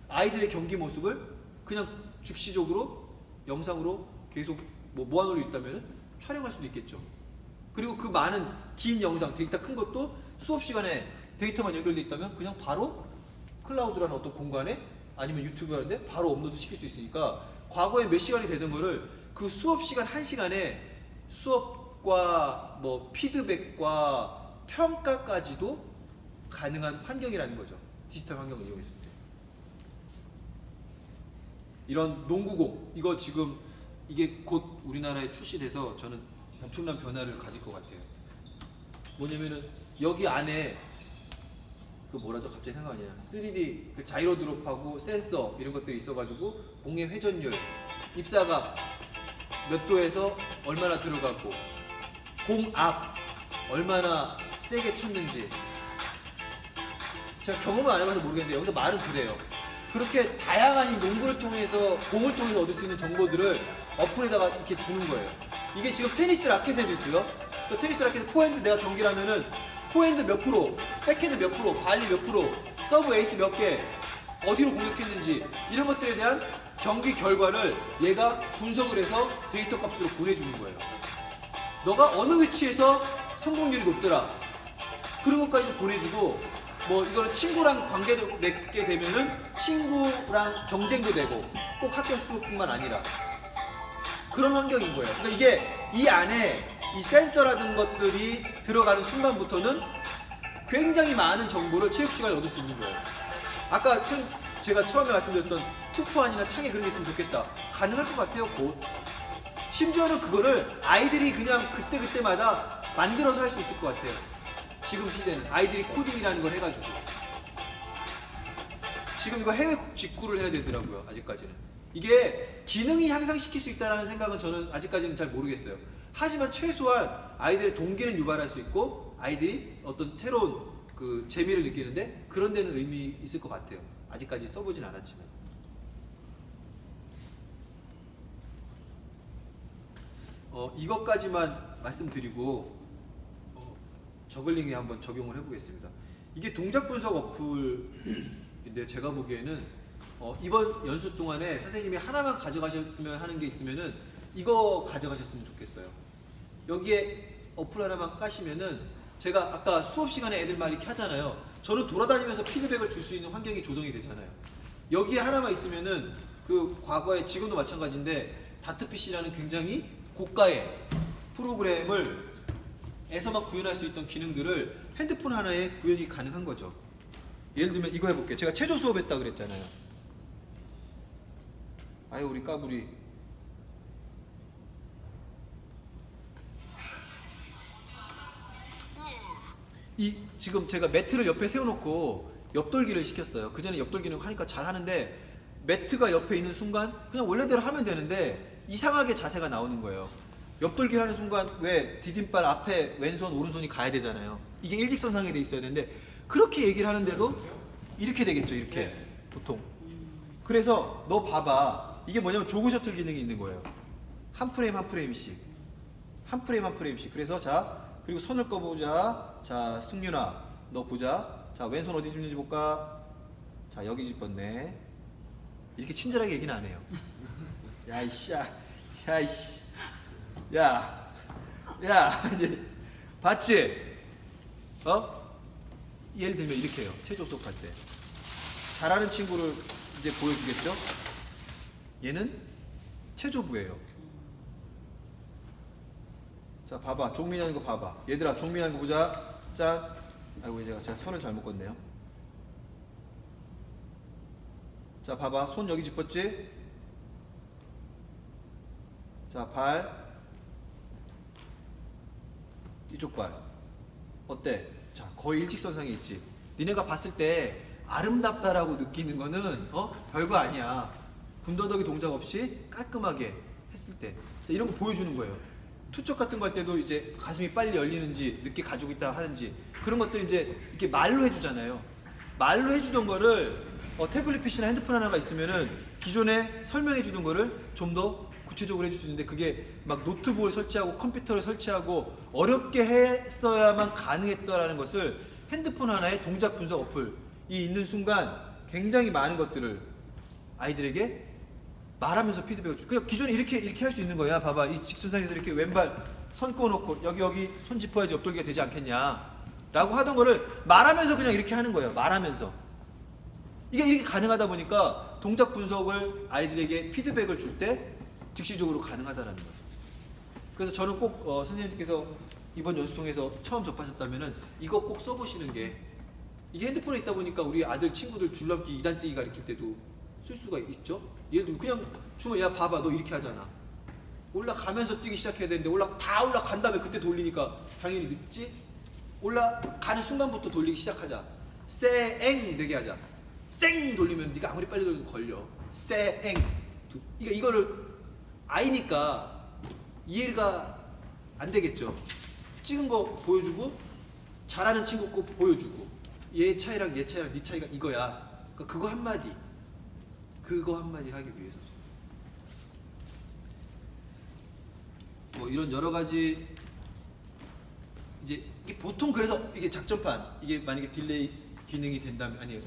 아이들의 경기 모습을 그냥 즉시적으로 영상으로 계속 뭐 모아놓을 수 있다면은 촬영할 수도 있겠죠. 그리고 그 많은 긴 영상, 데이터 큰 것도 수업 시간에 데이터만 연결돼 있다면 그냥 바로 클라우드라는 어떤 공간에 아니면 유튜브 하는데 바로 업로드 시킬 수 있으니까 과거에 몇 시간이 되던 거를 그 수업 시간 1시간에 수업과 뭐 피드백과 평가까지도 가능한 환경이라는 거죠. 디지털 환경을 이용했을 때. 이런 농구공, 이거 지금 이게 곧 우리나라에 출시돼서 저는 엄청난 변화를 가질 것 같아요. 뭐냐면은 여기 안에 그 뭐라죠? 갑자기 생각이 안 나요. 3D 그 자이로 드롭하고 센서 이런 것들이 있어가지고 공의 회전율, 입사각 몇 도에서 얼마나 들어가고 공 앞 얼마나 세게 쳤는지 제가 경험을 안 해봐서 모르겠는데 여기서 말은 그래요. 그렇게 다양한 이 농구를 통해서 공을 통해서 얻을 수 있는 정보들을 어플에다가 이렇게 주는 거예요. 이게 지금 테니스 라켓에도 있고요. 그 테니스 라켓 포핸드 내가 경기를 하면은 포핸드 몇 프로, 백핸드 몇 프로, 발리 몇 프로, 서브 에이스 몇 개, 어디로 공격했는지 이런 것들에 대한 경기 결과를 얘가 분석을 해서 데이터 값으로 보내주는 거예요. 너가 어느 위치에서 성공률이 높더라. 그런 것까지 보내주고 뭐 이거는 친구랑 관계도 맺게 되면은 친구랑 경쟁도 되고 꼭 학교 수업뿐만 아니라 그런 환경인 거예요. 그러니까 이게 이 안에 이 센서라든 것들이 들어가는 순간부터는 굉장히 많은 정보를 체육 시간에 얻을 수 있는 거예요. 아까 제가 처음에 말씀드렸던 투포안이나 창에 그런 게 있으면 좋겠다. 가능할 것 같아요, 곧. 심지어는 그거를 아이들이 그냥 그때그때마다 만들어서 할 수 있을 것 같아요. 지금 시대는 아이들이 코딩이라는 걸 해가지고 지금 이거 해외 직구를 해야 되더라고요. 아직까지는 이게 기능이 향상시킬 수 있다는 생각은 저는 아직까지는 잘 모르겠어요. 하지만 최소한 아이들의 동기는 유발할 수 있고 아이들이 어떤 새로운 그 재미를 느끼는데 그런 데는 의미 있을 것 같아요. 아직까지 써보진 않았지만. 이것까지만 말씀드리고 저글링에 한번 적용을 해보겠습니다. 이게 동작 분석 어플인데 제가 보기에는 이번 연수 동안에 선생님이 하나만 가져가셨으면 하는 게 있으면은 이거 가져가셨으면 좋겠어요. 여기에 어플 하나만 까시면은 제가 아까 수업 시간에 애들 막 이렇게 하잖아요. 저는 돌아다니면서 피드백을 줄 수 있는 환경이 조성이 되잖아요. 여기에 하나만 있으면은 그 과거에 지금도 마찬가지인데 다트PC라는 굉장히 고가의 프로그램을 에서만 구현할 수 있던 기능들을 핸드폰 하나에 구현이 가능한 거죠. 예를 들면 이거 해볼게요. 제가 체조 수업했다 그랬잖아요. 아유 우리 까불이. 이 지금 제가 매트를 옆에 세워놓고 옆돌기를 시켰어요. 그 전에 옆돌기는 하니까 잘 하는데 매트가 옆에 있는 순간 그냥 원래대로 하면 되는데 이상하게 자세가 나오는 거예요. 옆돌기를 하는 순간 왜 디딤발 앞에 왼손 오른손이 가야 되잖아요. 이게 일직선상에 돼 있어야 되는데 그렇게 얘기를 하는데도 이렇게 되겠죠. 이렇게 보통. 그래서 너 봐봐. 이게 뭐냐면 조그 셔틀 기능이 있는 거예요. 한 프레임 한 프레임씩. 한 프레임 한 프레임씩. 그래서 자 그리고 손을 꺼보자. 자 승윤아 너 보자. 자 왼손 어디 짚는지 볼까. 자 여기 짚었네. 이렇게 친절하게 얘기는 안 해요. 야이씨 야이씨 야 이제 봤지? 예를 들면 이렇게 해요. 체조 수업할 때 잘하는 친구를 이제 보여주겠죠? 얘는 체조부예요. 자 봐봐 종민이 하는 거 봐봐. 얘들아 종민이 하는 거 보자. 짠. 아이고 제가 선을 잘못 껐네요. 자 봐봐 손 여기 짚었지? 자 발 이쪽 발 어때? 자 거의 일직선상에 있지. 니네가 봤을 때 아름답다라고 느끼는 거는 별거 아니야. 군더더기 동작 없이 깔끔하게 했을 때 자, 이런 거 보여주는 거예요. 투척 같은 거 할 때도 이제 가슴이 빨리 열리는지 늦게 가지고 있다 하는지 그런 것들 이제 이렇게 말로 해주잖아요. 말로 해주던 거를 태블릿 PC나 핸드폰 하나가 있으면은 기존에 설명해 주던 거를 좀 더 구체적으로 해줄 수 있는데 그게 막 노트북을 설치하고 컴퓨터를 설치하고 어렵게 했어야만 가능했다라는 것을 핸드폰 하나에 동작 분석 어플이 있는 순간 굉장히 많은 것들을 아이들에게 말하면서 피드백을 줘. 그냥 기존에 이렇게 할 수 있는 거야. 봐봐 이 직선상에서 이렇게 왼발 선 꺼놓고 여기 손 짚어야지 옆돌기가 되지 않겠냐 라고 하던 거를 말하면서 그냥 이렇게 하는 거예요. 말하면서 이게 이렇게 가능하다 보니까 보니까 동작 분석을 아이들에게 피드백을 줄 때 즉시적으로 가능하다라는 거죠. 그래서 저는 꼭 선생님께서 이번 연수통에서 처음 접하셨다면은 이거 꼭 써보시는 게, 이게 핸드폰에 있다 보니까 우리 아들 친구들 줄넘기 2단 뛰기 가르칠 때도 쓸 수가 있죠. 예를 들면 그냥 주면 야 봐봐 너 이렇게 하잖아. 올라가면서 뛰기 시작해야 되는데 다 올라간 다음에 그때 돌리니까 당연히 늦지. 올라가는 순간부터 돌리기 시작하자. 쌩 되게 하자. 쌩 돌리면 네가 아무리 빨리 돌려도 걸려. 쌩. 이거를 아이니까 이해가 안 되겠죠. 찍은 거 보여주고 잘하는 친구 거 보여주고 얘 차이랑 네 차이가 이거야. 그러니까 그거 한마디 하기 위해서죠. 뭐 이런 여러 가지 이제 이게 보통 그래서 이게 작전판 이게 만약에 딜레이 기능이 된다면 아니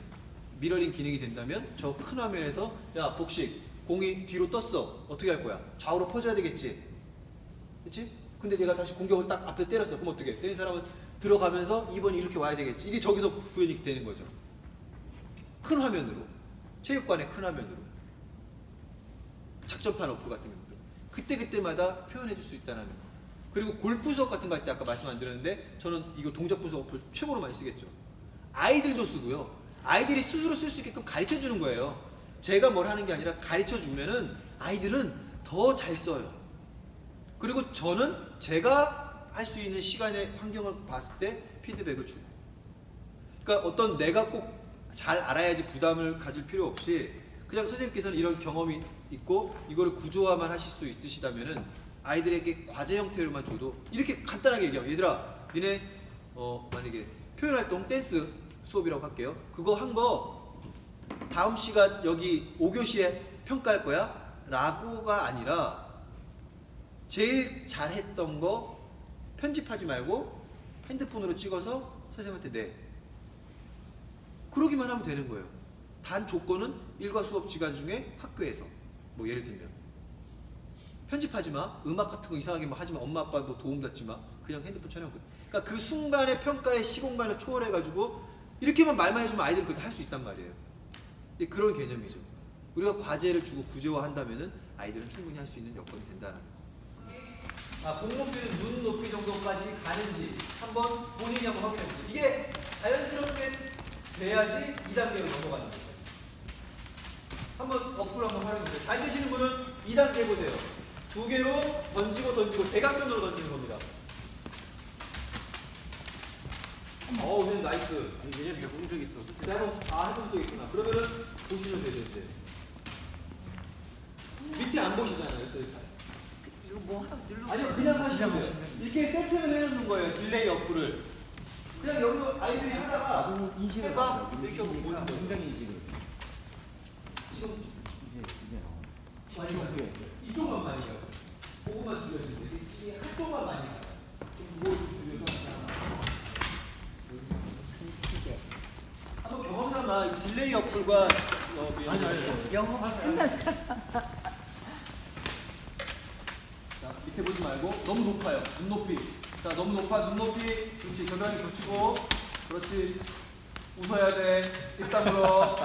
미러링 기능이 된다면 저 큰 화면에서 야 복식 공이 뒤로 떴어 어떻게 할 거야? 좌우로 퍼져야 되겠지, 그렇지? 근데 내가 다시 공격을 딱 앞에 때렸어. 그럼 어떻게? 때린 사람은 들어가면서 2번이 이렇게 와야 되겠지. 이게 저기서 구현이 되는 거죠. 큰 화면으로, 체육관의 큰 화면으로, 작전판 어플 같은 경우도 그때마다 표현해 줄 수 있다는 거. 그리고 골프 수업 같은 거 할 때 아까 말씀 안 드렸는데 저는 이거 동작 분석 어플 최고로 많이 쓰겠죠. 아이들도 쓰고요. 아이들이 스스로 쓸 수 있게끔 가르쳐 주는 거예요. 제가 뭘 하는 게 아니라 가르쳐 주면은 아이들은 더 잘 써요. 그리고 저는 제가 할 수 있는 시간의 환경을 봤을 때 피드백을 주고. 그러니까 어떤 내가 꼭 잘 알아야지 부담을 가질 필요 없이 그냥 선생님께서는 이런 경험이 있고 이거를 구조화만 하실 수 있으시다면은 아이들에게 과제 형태로만 줘도 이렇게 간단하게 얘기하면 얘들아 니네 만약에 표현활동 댄스 수업이라고 할게요. 그거 한 거 다음 시간 여기 5교시에 평가할 거야 라고가 아니라 제일 잘했던 거 편집하지 말고 핸드폰으로 찍어서 선생님한테 내. 그러기만 하면 되는 거예요. 단 조건은 일과 수업 시간 중에 학교에서 뭐 예를 들면 편집하지 마, 음악 같은 거 이상하게 막 하지 마, 엄마 아빠 뭐 도움 받지 마, 그냥 핸드폰 촬영. 그러니까 그 순간의 평가의 시공간을 초월해가지고 이렇게만 말만 해주면 아이들은 그것도 할 수 있단 말이에요. 그런 개념이죠. 우리가 과제를 주고 구조화한다면은 아이들은 충분히 할 수 있는 여건이 된다는 거. 공 높이는 눈 높이 정도까지 가는지 한번 본인이 한번 확인해 보세요. 이게 자연스럽게 돼야지 2단계로 넘어가는 거예요. 한번 어플 한번 활용해 보세요. 잘 되시는 분은 2단계 해보세요. 2개로 던지고 대각선으로 던지는 겁니다. 선생님 나이스. 예전에 해본 적 있었어. 해본 적 있구나. 그러면은 보시면 되죠 이제. 밑에 안 보시잖아요. 이거 뭐 하나 눌러. 아니요 그냥 하시면 돼요. 이렇게 세팅을 해놓는 거예요. 딜레이 어플을. 그냥 여기서 아이들이 하다가 인식을 해봐. 봤어요. 이렇게 하고 보는 거예요. 굉장히 인식을. 지금 이제 나와. 이쪽만 많이 가요. 그거만 줄여주세요. 이 한쪽만 많이 가요. 뭐 줄여서 한번 경험삼아 딜레이 어플과 영어 끝났어. 자, 밑에 보지 말고 너무 높아요. 눈높이. 자, 너무 높아. 눈높이. 그렇지. 겨드랑이 붙이고. 그렇지. 웃어야 돼. 입 다물어.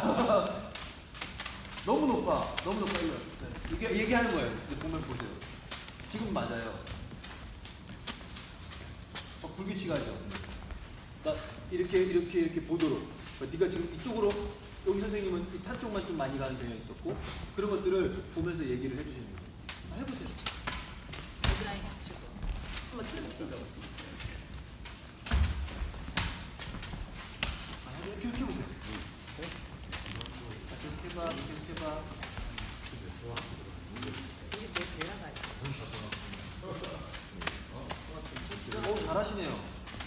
너무 높아. 이거. 이게 얘기하는 거예요. 이제 보면 보세요. 지금 맞아요. 불규칙하죠. 그러니까 이렇게 보도록. 그러니까 네가 지금 이쪽으로 여기 선생님은 이 한쪽만 좀 많이 가는 경향이 있었고 그런 것들을 보면서 얘기를 해주시는 거예요. 해보세요. 겨드랑이 붙이고. 한번 틀어주세요. 이렇게 해보세요. 이렇게 해봐. 이게 내 대화가 있어. 잘하시네요.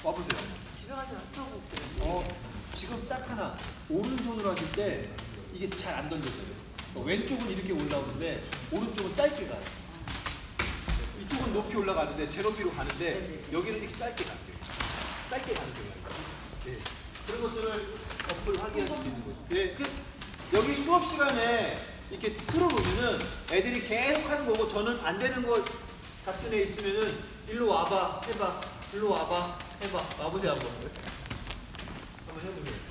와보세요. 집에 가서 연습하고 올게요. 지금 딱 하나. 오른손으로 하실 때 이게 잘 안 던져져요. 왼쪽은 이렇게 올라오는데 오른쪽은 짧게 가요. 이쪽은 높이 올라가는데 제 높이로 가는데 여기는 이렇게 짧게 가요. 짧게 가는 거예요. 네. 그런 것들을 어플 확인할 수 있는 거죠. 예, 여기 수업 시간에 이렇게 틀어놓으면은 애들이 계속 하는 거고 저는 안 되는 거 같은 애 있으면은 일로 와봐, 해봐, 일로 와봐, 해봐. 와보세요 한번. 한번 해보세요.